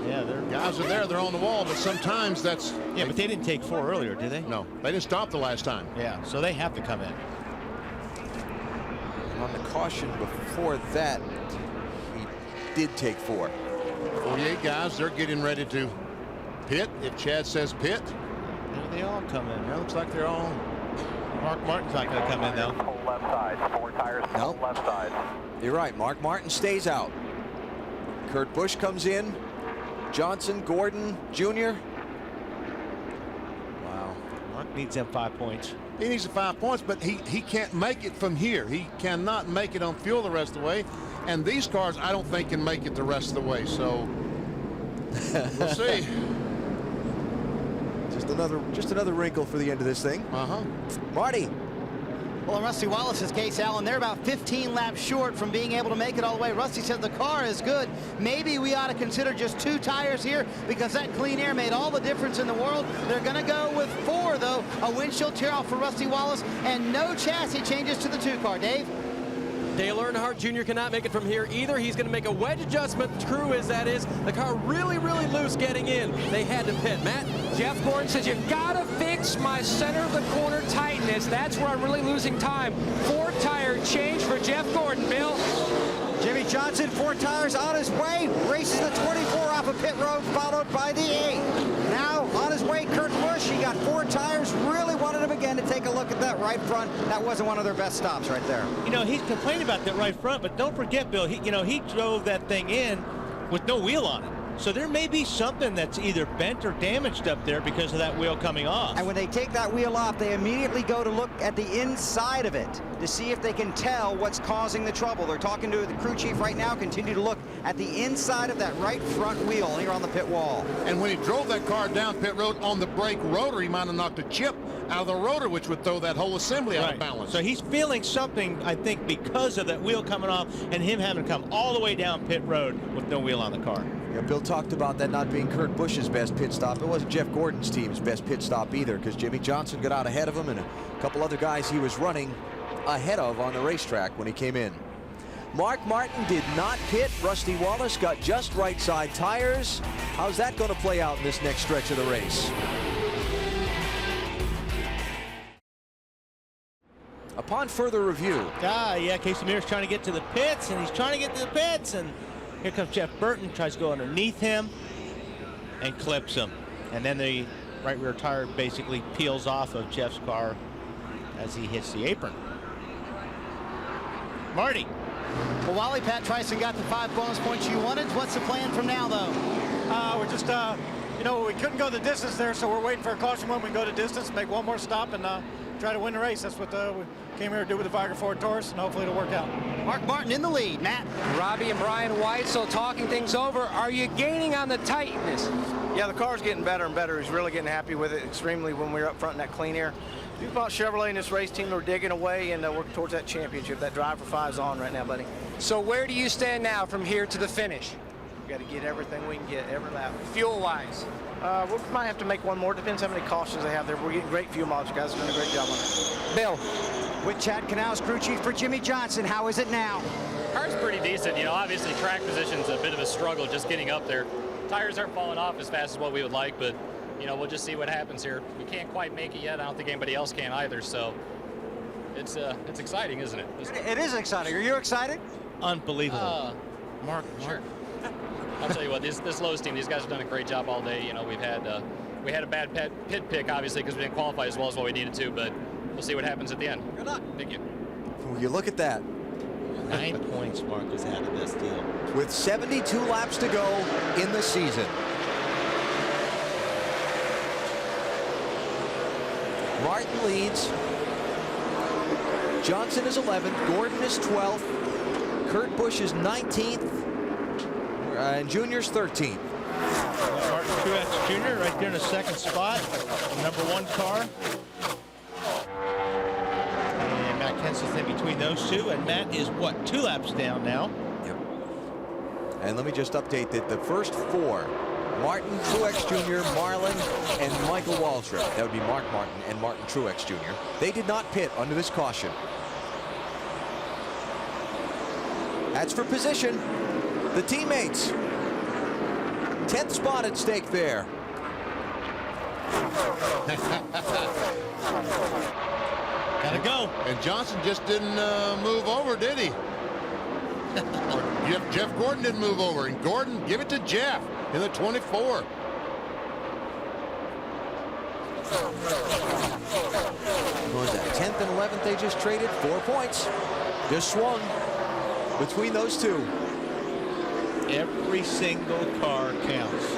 Yeah, guys are there. They're on the wall, but sometimes that's. Yeah, but they didn't take 4 earlier, did they? No, they didn't stop the last time. Yeah, so they have to come in. On the caution before that, he did take 4. 48 guys. They're getting ready to pit. If Chad says pit. They all come in. It looks like they're all. Mark Martin's not going to come in though. Left side, 4 tires, nope. Left side. You're right. Mark Martin stays out. Kurt Busch comes in. Johnson, Gordon, Jr. Wow. Mark needs them 5 points. He needs the 5 points, but he can't make it from here. He cannot make it on fuel the rest of the way. And these cars, I don't think, can make it the rest of the way. So we'll see. Just another wrinkle for the end of this thing. Marty. Well, in Rusty Wallace's case, Alan, they're about 15 laps short from being able to make it all the way. Rusty said the car is good. Maybe we ought to consider just 2 tires here because that clean air made all the difference in the world. They're going to go with 4, though. A windshield tear off for Rusty Wallace and no chassis changes to the 2-car. Dave? Dale Earnhardt Jr. cannot make it from here either. He's going to make a wedge adjustment, true as that is. The car really, really loose getting in. They had to pit. Matt? Jeff Gordon says, you got to fix my center of the corner tightness. That's where I'm really losing time. 4-tire change for Jeff Gordon. Bill? Jimmie Johnson, 4 tires on his way. Races the 24 off of pit road, followed by the 8. Now on his way, Kurt Busch. He got 4 tires. Really wanted him again to take a look at that right front. That wasn't one of their best stops right there. You know, he's complaining about that right front, but don't forget, Bill, he drove that thing in with no wheel on it. So there may be something that's either bent or damaged up there because of that wheel coming off. And when they take that wheel off, they immediately go to look at the inside of it to see if they can tell what's causing the trouble. They're talking to the crew chief right now. Continue to look at the inside of that right front wheel here on the pit wall. And when he drove that car down pit road on the brake rotor, he might have knocked a chip out of the rotor, which would throw that whole assembly out of balance. So he's feeling something, I think, because of that wheel coming off and him having to come all the way down pit road with no wheel on the car. Yeah, Bill talked about that not being Kurt Busch's best pit stop. It wasn't Jeff Gordon's team's best pit stop either, because Jimmie Johnson got out ahead of him and a couple other guys he was running ahead of on the racetrack when he came in. Mark Martin did not pit. Rusty Wallace got just right side tires. How's that going to play out in this next stretch of the race? Upon further review. Yeah, Casey Mears trying to get to the pits, and he's trying to get to the pits, and here comes Jeff Burton, tries to go underneath him and clips him. And then the right rear tire basically peels off of Jeff's car as he hits the apron. Marty. Well, Wally, Pat Tryson got the 5 bonus points you wanted. What's the plan from now, though? We're just, you know, we couldn't go the distance there, so we're waiting for a caution when we go to distance, make one more stop, and try to win the race. That's what we came here to do with the Viger Ford Taurus, and hopefully it'll work out. Mark Martin in the lead. Matt? Robbie and Brian Weitzel talking things over. Are you gaining on the tightness? Yeah, the car's getting better and better. He's really getting happy with it extremely when we were up front in that clean air. DuPont Chevrolet and this race team are digging away and working towards that championship. That drive for 5 is on right now, buddy. So where do you stand now from here to the finish? We got to get everything we can get every lap. Fuel-wise? We might have to make one more. Depends how many cautions they have there. We're getting great fuel mileage. You guys are doing a great job on it. Bill, with Chad Canals, crew chief for Jimmy Johnson, how is it now? Car's pretty decent. You know, obviously track position's a bit of a struggle just getting up there. Tires aren't falling off as fast as what we would like, but, you know, we'll just see what happens here. We can't quite make it yet. I don't think anybody else can either, so it's exciting, isn't it? It is exciting. Are you excited? Unbelievable. Mark. Sure. I'll tell you what, this Lowe's team, these guys have done a great job all day. You know, we had a bad pit pick, obviously, because we didn't qualify as well as what we needed to, but we'll see what happens at the end. Good luck. Thank you. Well, you look at that. 9 points Marcus had in this deal. With 72 laps to go in the season. Martin leads. Johnson is 11th. Gordon is 12th. Kurt Busch is 19th. And Junior's 13th. Martin Truex Jr. right there in the second spot. Number 1 car. And Matt Kenseth's in between those two. And Matt is, what, 2 laps down now? Yep. And let me just update that the first 4, Martin Truex Jr., Marlin, and Michael Waltrip. That would be Mark Martin and Martin Truex Jr. They did not pit under this caution. That's for position. The teammates. 10th spot at stake there. Gotta go. And Johnson just didn't move over, did he? Jeff Gordon didn't move over. And Gordon, give it to Jeff in the 24. What was that? 10th and 11th they just traded. 4 points. Just swung between those two. Every single car counts.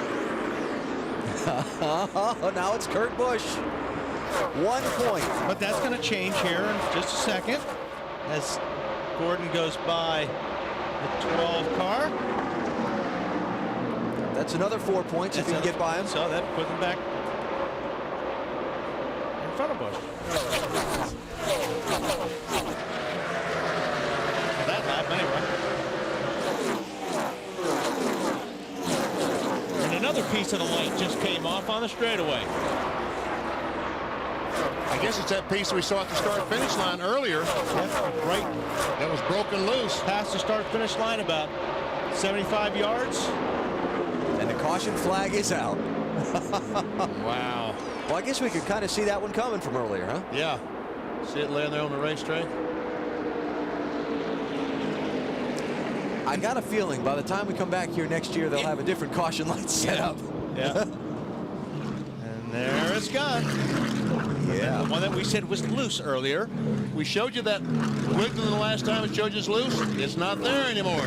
Now it's Kurt Busch. 1 point. But that's going to change here in just a second as Gordon goes by the 12 car. That's another 4 points if he can get by him. So that puts him back in front of Busch. For that lap, anyway. And another piece of the light just came off on the straightaway. I guess it's that piece we saw at the start-finish line earlier. Yeah, right. That was broken loose. Past the start-finish line about 75 yards. And the caution flag is out. Wow. Well, I guess we could kind of see that one coming from earlier, huh? Yeah. See it laying there on the racetrack. I got a feeling by the time we come back here next year, they'll have a different caution light set up. Yeah. And there it's gone. Yeah. The one that we said was loose earlier. We showed you that wiggling the last time it showed you it's loose. It's not there anymore.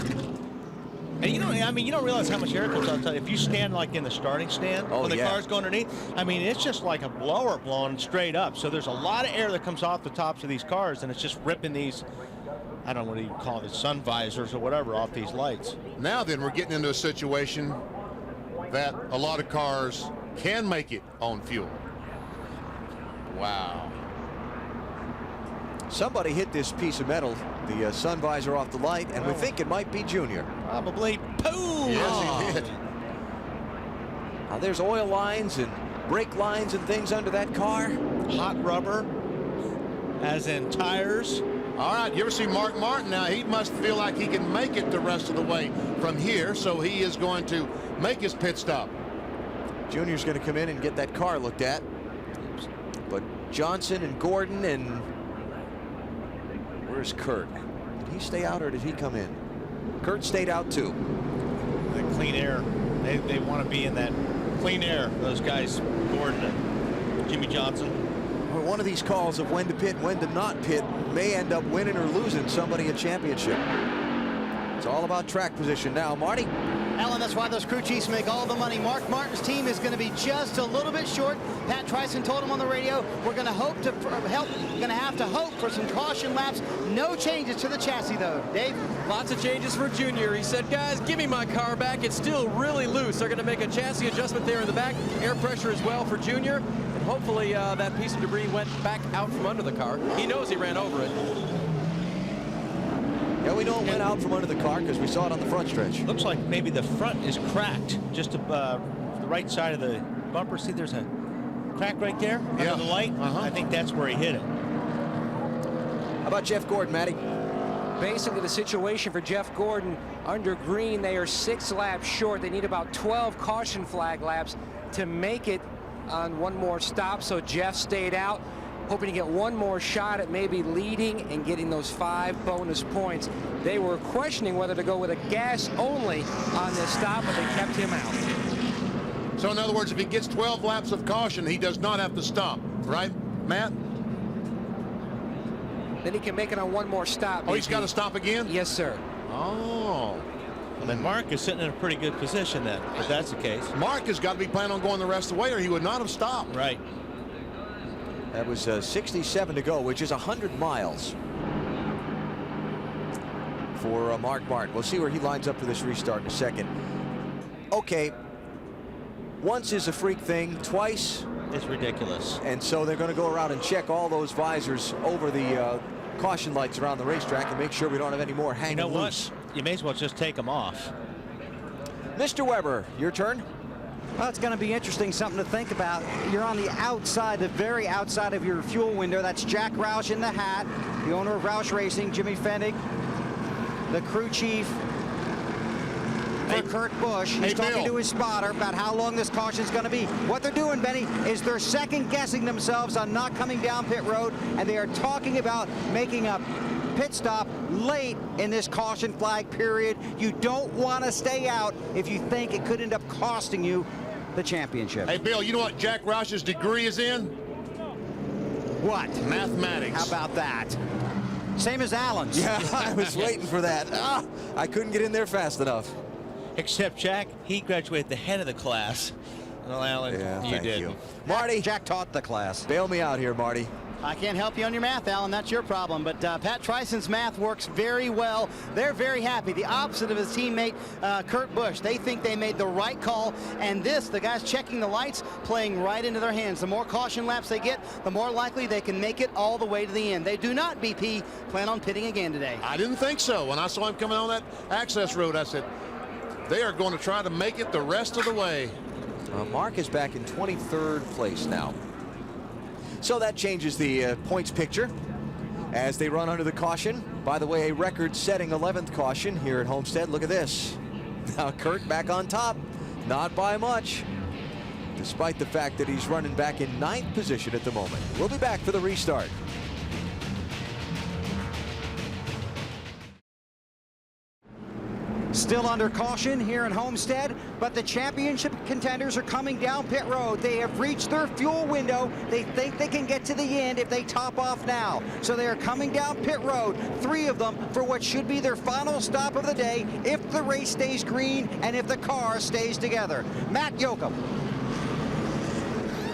And you know, I mean, you don't realize how much air comes out. If you stand like in the starting stand when the car's going underneath, I mean, it's just like a blower blowing straight up. So there's a lot of air that comes off the tops of these cars, and it's just ripping these, I don't know what you call it, sun visors or whatever, off these lights. Now then, we're getting into a situation that a lot of cars can make it on fuel. Wow. Somebody hit this piece of metal, the sun visor off the light, and we think it might be Junior. Probably. Boom! Yes, he did. Now there's oil lines and brake lines and things under that car. Hot rubber, as in tires. All right, you ever see Mark Martin now? He must feel like he can make it the rest of the way from here, so he is going to make his pit stop. Junior's going to come in and get that car looked at. But Johnson and Gordon and where's Kurt? Did he stay out or did he come in? Kurt stayed out too. The clean air. They want to be in that clean air. Those guys, Gordon and Jimmy Johnson. Well, one of these calls of when to pit, when to not pit may end up winning or losing somebody a championship. It's all about track position now. Marty? Alan, that's why those crew chiefs make all the money. Mark Martin's team is going to be just a little bit short. Pat Tryson told him on the radio, we're going to have to hope for some caution laps. No changes to the chassis, though. Dave? Lots of changes for Junior. He said, guys, give me my car back. It's still really loose. They're going to make a chassis adjustment there in the back. Air pressure as well for Junior. And hopefully that piece of debris went back out from under the car. He knows he ran over it. Yeah, we know it went out from under the car because we saw it on the front stretch. Looks like maybe the front is cracked, just the right side of the bumper. See, there's a crack right there under the light. I think that's where he hit it. How about Jeff Gordon, Matty? Basically, the situation for Jeff Gordon under green, they are 6 laps short. They need about 12 caution flag laps to make it on one more stop. So Jeff stayed out, hoping to get one more shot at maybe leading and getting those 5 bonus points. They were questioning whether to go with a gas only on this stop, but they kept him out. So in other words, if he gets 12 laps of caution, he does not have to stop, right, Matt? Then he can make it on one more stop. Oh, he's got to stop again? Yes, sir. Oh. Well, then Mark is sitting in a pretty good position then, if that's the case. Mark has got to be planning on going the rest of the way, or he would not have stopped. Right. That was 67 to go, which is 100 miles for Mark Martin. We'll see where he lines up for this restart in a second. Okay. Once is a freak thing, twice it's ridiculous. And so they're going to go around and check all those visors over the caution lights around the racetrack and make sure we don't have any more hanging loose. You may as well just take them off. Mr. Weber, your turn. Well, it's going to be interesting, something to think about. You're on the outside, the very outside of your fuel window. That's Jack Roush in the hat, the owner of Roush Racing, Jimmy Fennig, the crew chief for Kurt Busch. He's talking to his spotter about how long this caution is going to be. What they're doing, Benny, is they're second-guessing themselves on not coming down pit road, and they are talking about making a pit stop late in this caution flag period. You don't want to stay out if you think it could end up costing you the championship. Hey, Bill, you know what Jack Roush's degree is in? What? Mathematics. How about that? Same as Allen's. Yeah, I was waiting for that. I couldn't get in there fast enough. Except Jack, he graduated the head of the class. Well, Alan, you did. Marty. Jack taught the class. Bail me out here, Marty. I can't help you on your math, Alan. That's your problem. But Pat Tryson's math works very well. They're very happy. The opposite of his teammate, Kurt Busch. They think they made the right call. And this, the guys checking the lights, playing right into their hands. The more caution laps they get, the more likely they can make it all the way to the end. They do not, BP, plan on pitting again today. I didn't think so. When I saw him coming on that access road, I said, they are going to try to make it the rest of the way. Mark is back in 23rd place now. So that changes the points picture as they run under the caution. By the way, a record-setting 11th caution here at Homestead. Look at this. Now Kurt back on top, not by much, despite the fact that he's running back in 9th position at the moment. We'll be back for the restart. Still under caution here in Homestead, but the championship contenders are coming down pit road. They have reached their fuel window. They think they can get to the end if they top off now. So they are coming down pit road, 3 of them for what should be their final stop of the day if the race stays green and if the car stays together. Matt Yoakum.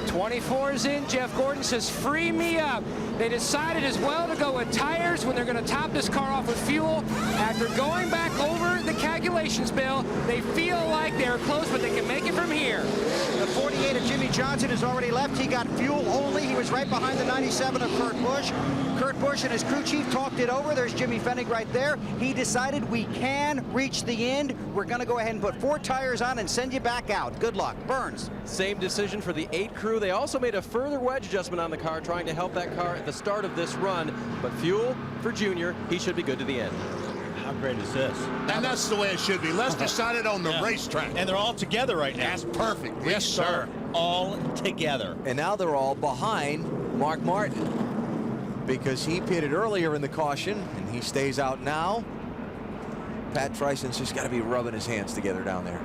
24's in. Jeff Gordon says, free me up. They decided as well to go with tires when they're going to top this car off with fuel. After going back over the calculations, Bill, they feel like they're close, but they can make it from here. The 48 of Jimmy Johnson has already left. He got fuel only. He was right behind the 97 of Kurt Busch. Kurt Busch and his crew chief talked it over. There's Jimmy Fennig right there. He decided we can reach the end. We're going to go ahead and put 4 tires on and send you back out. Good luck. Burns. Same decision for the 8 crew. They also made a further wedge adjustment on the car, trying to help that car at the start of this run. But fuel for Junior, he should be good to the end. How great is this? And that's the way it should be. Let's decide it on the racetrack. And they're all together right now. That's perfect. Yes, sir. All together. And now they're all behind Mark Martin because he pitted earlier in the caution and he stays out now. Pat Tryson's just got to be rubbing his hands together down there.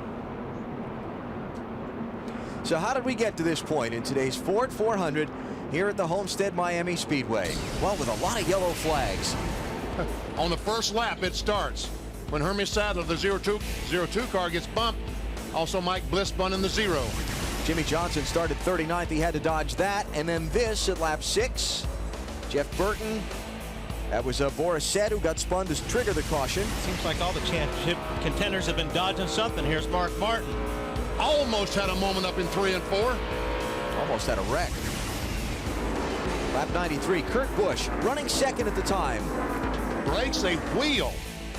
So how did we get to this point in today's Ford 400 here at the Homestead-Miami Speedway? Well, with a lot of yellow flags. On the first lap, it starts when Hermie Sadler, the 02 car, gets bumped. Also, Mike Bliss spun in the 0. Jimmy Johnson started 39th. He had to dodge that. And then this at lap 6. Jeff Burton. That was Boris Said who got spun to trigger the caution. Seems like all the championship contenders have been dodging something. Here's Mark Martin. Almost had a moment up in 3 and 4. Almost had a wreck. Lap 93, Kurt Busch running second at the time. Breaks a wheel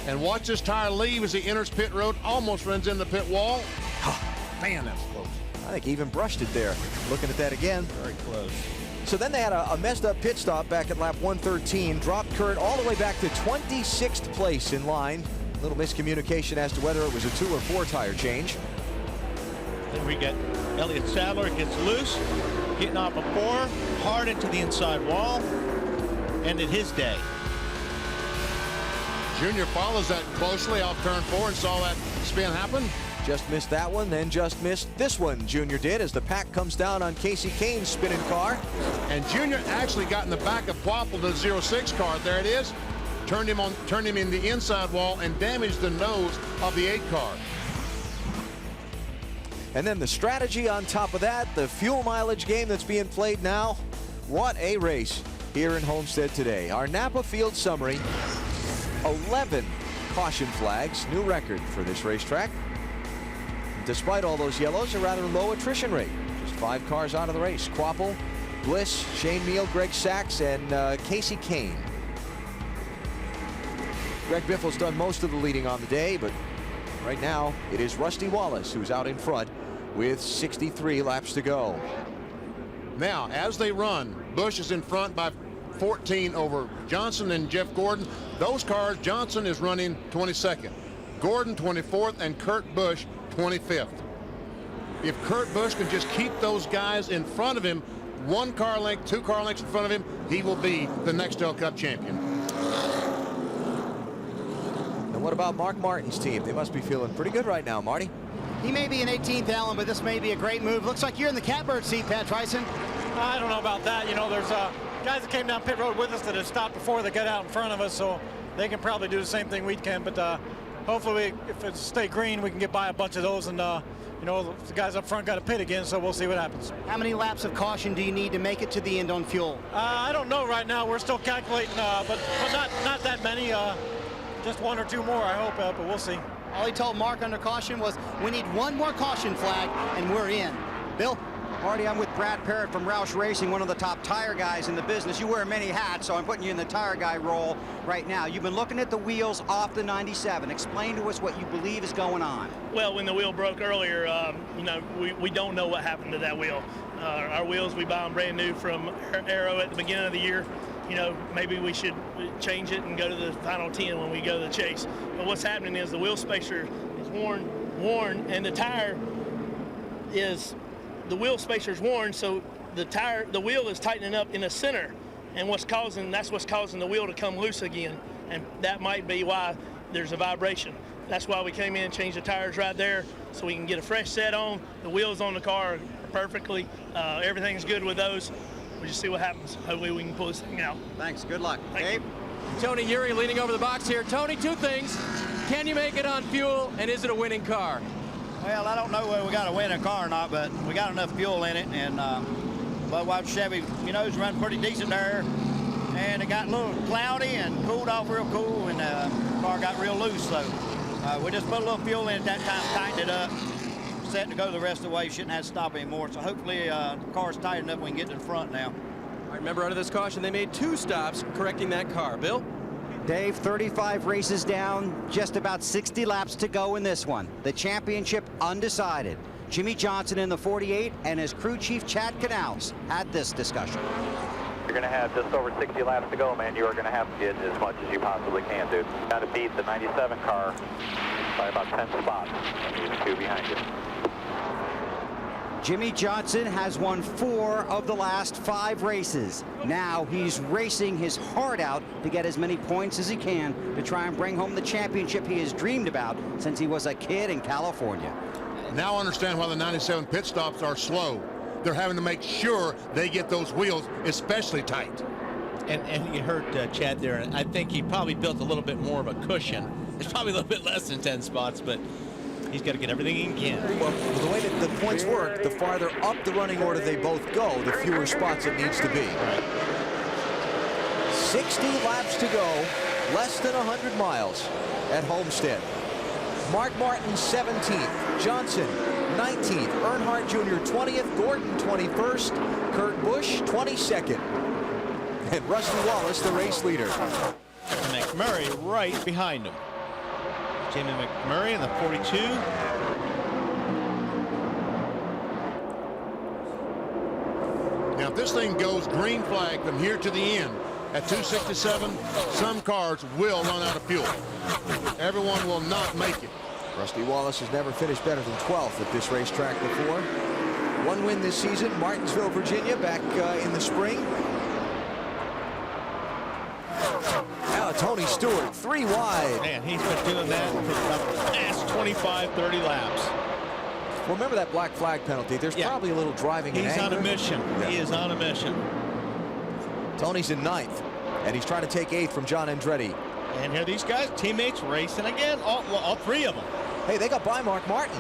and watch this tire leave as he enters pit road. Almost runs into the pit wall. Man, that's close. I think he even brushed it there. Looking at that again. Very close. So then they had a messed up pit stop back at lap 113, dropped Kurt all the way back to 26th place in line. A little miscommunication as to whether it was a 2 or 4 tire change. Then we get Elliott Sadler gets loose, getting off a 4, hard into the inside wall, ended his day. Junior follows that closely off turn 4 and saw that spin happen. Just missed that one, then just missed this one. Junior did as the pack comes down on Casey Kane's spinning car. And Junior actually got in the back of Popple, the 06 car. There it is. Turned him in the inside wall and damaged the nose of the 8 car. And then the strategy on top of that, the fuel mileage game that's being played now. What a race here in Homestead today. Our Napa Field summary, 11 caution flags, new record for this racetrack. Despite all those yellows, a rather low attrition rate. Just 5 cars out of the race. Quapple, Bliss, Shane Meal, Greg Sachs, and Casey Kane. Greg Biffle's done most of the leading on the day, but right now it is Rusty Wallace who's out in front with 63 laps to go. Now, as they run, Busch is in front by 14 over Johnson and Jeff Gordon. Those cars, Johnson is running 22nd, Gordon 24th, and Kurt Busch 25th. If Kurt Busch can just keep those guys in front of him, 1 car length, 2 car lengths in front of him, he will be the Nextel Cup champion. And what about Mark Martin's team? They must be feeling pretty good right now, Marty. He may be in 18th, Alan, but this may be a great move. Looks like you're in the catbird seat, Pat Tryson. I don't know about that. You know, there's guys that came down pit road with us that have stopped before they get out in front of us, so they can probably do the same thing we can. But hopefully, if it stay green, we can get by a bunch of those. And, you know, the guys up front got to pit again, so we'll see what happens. How many laps of caution do you need to make it to the end on fuel? I don't know right now. We're still calculating, but not that many. Just 1 or 2 more, I hope, but we'll see. All he told Mark under caution was, we need 1 more caution flag, and we're in. Bill? Marty, I'm with Brad Parrott from Roush Racing, one of the top tire guys in the business. You wear many hats, so I'm putting you in the tire guy role right now. You've been looking at the wheels off the 97. Explain to us what you believe is going on. Well, when the wheel broke earlier, you know, we don't know what happened to that wheel. Our wheels, we buy them brand new from Aero at the beginning of the year. You know, maybe we should change it and go to the final 10 when we go to the chase. But what's happening is the wheel spacer is worn, and the tire is, the wheel spacer is worn, so the wheel is tightening up in the center, and that's what's causing the wheel to come loose again, and that might be why there's a vibration. That's why we came in and changed the tires right there, so we can get a fresh set on. The wheels on the car are perfectly, everything's good with those. We'll just see what happens. Hopefully we can pull this thing out. Thanks. Good luck. Thank you. Tony Eury leaning over the box here. Tony, 2 things. Can you make it on fuel, and is it a winning car? Well, I don't know whether we got a winning car or not, but we got enough fuel in it. And Budweiser Chevy, you know, is running pretty decent there. And it got a little cloudy and cooled off real cool, and the car got real loose. So we just put a little fuel in at that time, tightened it up. Set to go the rest of the way. Shouldn't have to stop anymore. So hopefully the car's tight enough we can get to the front now. I remember under this caution they made 2 stops correcting that car. Bill? Dave, 35 races down, just about 60 laps to go in this one. The championship undecided. Jimmy Johnson in the 48 and his crew chief Chad Canals had this discussion. You're going to have just over 60 laps to go, man. You are going to have to get as much as you possibly can, dude. Got to beat the 97 car by about 10 spots. There's 2 behind you. Jimmy Johnson has won 4 of the last 5 races. Now he's racing his heart out to get as many points as he can to try and bring home the championship he has dreamed about since he was a kid in California. Now I understand why the 97 pit stops are slow. They're having to make sure they get those wheels especially tight. And you heard Chad there, and I think he probably built a little bit more of a cushion. It's probably a little bit less than 10 spots, but he's got to get everything he can. Well, the way that the points work, the farther up the running order they both go, the fewer spots it needs to be. 60 laps to go, less than 100 miles at Homestead. Mark Martin 17th, Johnson 19th, Earnhardt Jr. 20th, Gordon 21st, Kurt Busch 22nd, and Rusty Wallace the race leader. And McMurray right behind him. Jamie McMurray in the 42. Now, if this thing goes green flag from here to the end at 267, some cars will run out of fuel. Everyone will not make it. Rusty Wallace has never finished better than 12th at this racetrack before. One win this season, Martinsville, Virginia, back in the spring. Now Tony Stewart, 3 wide. Man, he's been doing that for the past 25, 30 laps. Well, remember that black flag penalty? There's probably a little driving in anger. He's on a mission. Yeah. He is on a mission. Tony's in 9th, and he's trying to take 8th from John Andretti. And here these guys, teammates racing again, all 3 of them. Hey, they got by Mark Martin.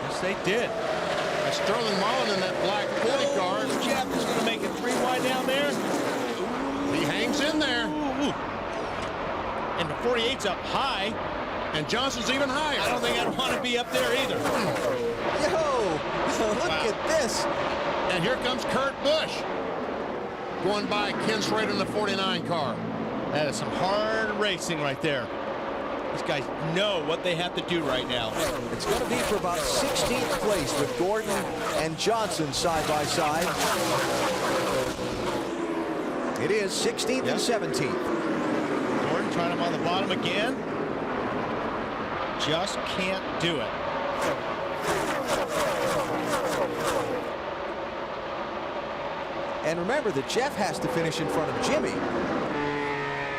Yes, they did. And Sterling Marlin in that black 40 car. Jeff is going to make it 3 wide down there. He hangs in there. Ooh. And the 48's up high. And Johnson's even higher. I don't think I'd want to be up there either. Yo, look at this. And here comes Kurt Busch going by Ken Schrader in the 49 car. That is some hard racing right there. These guys know what they have to do right now. It's going to be for about 16th place with Gordon and Johnson side by side. It is 16th and 17th. Gordon trying him on the bottom again. Just can't do it. And remember that Jeff has to finish in front of Jimmy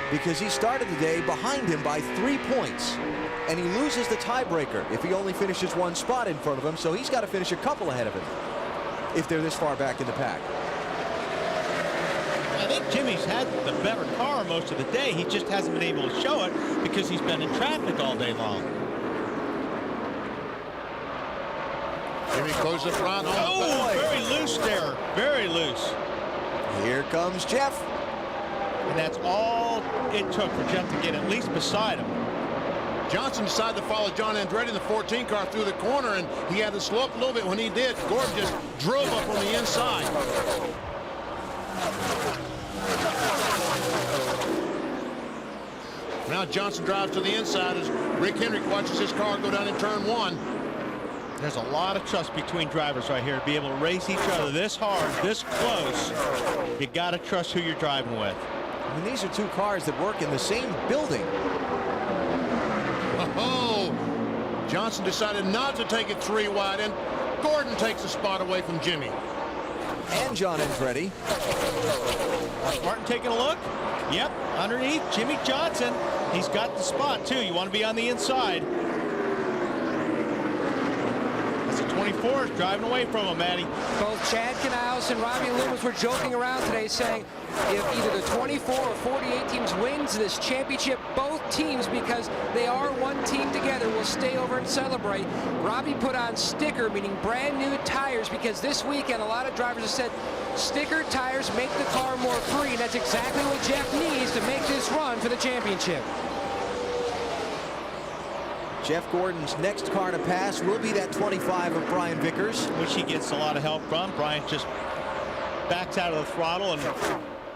because he started the day behind him by 3 points. And he loses the tiebreaker if he only finishes 1 spot in front of him, so he's got to finish a couple ahead of him if they're this far back in the pack. I think Jimmy's had the better car most of the day. He just hasn't been able to show it because he's been in traffic all day long. Jimmy closes the front. Oh, very loose there. Very loose. Here comes Jeff. And that's all it took for Jeff to get at least beside him. Johnson decided to follow John Andretti in the 14 car through the corner, and he had to slow up a little bit. When he did, Gordon just drove up on the inside. Now Johnson drives to the inside as Rick Hendrick watches his car go down in turn 1. There's a lot of trust between drivers right here to be able to race each other this hard, this close. You got to trust who you're driving with. I mean, these are 2 cars that work in the same building. Oh, Johnson decided not to take it 3 wide, and Gordon takes a spot away from Jimmy. And John Andretti. Martin taking a look. Yep, underneath Jimmy Johnson. He's got the spot too. You want to be on the inside. That's the 24 is driving away from him, Matty. Both Chad Canals and Robbie Loomis were joking around today saying if either the 24 or 48 teams wins this championship, both teams, because they are one team together, will stay over and celebrate. Robbie put on sticker, meaning brand new tires, because this weekend a lot of drivers have said sticker tires make the car more free, and that's exactly what Jeff needs to make this run for the championship. Jeff Gordon's next car to pass will be that 25 of Brian Vickers, which he gets a lot of help from. Brian just backs out of the throttle and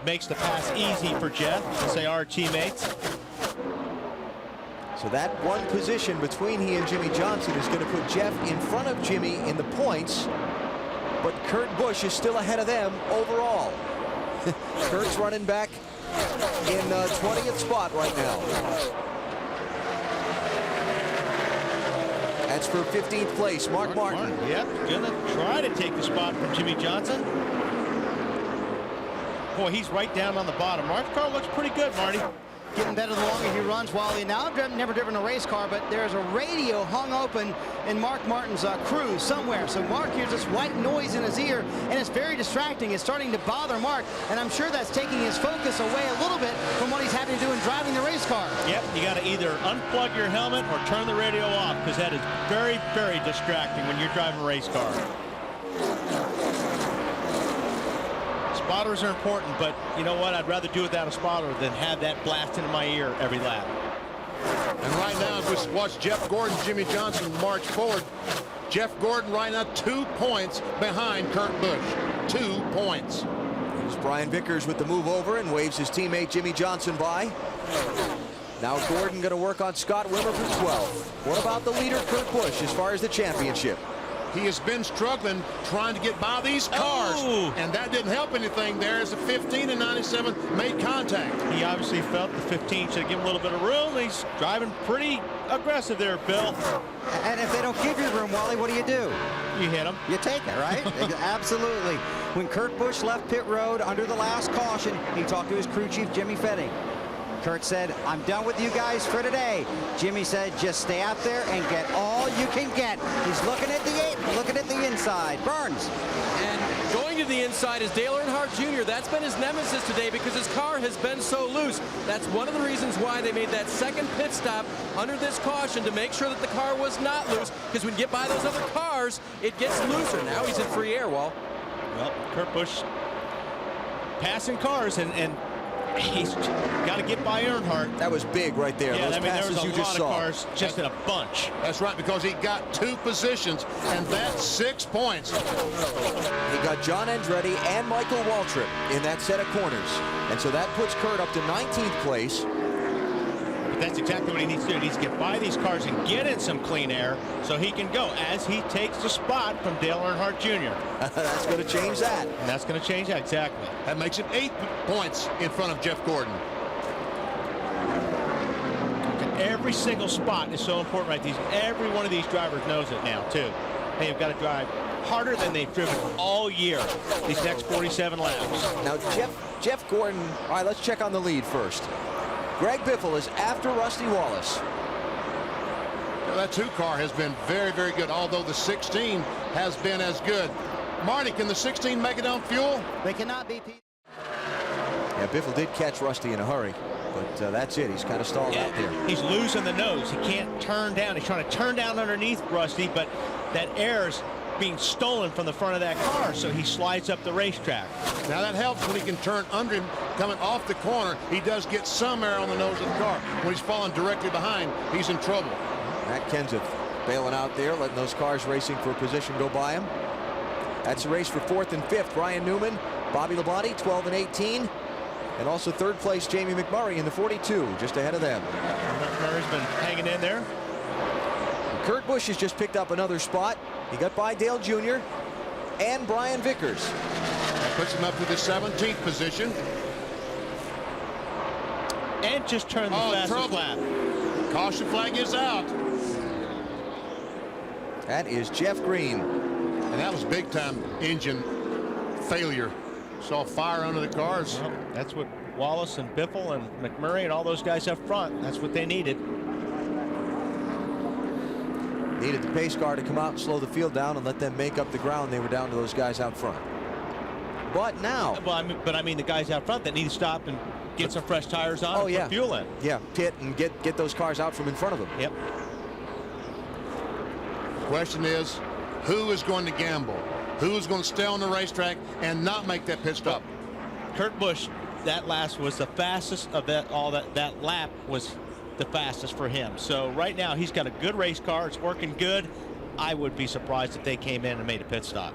makes the pass easy for Jeff, as they are teammates. So that one position between he and Jimmy Johnson is going to put Jeff in front of Jimmy in the points, but Kurt Busch is still ahead of them overall. Kurt's running back in 20th spot right now. That's for 15th place, Mark Martin. Yep, gonna try to take the spot from Jimmy Johnson. Boy, he's right down on the bottom. Mark's car looks pretty good, Marty. Getting better the longer he runs, Wally. Now, I've never driven a race car, but there's a radio hung open in Mark Martin's crew somewhere. So Mark hears this white noise in his ear, and it's very distracting. It's starting to bother Mark, and I'm sure that's taking his focus away a little bit from what he's having to do in driving the race car. Yep, you got to either unplug your helmet or turn the radio off, because that is very, very distracting when you're driving a race car. Spotters are important, but you know what? I'd rather do it without a spotter than have that blast into my ear every lap. And right now, as we watch Jeff Gordon, Jimmy Johnson march forward, Jeff Gordon right now 2 points behind Kurt Busch. 2 points. Here's Brian Vickers with the move over and waves his teammate Jimmy Johnson by. Now Gordon going to work on Scott Wimmer for 12. What about the leader, Kurt Busch, as far as the championship? he has been struggling trying to get by these cars. Oh. And that didn't help anything there as the 15 and 97 made contact. He obviously felt the 15 should give him a little bit of room. He's driving pretty aggressive there, Bill. And if they don't give you room, Wally, what do? You hit him. You take it, right? Absolutely. When Kurt Busch left pit road under the last caution, he talked to his crew chief, Jimmy Fetting. Kurt said, I'm done with you guys for today. Jimmy said, just stay out there and get all you can get. He's looking at the 8, looking at the inside. Burns. And going to the inside is Dale Earnhardt Jr. That's been his nemesis today because his car has been so loose. That's one of the reasons why they made that second pit stop under this caution to make sure that the car was not loose, because when you get by those other cars, it gets looser. Now he's in free air, Wall. Well, Kurt Busch passing cars, and he's got to get by Earnhardt. That was big right there. Yeah, Those I mean, there was passes a you lot just of saw. cars just in a bunch. That's right, because he got 2 positions, and that's 6 points. He got John Andretti and Michael Waltrip in that set of corners. And so that puts Kurt up to 19th place. But that's exactly what he needs to do. He needs to get by these cars and get in some clean air so he can go as he takes the spot from Dale Earnhardt Jr. That's going to change that. And that's going to change that, exactly. That makes him 8 points in front of Jeff Gordon. Every single spot is so important, right? Every one of these drivers knows it now, too. They've got to drive harder than they've driven all year, these next 47 laps. Now, Jeff Gordon, all right, let's check on the lead first. Greg Biffle is after Rusty Wallace. Well, that 2 car has been very, very good, although the 16 has been as good. Marty, can the 16 make it on fuel? They cannot be. Yeah, Biffle did catch Rusty in a hurry, but that's it. He's kind of stalled out there. He's losing the nose. He can't turn down. He's trying to turn down underneath Rusty, but that air's being stolen from the front of that car, so he slides up the racetrack. Now that helps when he can turn under him coming off the corner. He does get some air on the nose of the car. When he's falling directly behind, he's in trouble. Matt Kenseth bailing out there, letting those cars racing for position go by him. That's a race for 4th and 5th. Ryan Newman, Bobby Labonte, 12 and 18. And also 3rd place, Jamie McMurray in the 42, just ahead of them. McMurray's been hanging in there. Kurt Busch has just picked up another spot. He got by Dale Jr. and Brian Vickers. That puts him up to the 17th position. And just turned the fastest lap. Caution flag is out. That is Jeff Green. And that was big time engine failure. Saw fire under the cars. Well, that's what Wallace and Biffle and McMurray and all those guys up front, that's what they needed. Needed the pace car to come out and slow the field down and let them make up the ground. They were down to those guys out front. But now. Well, I mean the guys out front that need to stop and get some fresh tires on and put fuel in. Yeah, pit and get those cars out from in front of them. Yep. Question is, who is going to gamble? Who's going to stay on the racetrack and not make that pit stop? Kurt Busch, that last was the fastest of that. That lap was the fastest for him. So right now he's got a good race car. It's working good. I would be surprised if they came in and made a pit stop.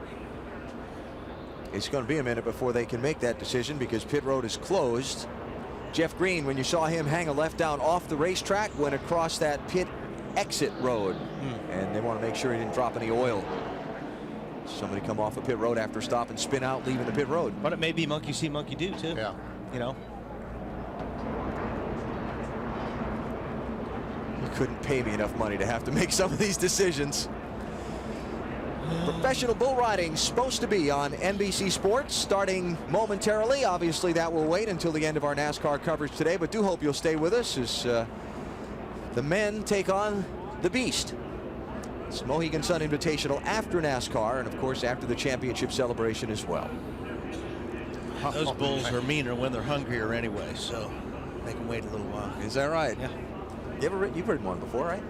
It's going to be a minute before they can make that decision because pit road is closed. Jeff Green, when you saw him hang a left down off the racetrack, went across that pit exit road. And they want to make sure he didn't drop any oil. Somebody come off a pit road after stop and spin out, leaving the pit road. But it may be monkey see, monkey do, too. Yeah. You know. You couldn't pay me enough money to have to make some of these decisions. Professional bull riding supposed to be on NBC Sports starting momentarily. Obviously, that will wait until the end of our NASCAR coverage today, but do hope you'll stay with us as the men take on the beast. It's Mohegan Sun Invitational after NASCAR, and of course after the championship celebration as well. Those bulls are meaner when they're hungrier anyway, so they can wait a little while. Is that right? Yeah. You've ridden one before, right?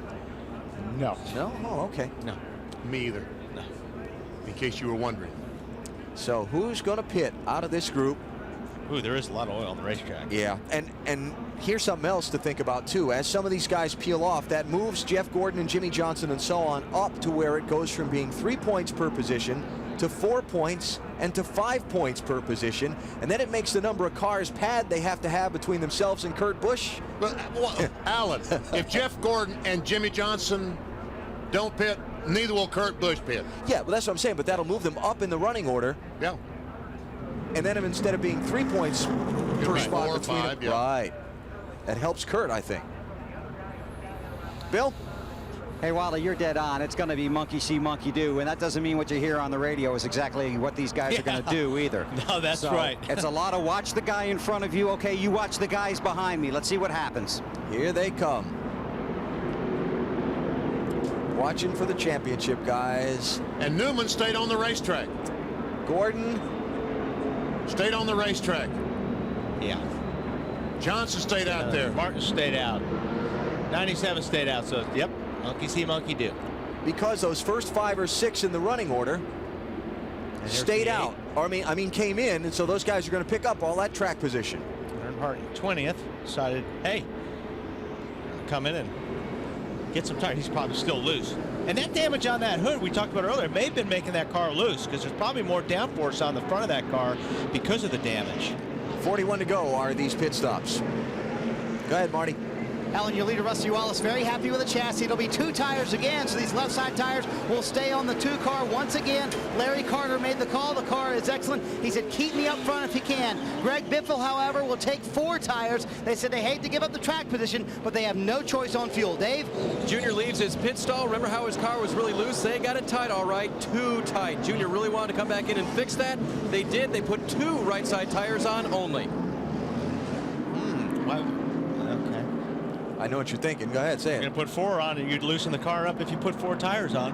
No. No? Oh, okay. No. Me either. No. In case you were wondering. So who's going to pit out of this group? Ooh, there is a lot of oil on the racetrack. Yeah, and here's something else to think about too. As some of these guys peel off, that moves Jeff Gordon and Jimmy Johnson and so on up to where it goes from being 3 points per position to 4 points and to 5 points per position, and then it makes the number of cars pad they have to have between themselves and Kurt Busch. Well, Alan, if Jeff Gordon and Jimmy Johnson don't pit, neither will Kurt Busch pit. Yeah, well, that's what I'm saying, but that'll move them up in the running order. Yeah. And then instead of being 3 points per right, spot 4 or between 5, them, yeah. right. That helps Kurt, I think. Bill? Hey, Wilder, you're dead on. It's going to be monkey see, monkey do, and that doesn't mean what you hear on the radio is exactly what these guys are going to do either. No, that's So, right. It's a lot of watch the guy in front of you. Okay, you watch the guys behind me. Let's see what happens. Here they come. Watching for the championship, guys. And Newman stayed on the racetrack. Gordon stayed on the racetrack. Yeah. Johnson stayed out there. Martin stayed out. 97 stayed out, so yep, monkey see, monkey do. Because those first 5 or 6 in the running order stayed out, or I mean came in, and so those guys are going to pick up all that track position. Earnhardt 20th decided, hey, come in and get some tires. He's probably still loose. And that damage on that hood we talked about earlier may have been making that car loose, because there's probably more downforce on the front of that car because of the damage. 41 to go are these pit stops. Go ahead, Marty. Alan, your leader, Rusty Wallace, very happy with the chassis. It'll be 2 tires again, so these left side tires will stay on the 2 car once again. Larry Carter made the call. The car is excellent. He said, keep me up front if you can. Greg Biffle, however, will take 4 tires. They said they hate to give up the track position, but they have no choice on fuel. Dave? Junior leaves his pit stall. Remember how his car was really loose? They got it tight, all right, too tight. Junior really wanted to come back in and fix that. They did. They put 2 right side tires on only. Okay. I know what you're thinking. Go ahead, say it. You're going to put 4 on, and you'd loosen the car up if you put 4 tires on.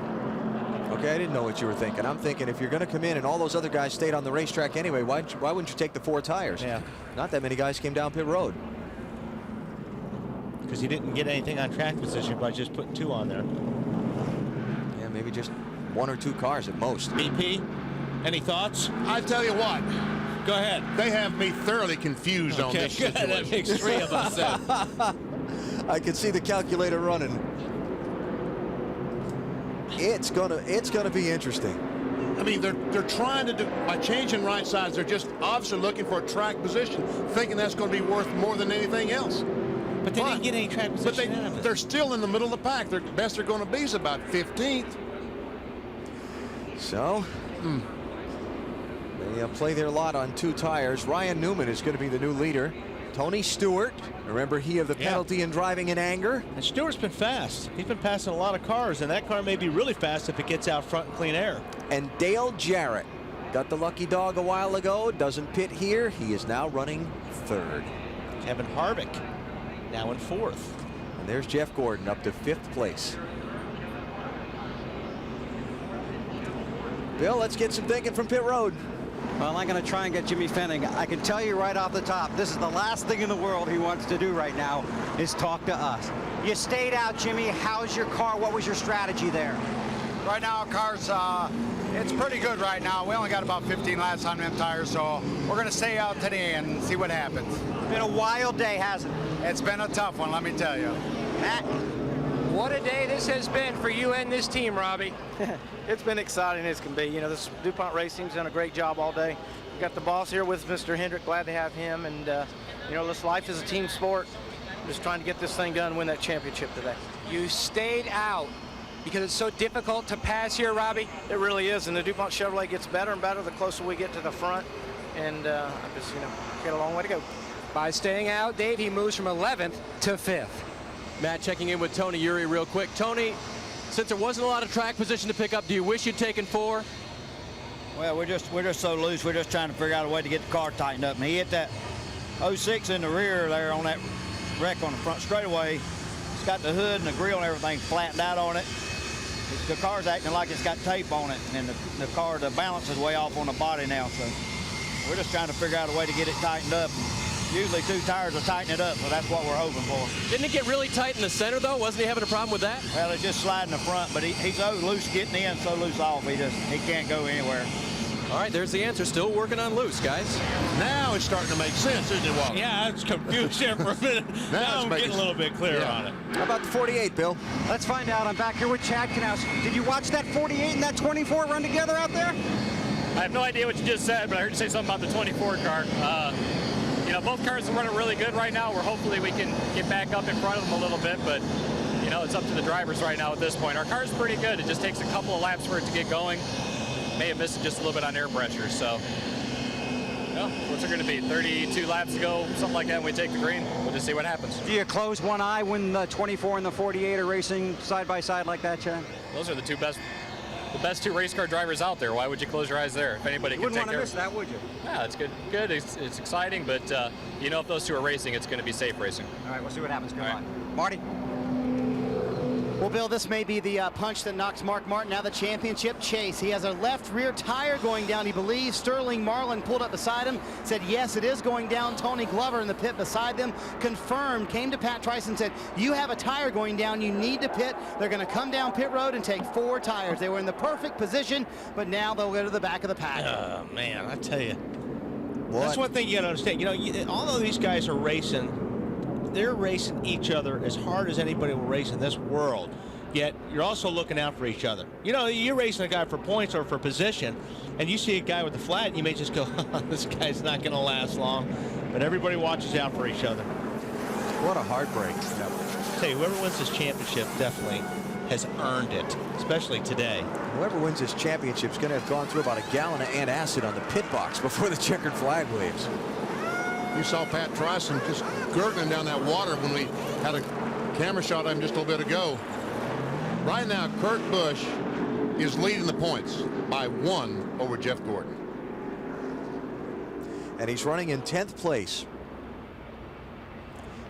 Okay, I didn't know what you were thinking. I'm thinking if you're going to come in and all those other guys stayed on the racetrack anyway, why wouldn't you take the 4 tires? Yeah. Not that many guys came down pit road. Because he didn't get anything on track position by just putting 2 on there. Yeah, maybe just 1 or 2 cars at most. BP, any thoughts? I tell you what. Go ahead. They have me thoroughly confused on this good. situation. That makes 3 of us then. I can see the calculator running. It's gonna be interesting. I mean, they're trying to do, by changing right sides, they're just obviously looking for a track position, thinking that's going to be worth more than anything else. But they didn't get any track position out of it. They're still in the middle of the pack. Their best they're going to be is about 15th. So, they play their lot on 2 tires. Ryan Newman is going to be the new leader. Tony Stewart, remember he of the penalty in driving in anger. And Stewart's been fast. He's been passing a lot of cars, and that car may be really fast if it gets out front in clean air. And Dale Jarrett got the lucky dog a while ago, doesn't pit here. He is now running 3rd. Kevin Harvick now in 4th. And there's Jeff Gordon up to 5th place. Bill, let's get some thinking from pit road. Well, I'm going to try and get Jimmy Fenning. I can tell you right off the top, this is the last thing in the world he wants to do right now is talk to us. You stayed out, Jimmy. How's your car? What was your strategy there? Right now, car's it's pretty good right now. We only got about 15 laps on them tires, so we're going to stay out today and see what happens. It's been a wild day, hasn't it? It's been a tough one, let me tell you. Matt? What a day this has been for you and this team, Robbie. It's been exciting as can be. You know, this DuPont race team's done a great job all day. We've got the boss here with Mr. Hendrick. Glad to have him. And, you know, this life is a team sport. Just trying to get this thing done and win that championship today. You stayed out because it's so difficult to pass here, Robbie. It really is. And the DuPont Chevrolet gets better and better the closer we get to the front. And I just, you know, got a long way to go. By staying out, Dave, he moves from 11th to 5th. Matt checking in with Tony Uri real quick. Tony, since there wasn't a lot of track position to pick up, do you wish you'd taken 4? Well, we're just so loose. We're just trying to figure out a way to get the car tightened up. And he hit that 06 in the rear there on that wreck on the front straightaway. It's got the hood and the grill and everything flattened out on it. The car's acting like it's got tape on it, and the balance is way off on the body now. So we're just trying to figure out a way to get it tightened up. Usually 2 tires will tighten it up, so that's what we're hoping for. Didn't it get really tight in the center, though? Wasn't he having a problem with that? Well, it's just sliding the front, but he's so loose getting in, so loose off, he can't go anywhere. All right, there's the answer. Still working on loose, guys. Now it's starting to make sense, isn't it, Walter? Yeah, I was confused there for a minute. Now I'm getting a little bit clearer on it. How about the 48, Bill? Let's find out. I'm back here with Chad Knaus. Did you watch that 48 and that 24 run together out there? I have no idea what you just said, but I heard you say something about the 24 car. You know, both cars are running really good right now. Hopefully we can get back up in front of them a little bit, but you you know, it's up to the drivers right now at this point. Our car's pretty good. It just takes a couple of laps for it to get going. May have missed it just a little bit on air pressure. So, well, what's it going to be? 32 laps to go, something like that, and we take the green. We'll just see what happens. Do you close one eye when the 24 and the 48 are racing side by side like that, Chad? Those are the best two race car drivers out there. Why would you close your eyes there? If anybody You can wouldn't take want to care miss that, would you? Yeah, it's good. Good. It's exciting, but you know, if those two are racing, it's going to be safe racing. All right, we'll see what happens. Good luck. Marty? Well, Bill, this may be the punch that knocks Mark Martin out of the championship chase. He has a left rear tire going down, he believes. Sterling Marlin pulled up beside him, said, yes, it is going down. Tony Glover in the pit beside them confirmed, came to Pat Trice and said, you have a tire going down. You need to pit. They're going to come down pit road and take 4 tires. They were in the perfect position, but now they'll go to the back of the pack. Oh, man, I tell you. That's one thing you got to understand. You know, although these guys are racing, they're racing each other as hard as anybody will race in this world. Yet you're also looking out for each other. You know, you're racing a guy for points or for position, and you see a guy with the flat, and you may just go, this guy's not going to last long. But everybody watches out for each other. What a heartbreak. I'll tell you, whoever wins this championship definitely has earned it, especially today. Whoever wins this championship is going to have gone through about a gallon of antacid on the pit box before the checkered flag waves. You saw Pat Trice just gurgling down that water when we had a camera shot of him just a little bit ago. Right now, Kurt Busch is leading the points by 1 over Jeff Gordon. And he's running in 10th place.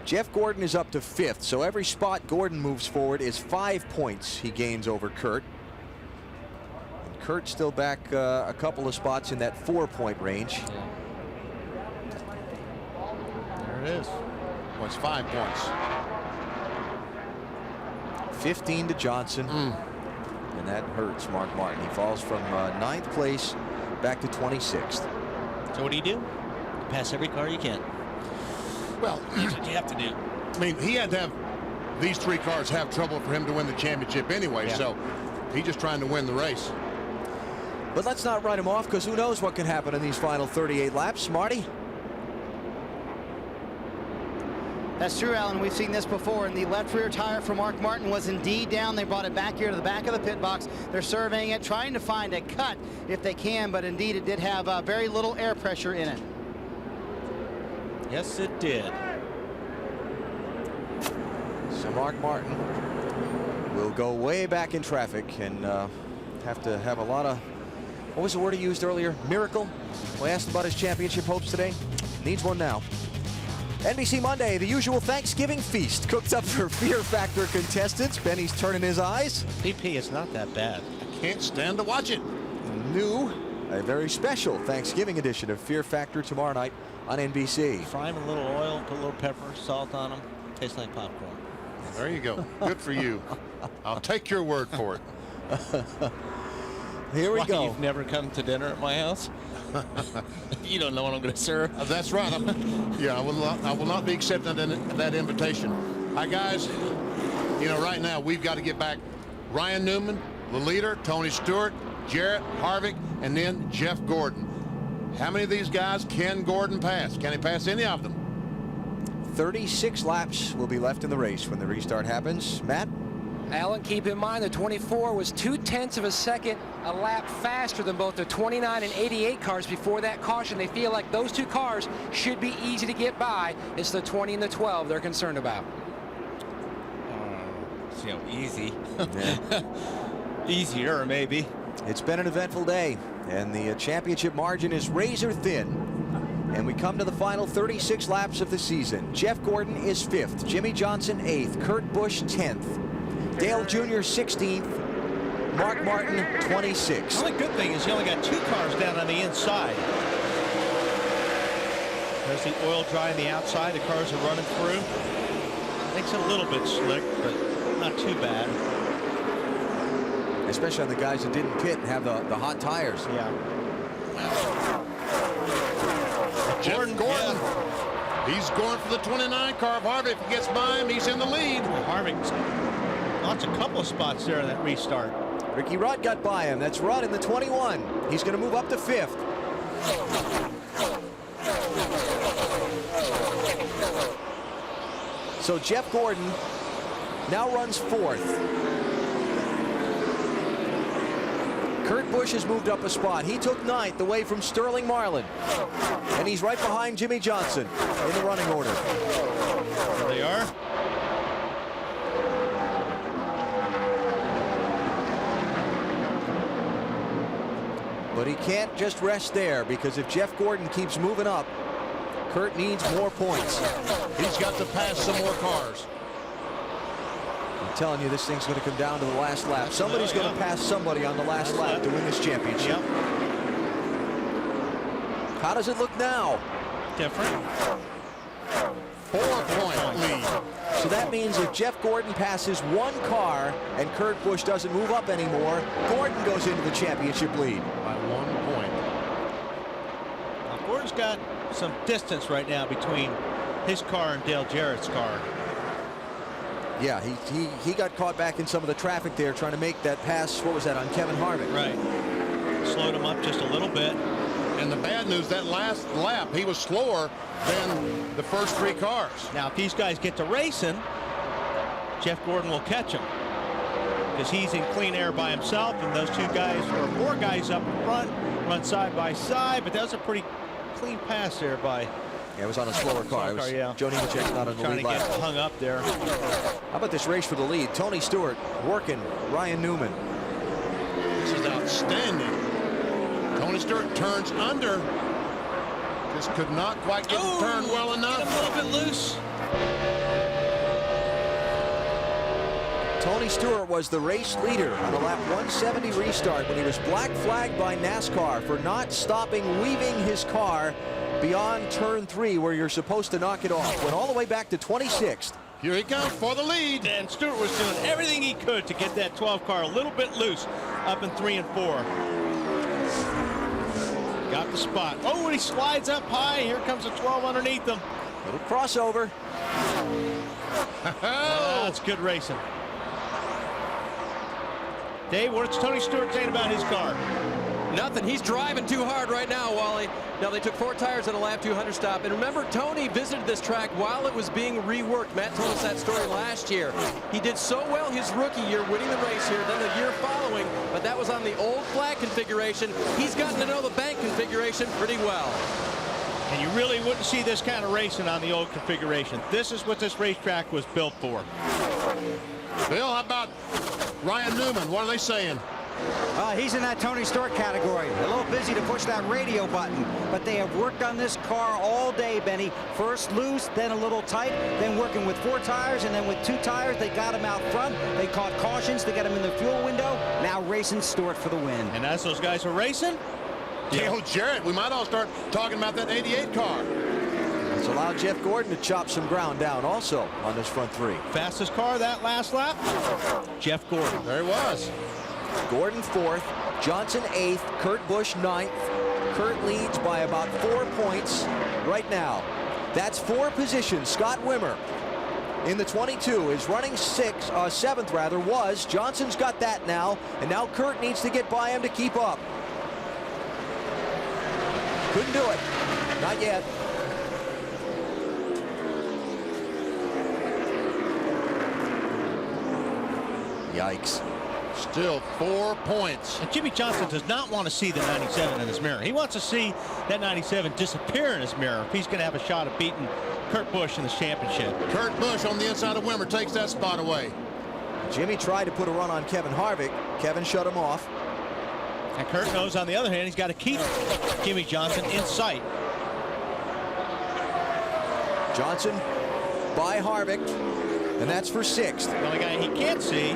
Jeff Gordon is up to 5th, so every spot Gordon moves forward is 5 points he gains over Kurt. And Kurt's still back a couple of spots in that 4-point range. There it is. Well, it's 5 points. 15 to Johnson. And that hurts Mark Martin. He falls from 9th place back to 26th. So what do? You pass every car you can. Well, that's what you have to do. I mean, he had to have these 3 cars have trouble for him to win the championship anyway. So he's just trying to win the race. But let's not write him off, because who knows what can happen in these final 38 laps. Marty? That's true, Alan. We've seen this before, and the left rear tire for Mark Martin was indeed down. They brought it back here to the back of the pit box. They're surveying it, trying to find a cut if they can, but indeed it did have very little air pressure in it. Yes, it did. So Mark Martin will go way back in traffic and have to have a lot of, what was the word he used earlier? Miracle? We asked about his championship hopes today. Needs one now. NBC Monday, the usual Thanksgiving feast cooked up for Fear Factor contestants. Benny's turning his eyes. PP, it's not that bad. I can't stand to watch it. New, a very special Thanksgiving edition of Fear Factor tomorrow night on NBC. Fry them in a little oil, put a little pepper, salt on them. Tastes like popcorn. There you go. Good for you. I'll take your word for it. Here we go. You've never come to dinner at my house? You don't know what I'm going to serve. That's right. I will not be accepting that invitation. Hi, guys. You know, right now we've got to get back Ryan Newman, the leader, Tony Stewart, Jarrett, Harvick, and then Jeff Gordon. How many of these guys can Gordon pass? Can he pass any of them? 36 laps will be left in the race when the restart happens. Matt? Alan, keep in mind the 24 was 0.2 of a second a lap faster than both the 29 and 88 cars before that caution. They feel like those 2 cars should be easy to get by. It's the 20 and the 12 they're concerned about. You know, easy. Easier, maybe. It's been an eventful day, and the championship margin is razor thin. And we come to the final 36 laps of the season. Jeff Gordon is 5th, Jimmy Johnson 8th, Kurt Busch 10th. Dale Jr. 16th, Mark Martin 26th. The only good thing is you only got 2 cars down on the inside. There's the oil dry on the outside. The cars are running through. Makes it a little bit slick, but not too bad. Especially on the guys that didn't pit and have the hot tires. Yeah. Gordon. He's going for the 29 car of Harvick. If he gets by him, he's in the lead. Harvick's lost a couple of spots there in that restart. Ricky Rudd got by him. That's Rudd in the 21. He's going to move up to 5th. So Jeff Gordon now runs 4th. Kurt Busch has moved up a spot. He took 9th away from Sterling Marlin. And he's right behind Jimmy Johnson in the running order. There they are. But he can't just rest there, because if Jeff Gordon keeps moving up, Kurt needs more points. He's got to pass some more cars. I'm telling you, this thing's going to come down to the last lap. Somebody's going to pass somebody on the last lap to win this championship. Yep. How does it look now? Different. 4-point lead. So that means if Jeff Gordon passes one car and Kurt Busch doesn't move up anymore, Gordon goes into the championship lead. By 1 point. Now, Gordon's got some distance right now between his car and Dale Jarrett's car. Yeah, he got caught back in some of the traffic there trying to make that pass. What was that, on Kevin Harvick? Right. Slowed him up just a little bit. And the bad news, that last lap, he was slower than the first 3 cars. Now, if these guys get to racing, Jeff Gordon will catch him, because he's in clean air by himself, and those 2 guys, or 4 guys up in front, run side by side. But that was a pretty clean pass there by. Yeah, it was on a slower car. Yeah. Joe Nemechek not on the Trying lead to lap. get hung up there. How about this race for the lead? Tony Stewart working Ryan Newman. This is outstanding. Tony Stewart turns under. Just could not quite get the turn well enough. Get him a little bit loose. Tony Stewart was the race leader on a lap 170 restart when he was black flagged by NASCAR for not stopping, weaving his car beyond turn 3 where you're supposed to knock it off. Went all the way back to 26th. Here he comes for the lead. And Stewart was doing everything he could to get that 12 car a little bit loose up in 3 and 4. Got the spot. Oh, and he slides up high. Here comes a 12 underneath him. Little crossover. That's good racing. Dave, what's Tony Stewart saying about his car? Nothing. He's driving too hard right now, Wally. Now, they took 4 tires at a lap 200 stop. And remember, Tony visited this track while it was being reworked. Matt told us that story last year. He did so well his rookie year, winning the race here, then the year following, but that was on the old flag configuration. He's gotten to know the bank configuration pretty well. And you really wouldn't see this kind of racing on the old configuration. This is what this racetrack was built for. Bill, how about Ryan Newman? What are they saying? He's in that Tony Stewart category. A little busy to push that radio button, but they have worked on this car all day, Benny. First loose, then a little tight, then working with 4 tires, and then with 2 tires, they got him out front. They caught cautions to get him in the fuel window. Now racing Stewart for the win. And as those guys are racing, Dale Jarrett, we might all start talking about that 88 car. It's allowed Jeff Gordon to chop some ground down also on this front 3. fastest car that last lap, Jeff Gordon. There he was. Gordon 4th, Johnson 8th, Kurt Busch 9th. Kurt leads by about 4 points right now. That's 4 positions. Scott Wimmer in the 22 is running 7th rather was. Johnson's got that now, and now Kurt needs to get by him to keep up. Couldn't do it. Not yet. Yikes. Still 4 points. And Jimmy Johnson does not want to see the 97 in his mirror. He wants to see that 97 disappear in his mirror if he's going to have a shot at beating Kurt Busch in the championship. Kurt Busch on the inside of Wimmer takes that spot away. Jimmy tried to put a run on Kevin Harvick. Kevin shut him off. And Kurt knows, on the other hand, he's got to keep Jimmy Johnson in sight. Johnson by Harvick, and that's for 6th. The only guy he can't see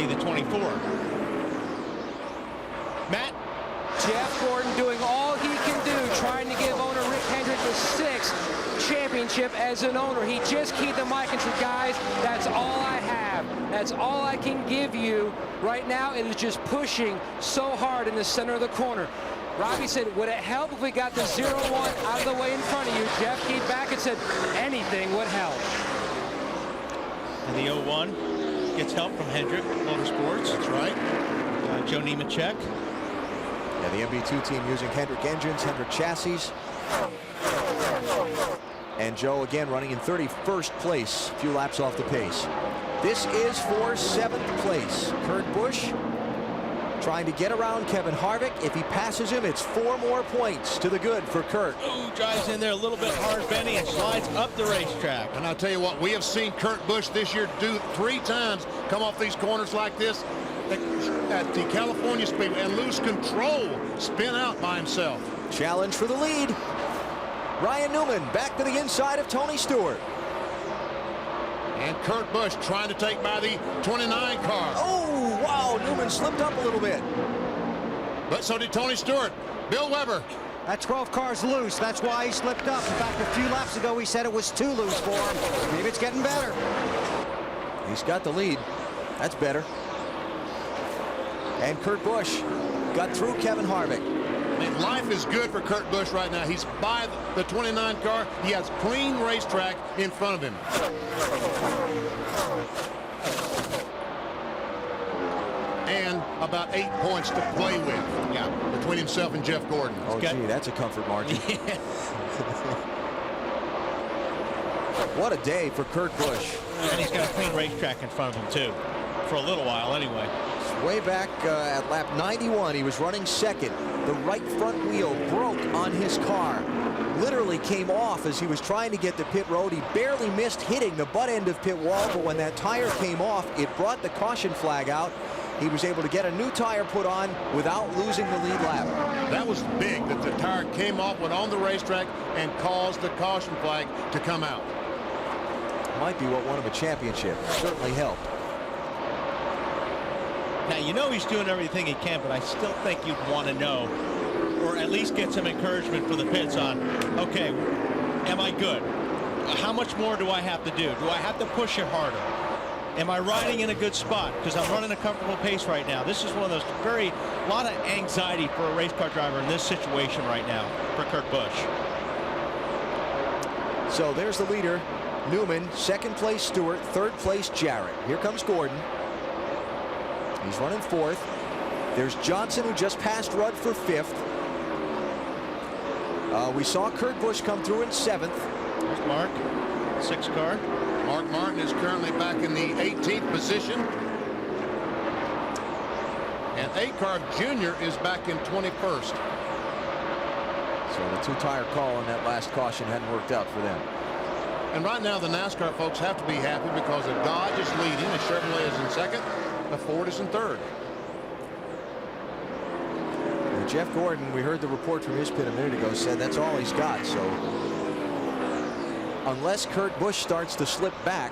the 24. Matt? Jeff Gordon doing all he can do, trying to give owner Rick Hendrick the 6th championship as an owner. He just keyed the mic and said, guys, that's all I have. That's all I can give you. Right now, it is just pushing so hard in the center of the corner. Robbie said, would it help if we got the 0-1 out of the way in front of you? Jeff keyed back and said, anything would help. And the 0-1 gets help from Hendrick Motorsports. That's right. Joe Nemechek. Yeah, the MB2 team using Hendrick engines, Hendrick chassis. And Joe again running in 31st place, a few laps off the pace. This is for 7th place. Kurt Busch trying to get around Kevin Harvick. If he passes him, it's 4 more points to the good for Kurt. Ooh, drives in there a little bit hard, Benny, and slides up the racetrack. And I'll tell you what, we have seen Kurt Busch this year do 3 times come off these corners like this at the California Speedway and lose control, spin out by himself. Challenge for the lead. Ryan Newman back to the inside of Tony Stewart. And Kurt Busch trying to take by the 29 car. Oh, wow, Newman slipped up a little bit. But so did Tony Stewart. Bill Weber. That 12 car's loose. That's why he slipped up. In fact, a few laps ago, he said it was too loose for him. Maybe it's getting better. He's got the lead. That's better. And Kurt Busch got through Kevin Harvick. And life is good for Kurt Busch right now. He's by the 29 car. He has clean racetrack in front of him. And about 8 points to play with between himself and Jeff Gordon. Oh, gee, that's a comfort margin. What a day for Kurt Busch. And he's got a clean racetrack in front of him, too, for a little while anyway. Way back at lap 91, he was running second. The right front wheel broke on his car. Literally came off as he was trying to get to pit road. He barely missed hitting the butt end of pit wall, but when that tire came off, it brought the caution flag out. He was able to get a new tire put on without losing the lead lap. That was big that the tire came off, went on the racetrack, and caused the caution flag to come out. Might be what won him a championship. Certainly helped. Now, you know he's doing everything he can, but I still think you'd want to know, or at least get some encouragement for the pits on, okay, am I good? How much more do I have to do? Do I have to push it harder? Am I riding in a good spot? Because I'm running a comfortable pace right now. This is one of those lot of anxiety for a race car driver in this situation right now for Kurt Busch. So there's the leader, Newman. 2nd place Stewart, 3rd place Jarrett. Here comes Gordon. He's running 4th. There's Johnson, who just passed Rudd for 5th. We saw Kurt Busch come through in 7th. There's Mark, 6th car. Mark Martin is currently back in the 18th position. And Acarb Jr. is back in 21st. So the 2-tire call on that last caution hadn't worked out for them. And right now the NASCAR folks have to be happy because the Dodge is leading, the Chevrolet is in 2nd, the Ford is in 3rd. And Jeff Gordon, we heard the report from his pit a minute ago, said that's all he's got. So unless Kurt Busch starts to slip back,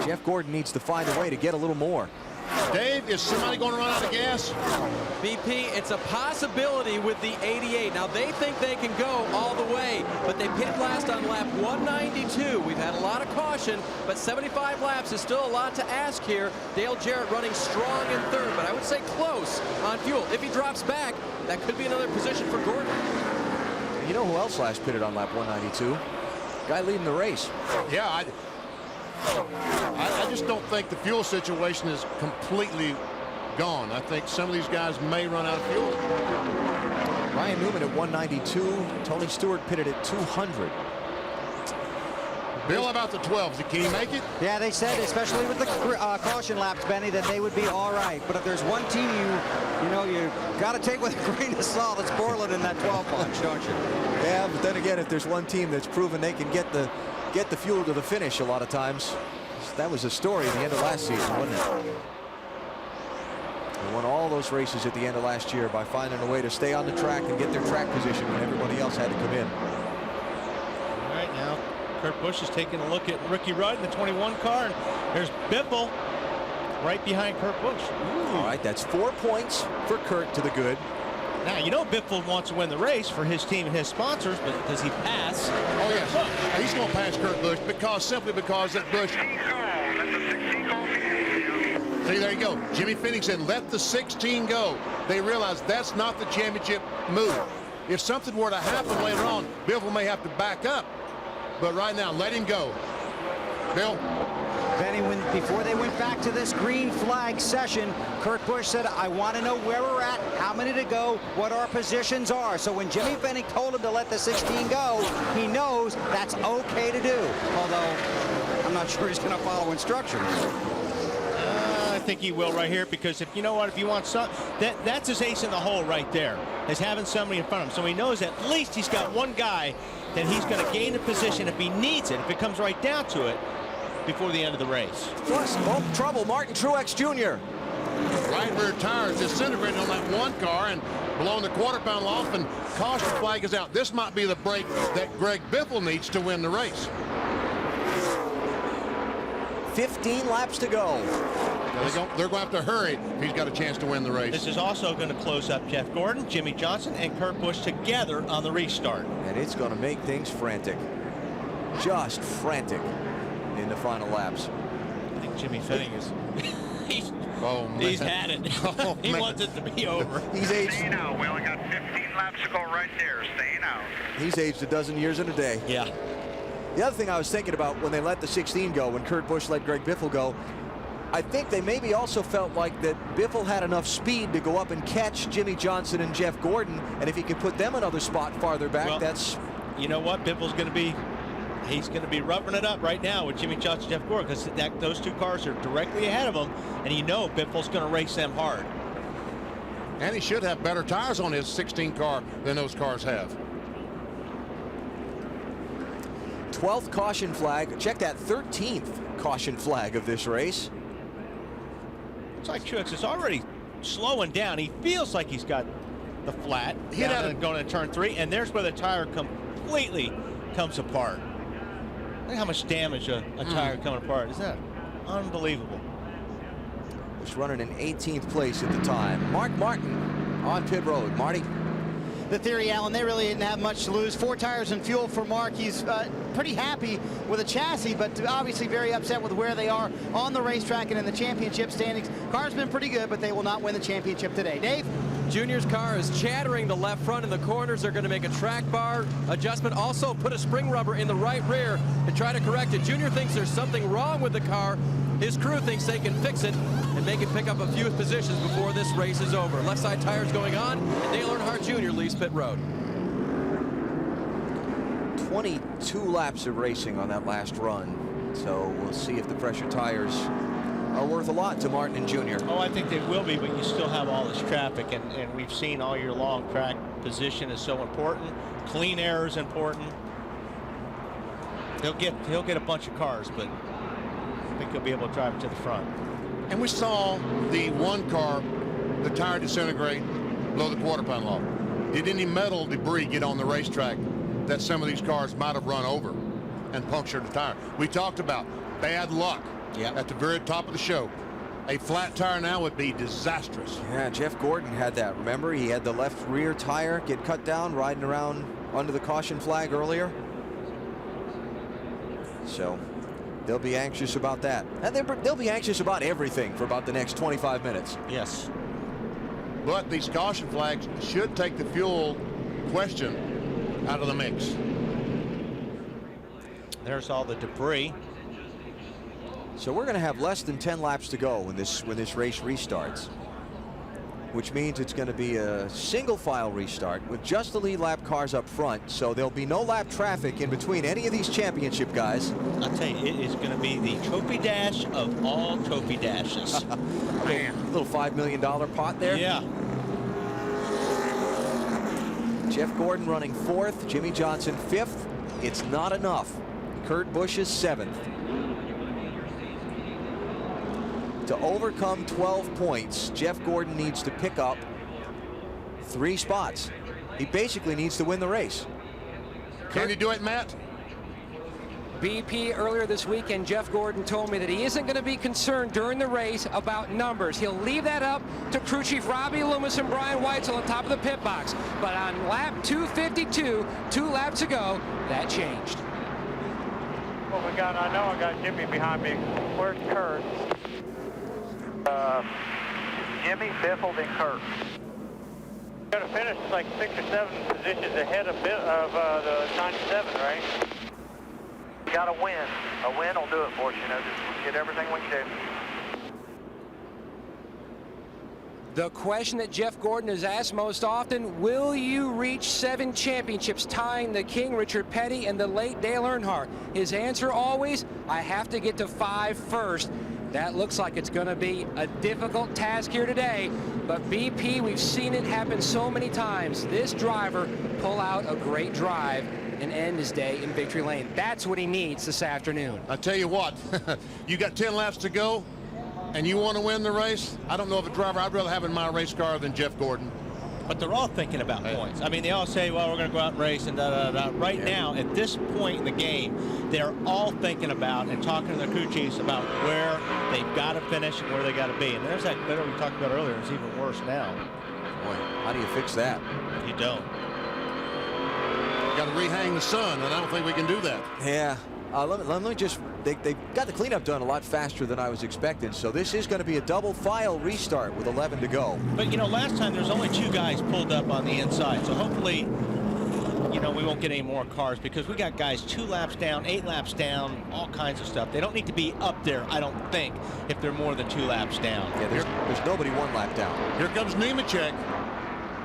Jeff Gordon needs to find a way to get a little more. Dave, is somebody going to run out of gas? BP, it's a possibility with the 88. Now, they think they can go all the way, but they pitted last on lap 192. We've had a lot of caution, but 75 laps is still a lot to ask here. Dale Jarrett running strong in 3rd, but I would say close on fuel. If he drops back, that could be another position for Gordon. You know who else last pitted on lap 192? Guy leading the race. Yeah, I just don't think the fuel situation is completely gone. I think some of these guys may run out of fuel. Ryan Newman at 192. Tony Stewart pitted at 200. Bill, about the 12s, can he make it? Yeah, they said, especially with the caution laps, Benny, that they would be all right. But if there's one team you got to take with a grain of salt, it's Borland in that 12 bunch, don't you? Yeah, but then again, if there's one team that's proven they can get the fuel to the finish a lot of times, that was a story at the end of last season, wasn't it? They won all those races at the end of last year by finding a way to stay on the track and get their track position when everybody else had to come in. All right, now Kurt Busch is taking a look at Ricky Rudd in the 21 car, and there's Biffle right behind Kurt Busch. All right, that's 4 points for Kurt to the good. Now, you know Biffle wants to win the race for his team and his sponsors, but does he pass? Oh, yes. He's going to pass Kurt Busch simply because that Busch. See, there you go. Jimmy Phoenix said, let the 16 go. They realize that's not the championship move. If something were to happen later on, Biffle may have to back up. But right now, let him go. Bill? Benny, before they went back to this green flag session, Kurt Busch said, I want to know where we're at, how many to go, what our positions are. So when Jimmy Phoenix told him to let the 16 go, he knows that's okay to do. Although I'm not sure he's going to follow instructions. I think he will right here, because if you know what, if you want some, that's his ace in the hole right there, is having somebody in front of him. So he knows at least he's got one guy that he's going to gain a position if he needs it, if it comes right down to it, before the end of the race. Plus, trouble, Martin Truex Jr. Right rear tires disintegrated on that one car and blowing the quarter-pound off, and caution flag is out. This might be the break that Greg Biffle needs to win the race. 15 laps to go. They're going to have to hurry if he's got a chance to win the race. This is also going to close up Jeff Gordon, Jimmy Johnson, and Kurt Busch together on the restart. And it's going to make things frantic. Just frantic in the final laps. I think Jimmy Fetting is... he's had it. Oh, he wants it to be over. He's aged... Staying out. We only got 15 laps to go right there. Staying out. He's aged a dozen years in a day. Yeah. The other thing I was thinking about when they let the 16 go, when Kurt Busch let Greg Biffle go, I think they maybe also felt like that Biffle had enough speed to go up and catch Jimmy Johnson and Jeff Gordon, and if he could put them another spot farther back, well, that's... You know what? Biffle's going to be... He's going to be roughing it up right now with Jimmy Johnson and Jeff Gordon, because those two cars are directly ahead of him, and you know Biffle's going to race them hard. And he should have better tires on his 16 car than those cars have. 12th caution flag. Check that, 13th caution flag of this race. It's like Truex is already slowing down. He feels like he's got the flat going to turn 3, and there's where the tire completely comes apart. Look how much damage a tire coming apart. Isn't that unbelievable? He's running in 18th place at the time. Mark Martin on pit road. Marty? The theory, Alan, they really didn't have much to lose. 4 tires and fuel for Mark. He's pretty happy with the chassis, but obviously very upset with where they are on the racetrack and in the championship standings. Car's been pretty good, but they will not win the championship today. Dave? Junior's car is chattering the left front in the corners. They're going to make a track bar adjustment. Also put a spring rubber in the right rear to try to correct it. Junior thinks there's something wrong with the car. His crew thinks they can fix it and make it pick up a few positions before this race is over. Left side tires going on, and Dale Earnhardt Jr. leaves pit road. 22 laps of racing on that last run. So we'll see if the fresher tires are worth a lot to Martin and Jr. Oh, I think they will be, but you still have all this traffic, and we've seen all year long track position is so important. Clean air is important. He'll get a bunch of cars, but I think he'll be able to drive it to the front. And we saw the one car, the tire disintegrate below the quarter-pound law. Did any metal debris get on the racetrack that some of these cars might have run over and punctured the tire? We talked about bad luck at the very top of the show. A flat tire now would be disastrous. Yeah, Jeff Gordon had that. Remember, he had the left rear tire get cut down riding around under the caution flag earlier. So they'll be anxious about that. And they'll be anxious about everything for about the next 25 minutes. Yes. But these caution flags should take the fuel question out of the mix. There's all the debris. So we're going to have less than 10 laps to go when this race restarts, which means it's going to be a single file restart with just the lead lap cars up front. So there'll be no lap traffic in between any of these championship guys. I'll tell you, it is going to be the trophy dash of all trophy dashes. Little $5 million pot there. Yeah. Jeff Gordon running 4th, Jimmy Johnson 5th. It's not enough. Kurt Busch is 7th. To overcome 12 points, Jeff Gordon needs to pick up 3 spots. He basically needs to win the race. Can you do it, Matt? BP earlier this weekend, Jeff Gordon told me that he isn't going to be concerned during the race about numbers. He'll leave that up to crew chief Robbie Loomis and Brian Weitzel on top of the pit box. But on lap 252, 2 laps ago, that changed. Well, I know I got Jimmy behind me. Where's Kurt? Jimmy, Biffle, then Kurt. Got to finish like 6 or 7 positions ahead of the 97, right? You got to win. A win will do it for us, you know. Just get everything we can do. The question that Jeff Gordon is asked most often, will you reach 7 championships, tying the King, Richard Petty, and the late Dale Earnhardt? His answer always, I have to get to 5 first. That looks like it's going to be a difficult task here today, but BP, we've seen it happen so many times. This driver pull out a great drive and end his day in victory lane. That's what he needs this afternoon. I tell you what, you got 10 laps to go, and you want to win the race? I don't know of a driver I'd rather have in my race car than Jeff Gordon. But they're all thinking about points. I mean, they all say, well, we're going to go out and race and da-da-da. Right now, at this point in the game, they're all thinking about and talking to their crew chiefs about where they've got to finish and where they got to be. And there's that glitter we talked about earlier. It's even worse now. Boy, how do you fix that? You don't. Got to rehang the sun, and I don't think we can do that. Yeah. Let me just, they got the cleanup done a lot faster than I was expecting, so this is going to be a double file restart with 11 to go. But, you know, last time there's only 2 guys pulled up on the inside, so hopefully, you know, we won't get any more cars because we got guys 2 laps down, 8 laps down, all kinds of stuff. They don't need to be up there, I don't think, if they're more than 2 laps down. Yeah, there's nobody 1 lap down. Here comes Nemechek.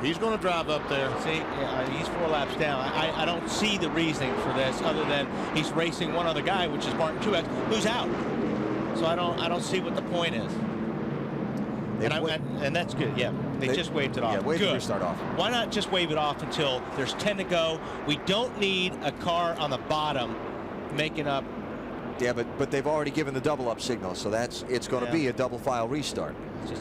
He's going to drive up there. See, yeah, he's 4 laps down. I don't see the reasoning for this other than he's racing one other guy, which is Martin Truex, who's out. So I don't see what the point is. And that's good. Yeah, they just waved it off. Yeah, wave the restart off. Why not just wave it off until there's 10 to go? We don't need a car on the bottom making up. Yeah, but they've already given the double up signal, so it's going to be a double file restart.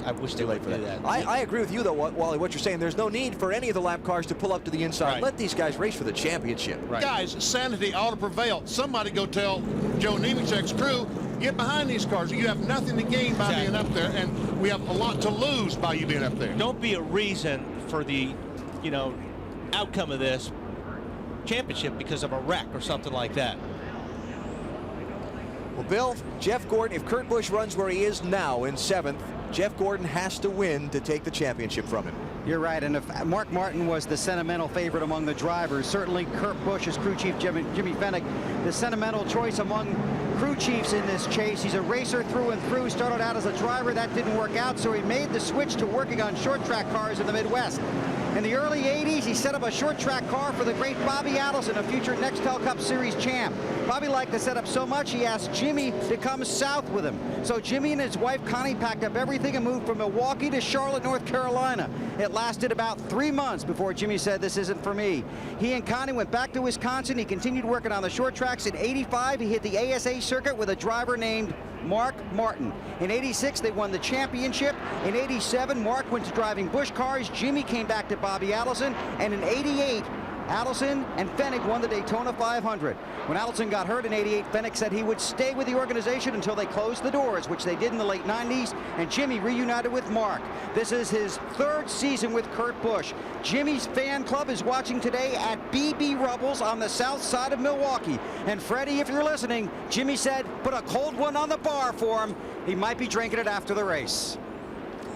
I wish they would do that. I agree with you, though, Wally, what you're saying. There's no need for any of the lap cars to pull up to the inside. Right. Let these guys race for the championship. Right. Guys, sanity ought to prevail. Somebody go tell Joe Nemechek's crew, get behind these cars. You have nothing to gain by being up there, and we have a lot to lose by you being up there. Don't be a reason for the, you know, outcome of this championship because of a wreck or something like that. Well, Bill, Jeff Gordon, if Kurt Busch runs where he is now in 7th, Jeff Gordon has to win to take the championship from him. You're right, and if Mark Martin was the sentimental favorite among the drivers, certainly Kurt Busch, as crew chief Jimmy Fennick, the sentimental choice among crew chiefs in this chase. He's a racer through and through, started out as a driver. That didn't work out, so he made the switch to working on short track cars in the Midwest. In the early 80s, he set up a short track car for the great Bobby Allison, a future NASCAR Cup Series champ. Bobby liked the setup so much, he asked Jimmy to come south with him. So Jimmy and his wife Connie packed up everything and moved from Milwaukee to Charlotte, North Carolina. It lasted about 3 months before Jimmy said, this isn't for me. He and Connie went back to Wisconsin. He continued working on the short tracks. In 85, he hit the ASA circuit with a driver named Mark Martin. In 86, they won the championship. In 87, Mark went to driving Busch cars. Jimmy came back to Bobby Allison. And in 88, Allison and Fennick won the Daytona 500. When Allison got hurt in 88, Fennick said he would stay with the organization until they closed the doors, which they did in the late 90s, and Jimmy reunited with Mark. This is his 3rd season with Kurt Busch. Jimmy's fan club is watching today at BB Rubbles on the south side of Milwaukee. And Freddie, if you're listening, Jimmy said, put a cold one on the bar for him. He might be drinking it after the race.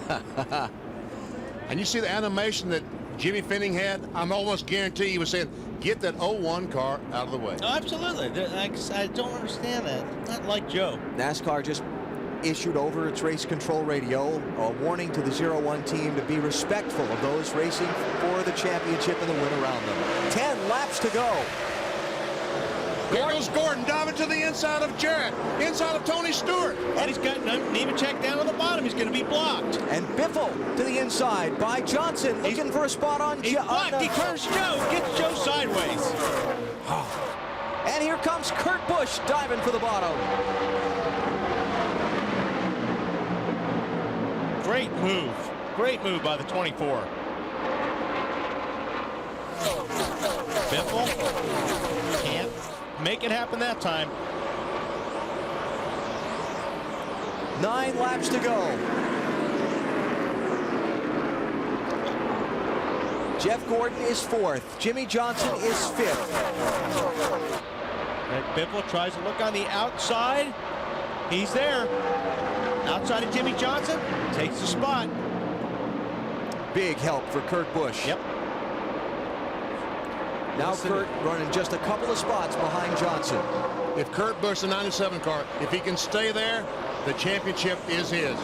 And you see the animation that Jimmy Fenning had? I'm almost guarantee he was saying, get that 01 car out of the way. Oh, absolutely. I don't understand that. Not like Joe. NASCAR just issued over its race control radio a warning to the 01 team to be respectful of those racing for the championship and the win around them. 10 laps to go. There goes Gordon diving to the inside of Jarrett, inside of Tony Stewart. And he's got Nemechek down on the bottom. He's going to be blocked. And Biffle to the inside by Johnson, looking for a spot on He's blocked. He turns Joe, gets Joe sideways. And here comes Kurt Busch diving for the bottom. Great move. Great move by the 24. Biffle can't make it happen that time. 9 laps to go. Jeff Gordon is 4th. Jimmy Johnson is 5th. And Biffle tries to look on the outside. He's there. Outside of Jimmy Johnson. Takes the spot. Big help for Kurt Busch. Yep. Now Kurt running just a couple of spots behind Johnson. If Kurt Busch, the 97 car, if he can stay there, the championship is his.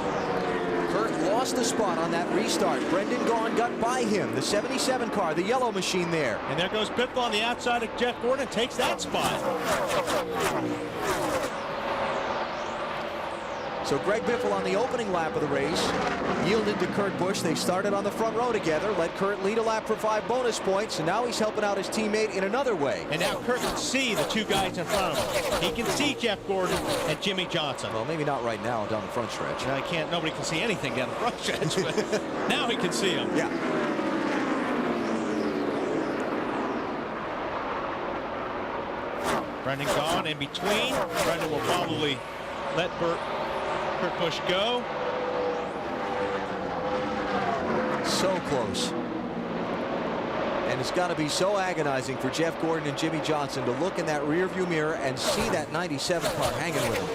Kurt lost the spot on that restart. Brendan Gaughan got by him. The 77 car, the yellow machine there. And there goes Biffle on the outside of Jeff Gordon, takes that spot. So Greg Biffle on the opening lap of the race yielded to Kurt Busch. They started on the front row together, let Kurt lead a lap for 5 bonus points, and now he's helping out his teammate in another way. And now Kurt can see the 2 guys in front of him. He can see Jeff Gordon and Jimmy Johnson. Well, maybe not right now down the front stretch. Now nobody can see anything down the front stretch, but now he can see them. Yeah. Brendan Gaughan in between. Brendan will probably let Kurt Busch go. So close. And it's got to be so agonizing for Jeff Gordon and Jimmy Johnson to look in that rearview mirror and see that 97 car hanging with him.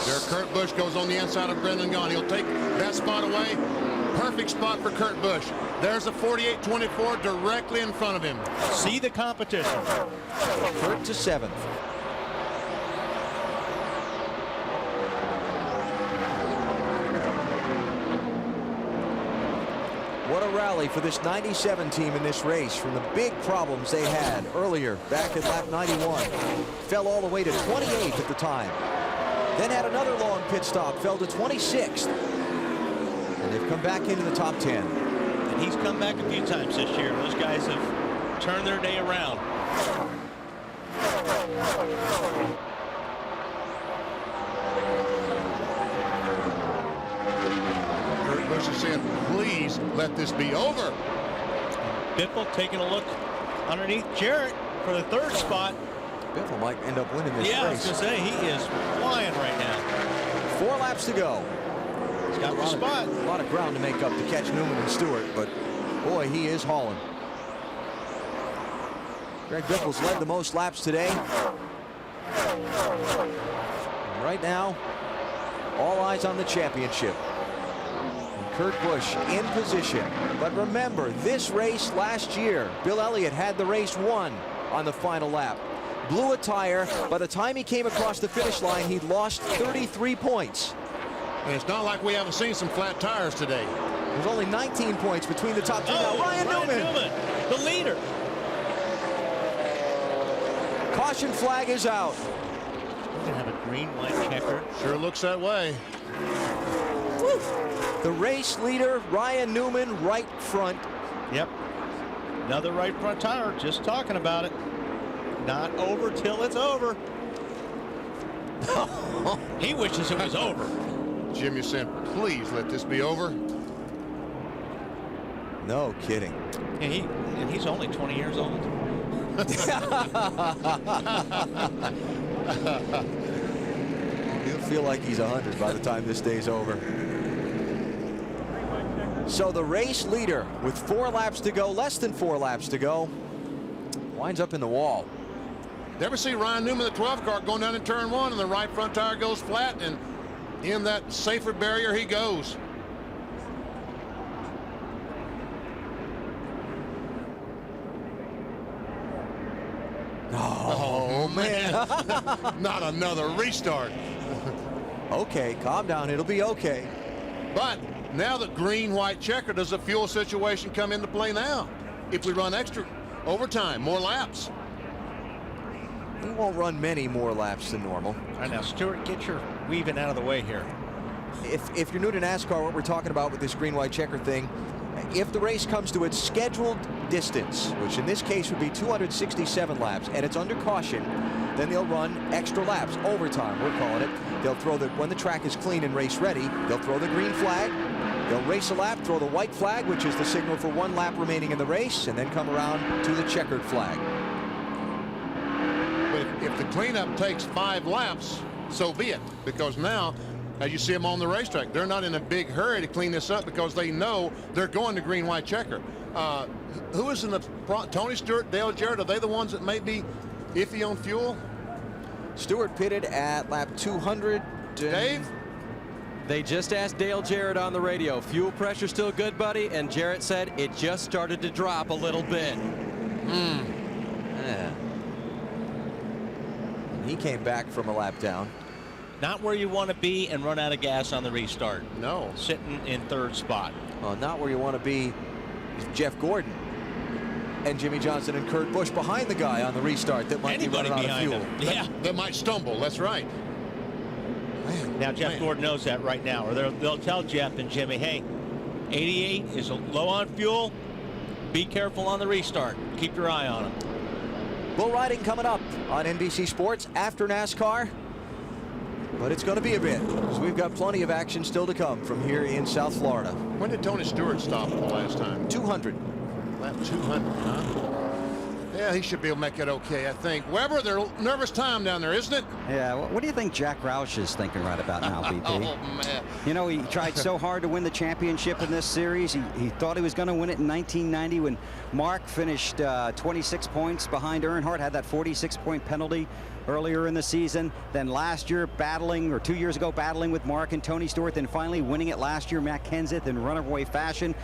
There, Kurt Busch goes on the inside of Brendan Gaughan. He'll take that spot away. Perfect spot for Kurt Busch. There's a 48-24 directly in front of him. See the competition. Kurt to 7th. What a rally for this 97 team in this race from the big problems they had earlier back at lap 91. Fell all the way to 28th at the time. Then had another long pit stop, fell to 26th. And they've come back into the top 10. And he's come back a few times this year. Those guys have turned their day around. Kurt Busch is saying, please let this be over. Biffle taking a look underneath Jarrett for the 3rd spot. Biffle might end up winning this race. Yeah, I was going to say, he is flying right now. 4 laps to go. He's got the spot. A lot of ground to make up to catch Newman and Stewart, but boy, he is hauling. Greg Biffle's led the most laps today. And right now, all eyes on the championship. And Kurt Busch in position. But remember, this race last year, Bill Elliott had the race won on the final lap. Blew a tire. By the time he came across the finish line, he'd lost 33 points. And it's not like we haven't seen some flat tires today. There's only 19 points between the top 2 now. Ryan Newman, the leader. Caution flag is out. We're going to have a green-white checker. Sure looks that way. Woo. The race leader, Ryan Newman, right front. Yep. Another right front tire. Just talking about it. Not over till it's over. He wishes it was over. Jimmy said, please let this be over. No kidding. And he's only 20 years old. He'll feel like he's 100 by the time this day's over. So the race leader with 4 laps to go, less than 4 laps to go, winds up in the wall. Never see Ryan Newman, the 12 car, going down in turn 1, and the right front tire goes flat, and in that safer barrier he goes. Oh man. Not another restart. Okay, calm down. It'll be okay. But now the green-white checker, does the fuel situation come into play now? If we run extra overtime, more laps. He won't run many more laps than normal. All right, now, Stewart, get your weaving out of the way here. If you're new to NASCAR, what we're talking about with this green-white checker thing, if the race comes to its scheduled distance, which in this case would be 267 laps, and it's under caution, then they'll run extra laps, overtime, we're calling it. They'll throw when the track is clean and race ready, they'll throw the green flag, they'll race a lap, throw the white flag, which is the signal for 1 lap remaining in the race, and then come around to the checkered flag. But if the cleanup takes 5 laps, so be it, because now, as you see them on the racetrack, they're not in a big hurry to clean this up because they know they're going to green-white checker. Who is in the front? Tony Stewart, Dale Jarrett, are they the ones that may be iffy on fuel? Stewart pitted at lap 200. Dave? They just asked Dale Jarrett on the radio, fuel pressure still good, buddy? And Jarrett said it just started to drop a little bit. Yeah. He came back from a lap down. Not where you want to be and run out of gas on the restart. No. Sitting in third spot. Not where you want to be is Jeff Gordon and Jimmy Johnson and Kurt Busch behind the guy on the restart that might be running out of fuel. That might stumble. That's right. Man, now Jeff Gordon knows that right now, or they'll tell Jeff and Jimmy, hey, 88 is low on fuel. Be careful on the restart. Keep your eye on him. Bull riding coming up on NBC Sports after NASCAR. But it's going to be a bit, because we've got plenty of action still to come from here in South Florida. When did Tony Stewart stop the last time? 200. Lap 200, huh? Yeah, he should be able to make it okay, I think. Weber, they're nervous time down there, isn't it? Yeah, what do you think Jack Roush is thinking right about now, BP? Oh, man. You know, he tried so hard to win the championship in this series. He thought he was going to win it in 1990 when Mark finished 26 points behind Earnhardt, had that 46-point penalty earlier in the season. Then last year battling, or 2 years ago battling with Mark and Tony Stewart, then finally winning it last year, Matt Kenseth, in runaway fashion.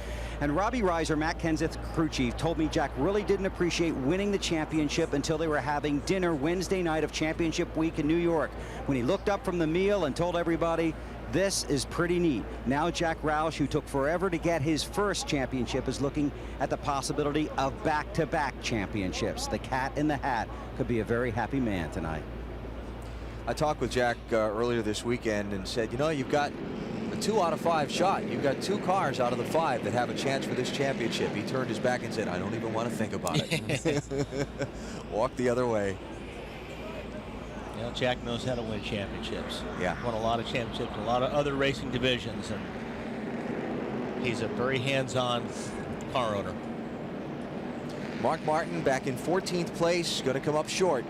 And Robbie Reiser, Matt Kenseth's crew chief, told me Jack really didn't appreciate winning the championship until they were having dinner Wednesday night of championship week in New York, when he looked up from the meal and told everybody, this is pretty neat. Now Jack Roush, who took forever to get his first championship, is looking at the possibility of back-to-back championships. The cat in the hat could be a very happy man tonight. I talked with Jack earlier this weekend and said, you know, you've got a 2 out of 5 shot. You've got 2 cars out of the 5 that have a chance for this championship. He turned his back and said, I don't even want to think about it. Walk the other way. You know, Jack knows how to win championships. Yeah. Won a lot of championships in a lot of other racing divisions, and he's a very hands-on car owner. Mark Martin back in 14th place, going to come up short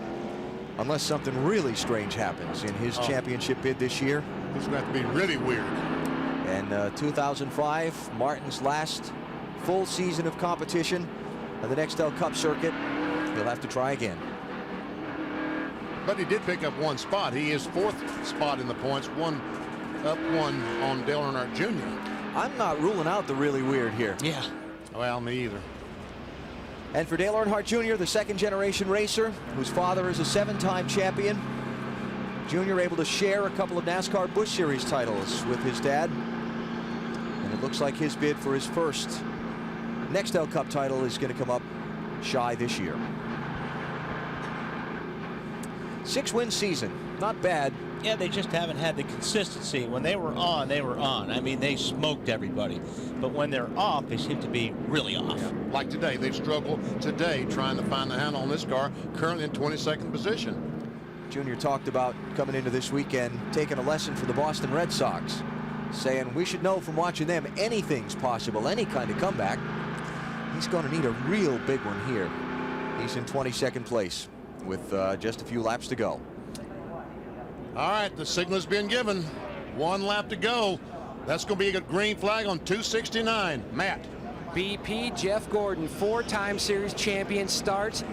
unless something really strange happens in his championship bid this year. It's going to have to be really weird. And 2005, Martin's last full season of competition on the Nextel Cup circuit. He'll have to try again. But he did pick up 1 spot. He is 4th spot in the points, one on Dale Earnhardt Jr. I'm not ruling out the really weird here. Yeah. Well, me either. And for Dale Earnhardt Jr., the 2nd-generation racer, whose father is a 7-time champion, Jr. able to share a couple of NASCAR Busch Series titles with his dad. And it looks like his bid for his first Nextel Cup title is going to come up shy this year. 6-win season, not bad. Yeah, they just haven't had the consistency. When they were on, they were on. I mean, they smoked everybody. But when they're off, they seem to be really off. Yeah. Like today, they've struggled today trying to find the handle on this car, currently in 22nd position. Junior talked about coming into this weekend, taking a lesson from the Boston Red Sox, saying we should know from watching them anything's possible, any kind of comeback. He's going to need a real big one here. He's in 22nd place with just a few laps to go. All right, the signal's been given. 1 lap to go. That's going to be a green flag on 269. Matt. BP, Jeff Gordon, 4-time series champion, starts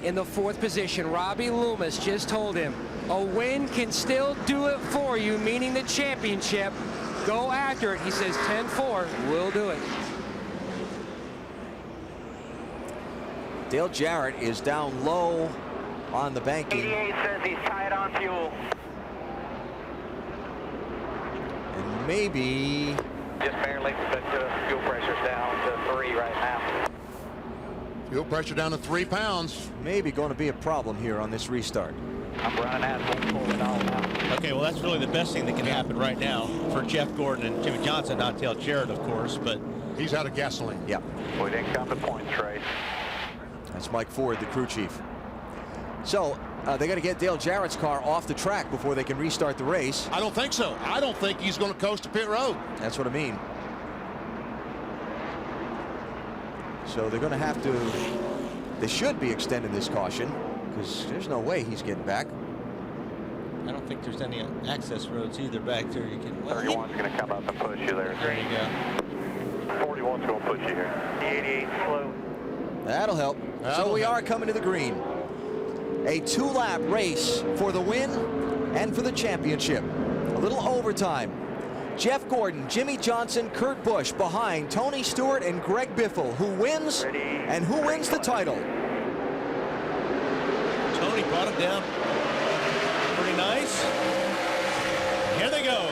in the 4th position. Robbie Loomis just told him, a win can still do it for you, meaning the championship. Go after it. He says 10-4, we'll do it. Dale Jarrett is down low on the banking. 88 says he's tight on fuel. And maybe... Just barely, but fuel pressure's down to 3 right now. Fuel pressure down to 3 pounds. Maybe going to be a problem here on this restart. I'm running out of it all now. Okay, well, that's really the best thing that can happen right now for Jeff Gordon and Jimmy Johnson, not Dale Jarrett, of course, but... He's out of gasoline. Yep. We didn't come to points race. That's Mike Ford, the crew chief. So they got to get Dale Jarrett's car off the track before they can restart the race. I don't think so. I don't think he's going to coast to pit road. That's what I mean. So they're going to have to, they should be extending this caution because there's no way he's getting back. I don't think there's any access roads either back there. You can. 31's going to come up and push you there. There you go. 41's going to push you here. The 88 slow. That'll help. So we are coming to the green. A 2-lap race for the win and for the championship. A little overtime. Jeff Gordon, Jimmy Johnson, Kurt Busch behind Tony Stewart and Greg Biffle. Who wins and who wins the title? Tony brought him down. goes. Here they go.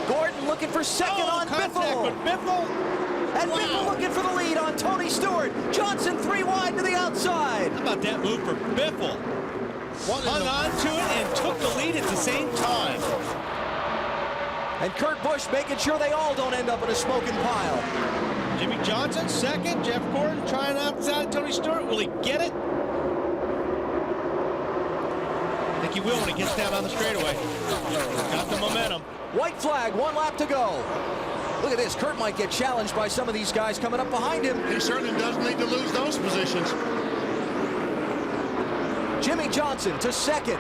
Gordon looking for second on Biffle. With Biffle. And Biffle looking for the lead on Tony Stewart. Johnson 3 wide to the outside. How about that move for Biffle? Hung on to it and took the lead at the same time. And Kurt Busch making sure they all don't end up in a smoking pile. Jimmy Johnson second. Jeff Gordon trying outside Tony Stewart. Will he get it? I think he will when he gets down on the straightaway. Got the momentum. White flag, 1 lap to go. Look at this. Kurt might get challenged by some of these guys coming up behind him. He certainly doesn't need to lose those positions. Jimmy Johnson to second.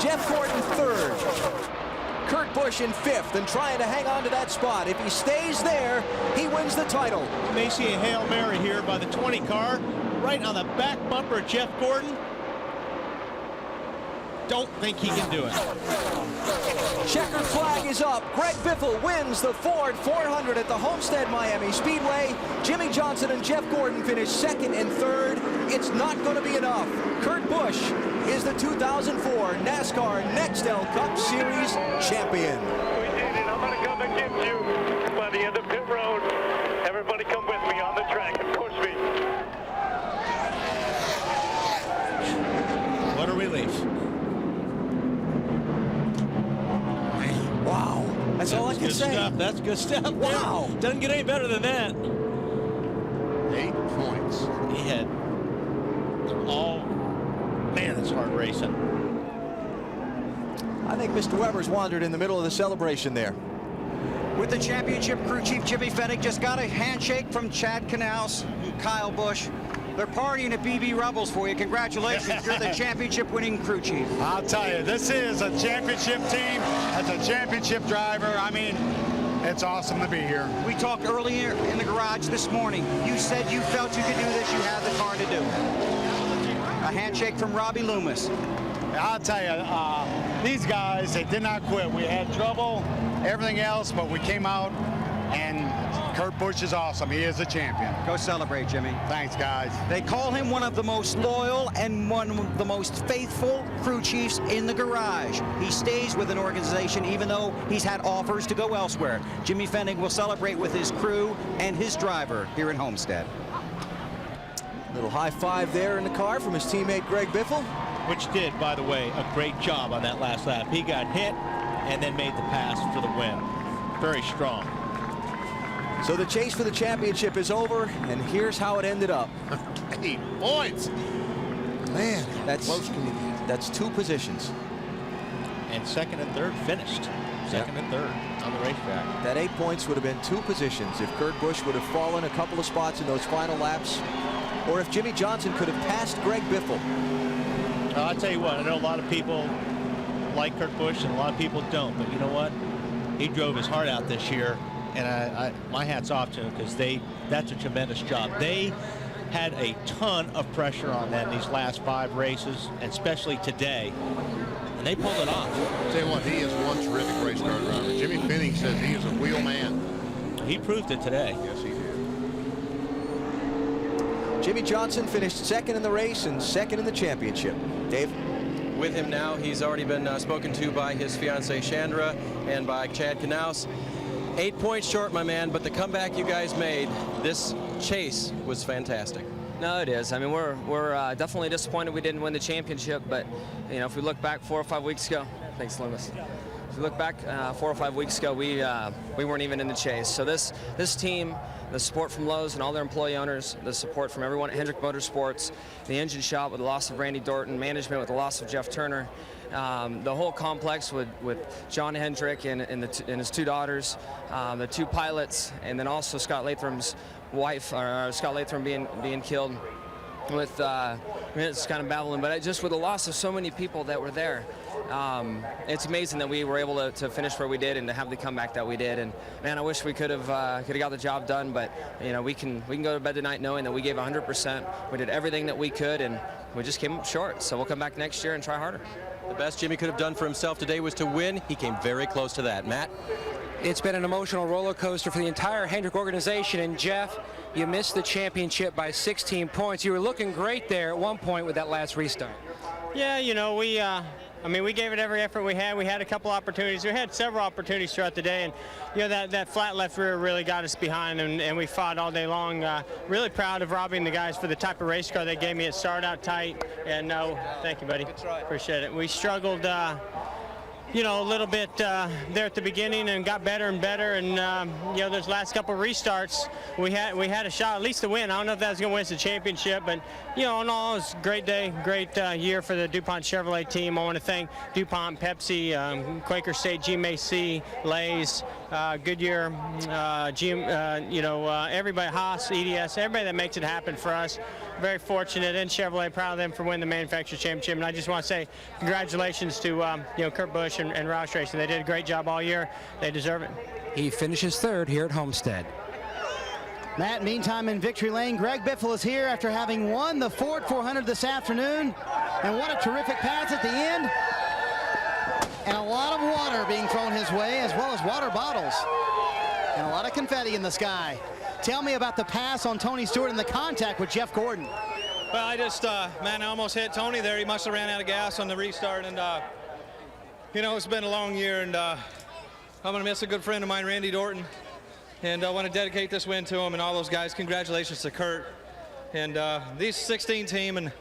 Jeff Gordon third. Kurt Busch in fifth and trying to hang on to that spot. If he stays there, he wins the title. You may see a Hail Mary here by the 20 car, right on the back bumper of Jeff Gordon. Don't think he can do it. Checkered flag is up. Greg Biffle wins the Ford 400 at the Homestead-Miami Speedway. Jimmy Johnson and Jeff Gordon finish second and third. It's not going to be enough. Kurt Busch is the 2004 NASCAR Nextel Cup Series champion. We did it. I'm going to come and get you by the end of pit road. Everybody come with me on the track and push me. What a relief. Wow. That's all I can say. That's good stuff. Wow. Doesn't get any better than that. 8 points. He had all, man, it's hard racing. I think Mr. Weber's wandered in the middle of the celebration there. With the championship crew chief, Jimmy Fennig just got a handshake from Chad Knaus and Kyle Busch. They're partying at BB Rubbles for you. Congratulations, you're the championship winning crew chief. I'll tell you, this is a championship team. As a championship driver, I mean, it's awesome to be here. We talked earlier in the garage this morning. You said you felt you could do this. You had the car to do it. A handshake from Robbie Loomis. I'll tell you, these guys, they did not quit. We had trouble, everything else, but we came out, and Kurt Busch is awesome. He is a champion. Go celebrate, Jimmy. Thanks, guys. They call him one of the most loyal and one of the most faithful crew chiefs in the garage. He stays with an organization even though he's had offers to go elsewhere. Jimmy Fennig will celebrate with his crew and his driver here in Homestead. Little high five there in the car from his teammate Greg Biffle. Which did, by the way, a great job on that last lap. He got hit and then made the pass for the win. Very strong. So the chase for the championship is over, and here's how it ended up. 8 points. Man, that's 2 positions. And second and third finished. Second and third on the racetrack. That 8 points would have been 2 positions if Kurt Busch would have fallen a couple of spots in those final laps, or if Jimmy Johnson could have passed Greg Biffle. I'll tell you what, I know a lot of people like Kurt Busch and a lot of people don't, but you know what? He drove his heart out this year, and my hat's off to him because that's a tremendous job. They had a ton of pressure on them these last 5 races, and especially today, and they pulled it off. I'll tell you what, he is one terrific race car driver. Jimmy Fennig says he is a wheel man. He proved it today. Yes, he did. Jimmy Johnson finished second in the race and second in the championship. Dave? With him now, he's already been spoken to by his fiancée Chandra and by Chad Knaus. 8 points short, my man, but the comeback you guys made, this chase was fantastic. No, it is. I mean, we're definitely disappointed we didn't win the championship, but you know, if we look back 4 or 5 weeks ago, thanks, Loomis. If we look back 4 or 5 weeks ago, we weren't even in the chase. So this team, the support from Lowe's and all their employee owners, the support from everyone at Hendrick Motorsports, the engine shop with the loss of Randy Dorton, management with the loss of Jeff Turner, the whole complex with John Hendrick and his 2 daughters, the 2 pilots, and then also Scott Latham's wife, Scott Latham being killed. With it's kind of babbling, but just with the loss of so many people that were there, it's amazing that we were able to finish where we did and to have the comeback that we did. And man, I wish we could have got the job done, but you know, we can go to bed tonight knowing that we gave 100%. We did everything that we could, and we just came up short. So we'll come back next year and try harder. The best Jimmy could have done for himself today was to win. He came very close to that. Matt? It's been an emotional roller coaster for the entire Hendrick organization, and Jeff, you missed the championship by 16 points. You were looking great there at one point with that last restart. Yeah, you know, we I mean, we gave it every effort we had. We had a couple opportunities. We had several opportunities throughout the day, and you know that flat left rear really got us behind, and we fought all day long. Really proud of Robbie and the guys for the type of race car they gave me. It started out tight, and thank you, buddy. Appreciate it. We struggled, you know, a little bit there at the beginning, and got better and better. And you know, those last couple of restarts, we had a shot at least to win. I don't know if that was going to win us the championship, but you know, in all, it was a great day, great year for the DuPont Chevrolet team. I want to thank DuPont, Pepsi, Quaker State, GMAC, Lay's, Goodyear, you know, everybody, Haas, EDS, everybody that makes it happen for us. Very fortunate, and Chevrolet, proud of them for winning the Manufacturers Championship. And I just want to say congratulations to you know, Kurt Busch and Roush Racing. They did a great job all year. They deserve it. He finishes third here at Homestead. Matt, meantime in victory lane, Greg Biffle is here after having won the Ford 400 this afternoon. And what a terrific pass at the end. And a lot of water being thrown his way, as well as water bottles. And a lot of confetti in the sky. Tell me about the pass on Tony Stewart and the contact with Jeff Gordon. Well, I just, man, I almost hit Tony there. He must have ran out of gas on the restart. And, you know, it's been a long year, and I'm going to miss a good friend of mine, Randy Dorton. And I want to dedicate this win to him and all those guys. Congratulations to Kurt. And these 16 team and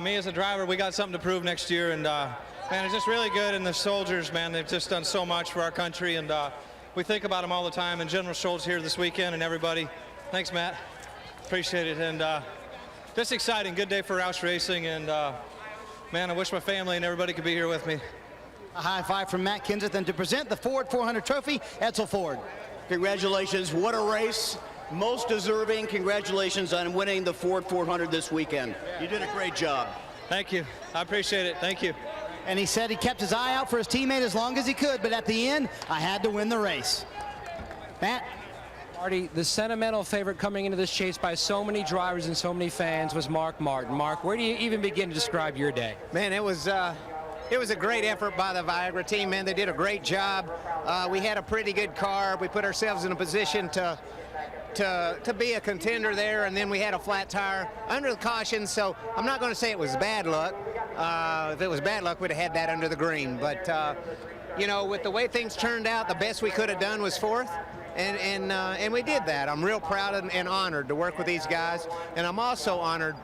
me as a driver, we got something to prove next year. And, man, it's just really good. And the soldiers, man, they've just done so much for our country. And we think about them all the time. And General Schultz here this weekend and everybody. Thanks, Matt. Appreciate it. And just exciting. Good day for Roush Racing. And, man, I wish my family and everybody could be here with me. A high five from Matt Kenseth, and to present the Ford 400 trophy, Edsel Ford. Congratulations. What a race. Most deserving. Congratulations on winning the Ford 400 this weekend. You did a great job. Thank you. I appreciate it. Thank you. And he said he kept his eye out for his teammate as long as he could, but at the end, I had to win the race. Matt? Marty, the sentimental favorite coming into this chase by so many drivers and so many fans was Mark Martin. Mark, where do you even begin to describe your day? Man, it was a great effort by the Viagra team, man. They did a great job. We had a pretty good car. We put ourselves in a position to be a contender there, and then we had a flat tire under the caution, so I'm not going to say it was bad luck. If it was bad luck, we'd have had that under the green. But, you know, with the way things turned out, the best we could have done was fourth, and we did that. I'm real proud and honored to work with these guys, and I'm also honored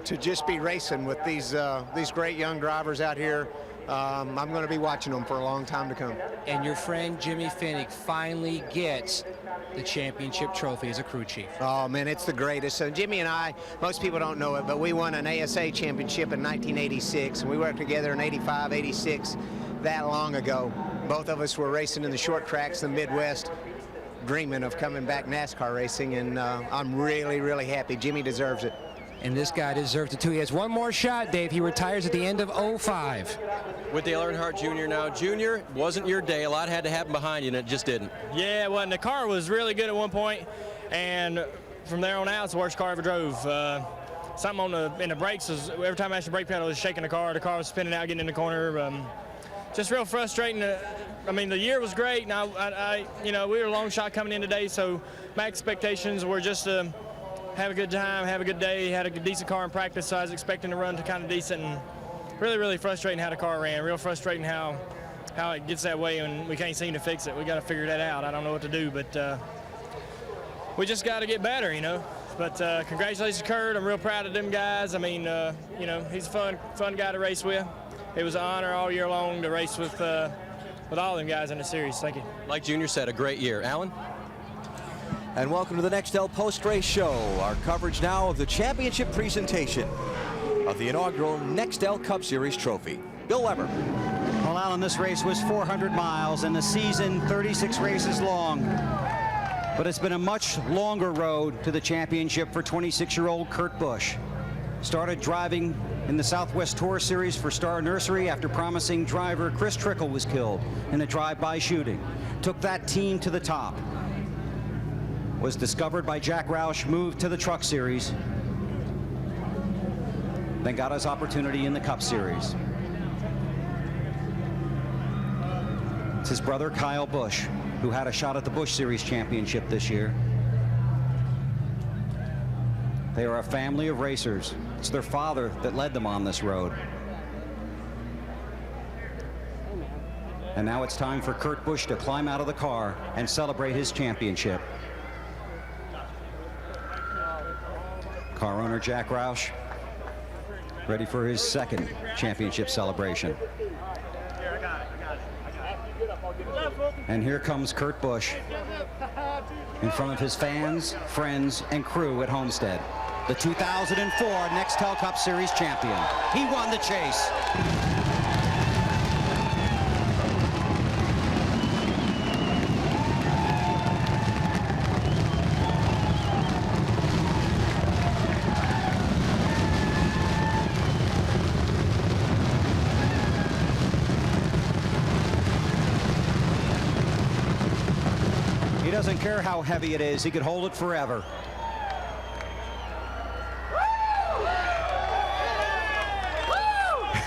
to just be racing with these great young drivers out here. I'm going to be watching them for a long time to come. And your friend Jimmy Finnick finally gets the championship trophy as a crew chief. Oh, man, it's the greatest. So Jimmy and I, most people don't know it, but we won an ASA championship in 1986, and we worked together in 85, 86, that long ago. Both of us were racing in the short tracks in the Midwest, dreaming of coming back NASCAR racing, and I'm really, really happy. Jimmy deserves it. And this guy deserves it too. He has one more shot, Dave. He retires at the end of 05. With Dale Earnhardt Jr. now. Junior, wasn't your day. A lot had to happen behind you, and it just didn't. Yeah, well, and the car was really good at one point, and from there on out, it's the worst car I ever drove. Something in the brakes was, every time I actually brake pedal, was shaking the car was spinning out, getting in the corner. Just real frustrating. I mean, the year was great, and I you know, we were a long shot coming in today, so my expectations were just to have a good time, have a good day, had a decent car in practice, so I was expecting to run to kind of decent, and really, really frustrating how the car ran. Real frustrating how it gets that way, and we can't seem to fix it. We got to figure that out. I don't know what to do, but we just got to get better, you know. But congratulations, Kurt. I'm real proud of them guys. I mean, you know, he's a fun guy to race with. It was an honor all year long to race with all them guys in the series. Thank you. Like Junior said, a great year. Alan? And welcome to the Nextel post-race show. Our coverage now of the championship presentation of the inaugural Nextel Cup Series trophy. Bill Weber. Well, Alan, this race was 400 miles and the season 36 races long. But it's been a much longer road to the championship for 26-year-old Kurt Busch. Started driving in the Southwest Tour Series for Star Nursery after promising driver Chris Trickle was killed in a drive-by shooting. Took that team to the top. Was discovered by Jack Roush, moved to the Truck Series, then got his opportunity in the Cup Series. It's his brother Kyle Busch, who had a shot at the Busch Series championship this year. They are a family of racers. It's their father that led them on this road. And now it's time for Kurt Busch to climb out of the car and celebrate his championship. Car owner Jack Roush ready for his second championship celebration. And here comes Kurt Busch in front of his fans, friends, and crew at Homestead. The 2004 Nextel Cup Series champion. He won the chase. He doesn't care how heavy it is. He could hold it forever.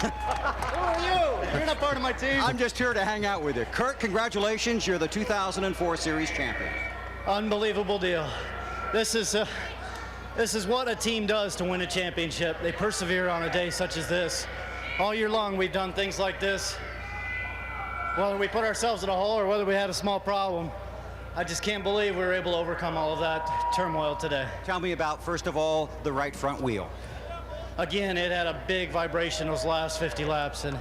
Who are you? You're not part of my team. I'm just here to hang out with you. Kurt, congratulations. You're the 2004 Series champion. Unbelievable deal. This is what a team does to win a championship. They persevere on a day such as this. All year long, we've done things like this. Whether we put ourselves in a hole or whether we had a small problem, I just can't believe we were able to overcome all of that turmoil today. Tell me about, first of all, the right front wheel. Again, it had a big vibration those last 50 laps, and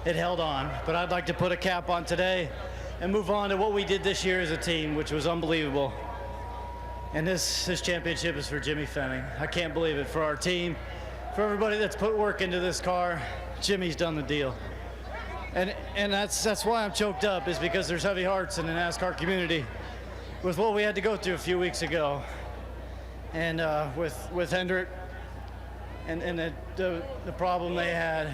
it held on. But I'd like to put a cap on today and move on to what we did this year as a team, which was unbelievable. And this championship is for Jimmy Fenning. I can't believe it. For our team, for everybody that's put work into this car, Jimmy's done the deal. And that's why I'm choked up, is because there's heavy hearts in the NASCAR community with what we had to go through a few weeks ago. And with Hendrick and the problem they had.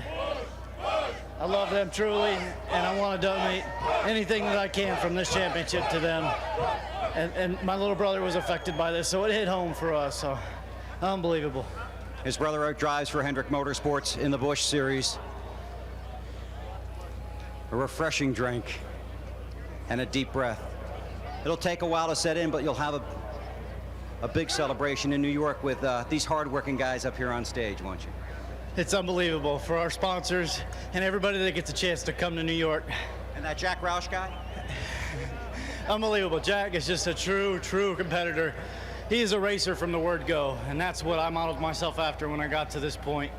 I love them truly, and I want to donate anything that I can from this championship to them. And my little brother was affected by this, so it hit home for us. So unbelievable. His brother drives for Hendrick Motorsports in the Busch Series. A refreshing drink and a deep breath. It'll take a while to set in, but you'll have a big celebration in New York with these hard-working guys up here on stage, won't you? It's unbelievable for our sponsors and everybody that gets a chance to come to New York. And that Jack Roush guy? Unbelievable. Jack is just a true competitor. He is a racer from the word go, and that's what I modeled myself after when I got to this point.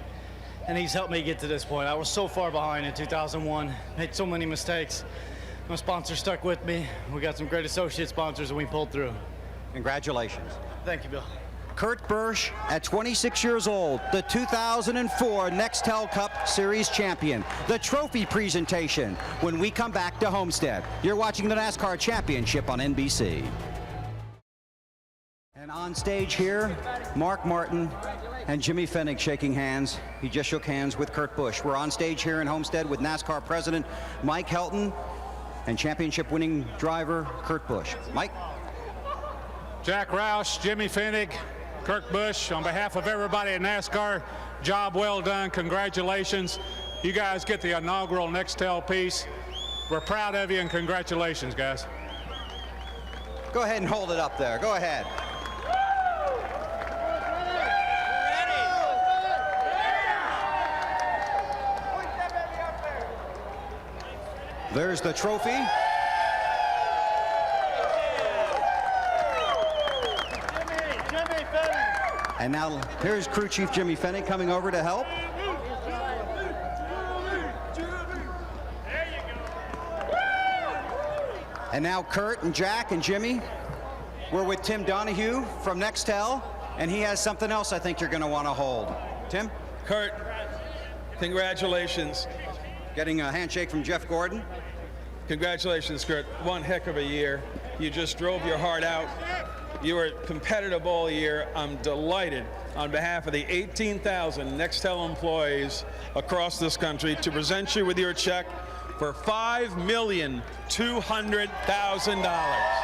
And he's helped me get to this point. I was so far behind in 2001, made so many mistakes. My sponsor stuck with me. We got some great associate sponsors, and we pulled through. Congratulations. Thank you, Bill. Kurt Busch, at 26 years old, the 2004 Nextel Cup Series champion. The trophy presentation when we come back to Homestead. You're watching the NASCAR Championship on NBC. And on stage here, Mark Martin and Jimmy Fennig shaking hands. He just shook hands with Kurt Busch. We're on stage here in Homestead with NASCAR President Mike Helton and championship-winning driver Kurt Busch. Mike? Jack Roush, Jimmy Fennig, Kurt Busch, on behalf of everybody at NASCAR, job well done. Congratulations. You guys get the inaugural Nextel piece. We're proud of you, and congratulations, guys. Go ahead and hold it up there. Go ahead. There's the trophy. And now here's crew chief Jimmy Fennig coming over to help. And now Kurt and Jack and Jimmy, we're with Tim Donahue from Nextel, and he has something else I think you're going to want to hold. Tim? Kurt, congratulations. Getting a handshake from Jeff Gordon. Congratulations, Kurt. One heck of a year. You just drove your heart out. You were competitive all year. I'm delighted on behalf of the 18,000 Nextel employees across this country to present you with your check for $5,200,000.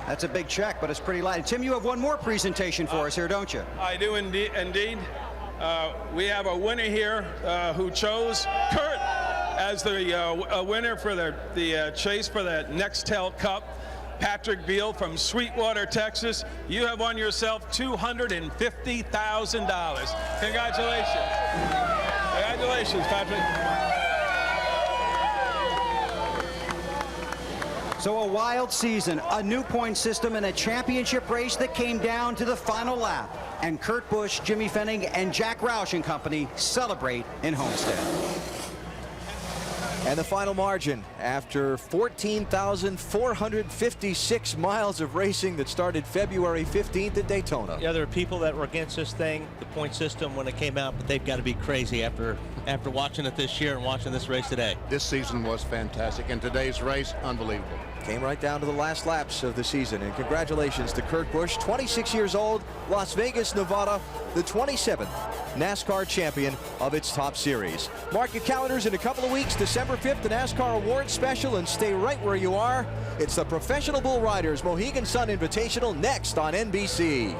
That's a big check, but it's pretty light. Tim, you have one more presentation for us here, don't you? I do indeed. We have a winner here who chose Kurt as the winner for the chase for the Nextel Cup. Patrick Beal from Sweetwater, Texas. You have won yourself $250,000. Congratulations. Congratulations, Patrick. So a wild season, a new point system, and a championship race that came down to the final lap. And Kurt Busch, Jimmy Fennig, and Jack Roush and company celebrate in Homestead. And the final margin after 14,456 miles of racing that started February 15th at Daytona. Yeah, there are people that were against this thing, the point system, when it came out, but they've got to be crazy after watching it this year and watching this race today. This season was fantastic, and today's race, unbelievable. Came right down to the last laps of the season, and congratulations to Kurt Busch, 26 years old, Las Vegas, Nevada, the 27th NASCAR champion of its top series. Mark your calendars in a couple of weeks, December 5th, the NASCAR Awards Special, and stay right where you are. It's the Professional Bull Riders Mohegan Sun Invitational next on NBC.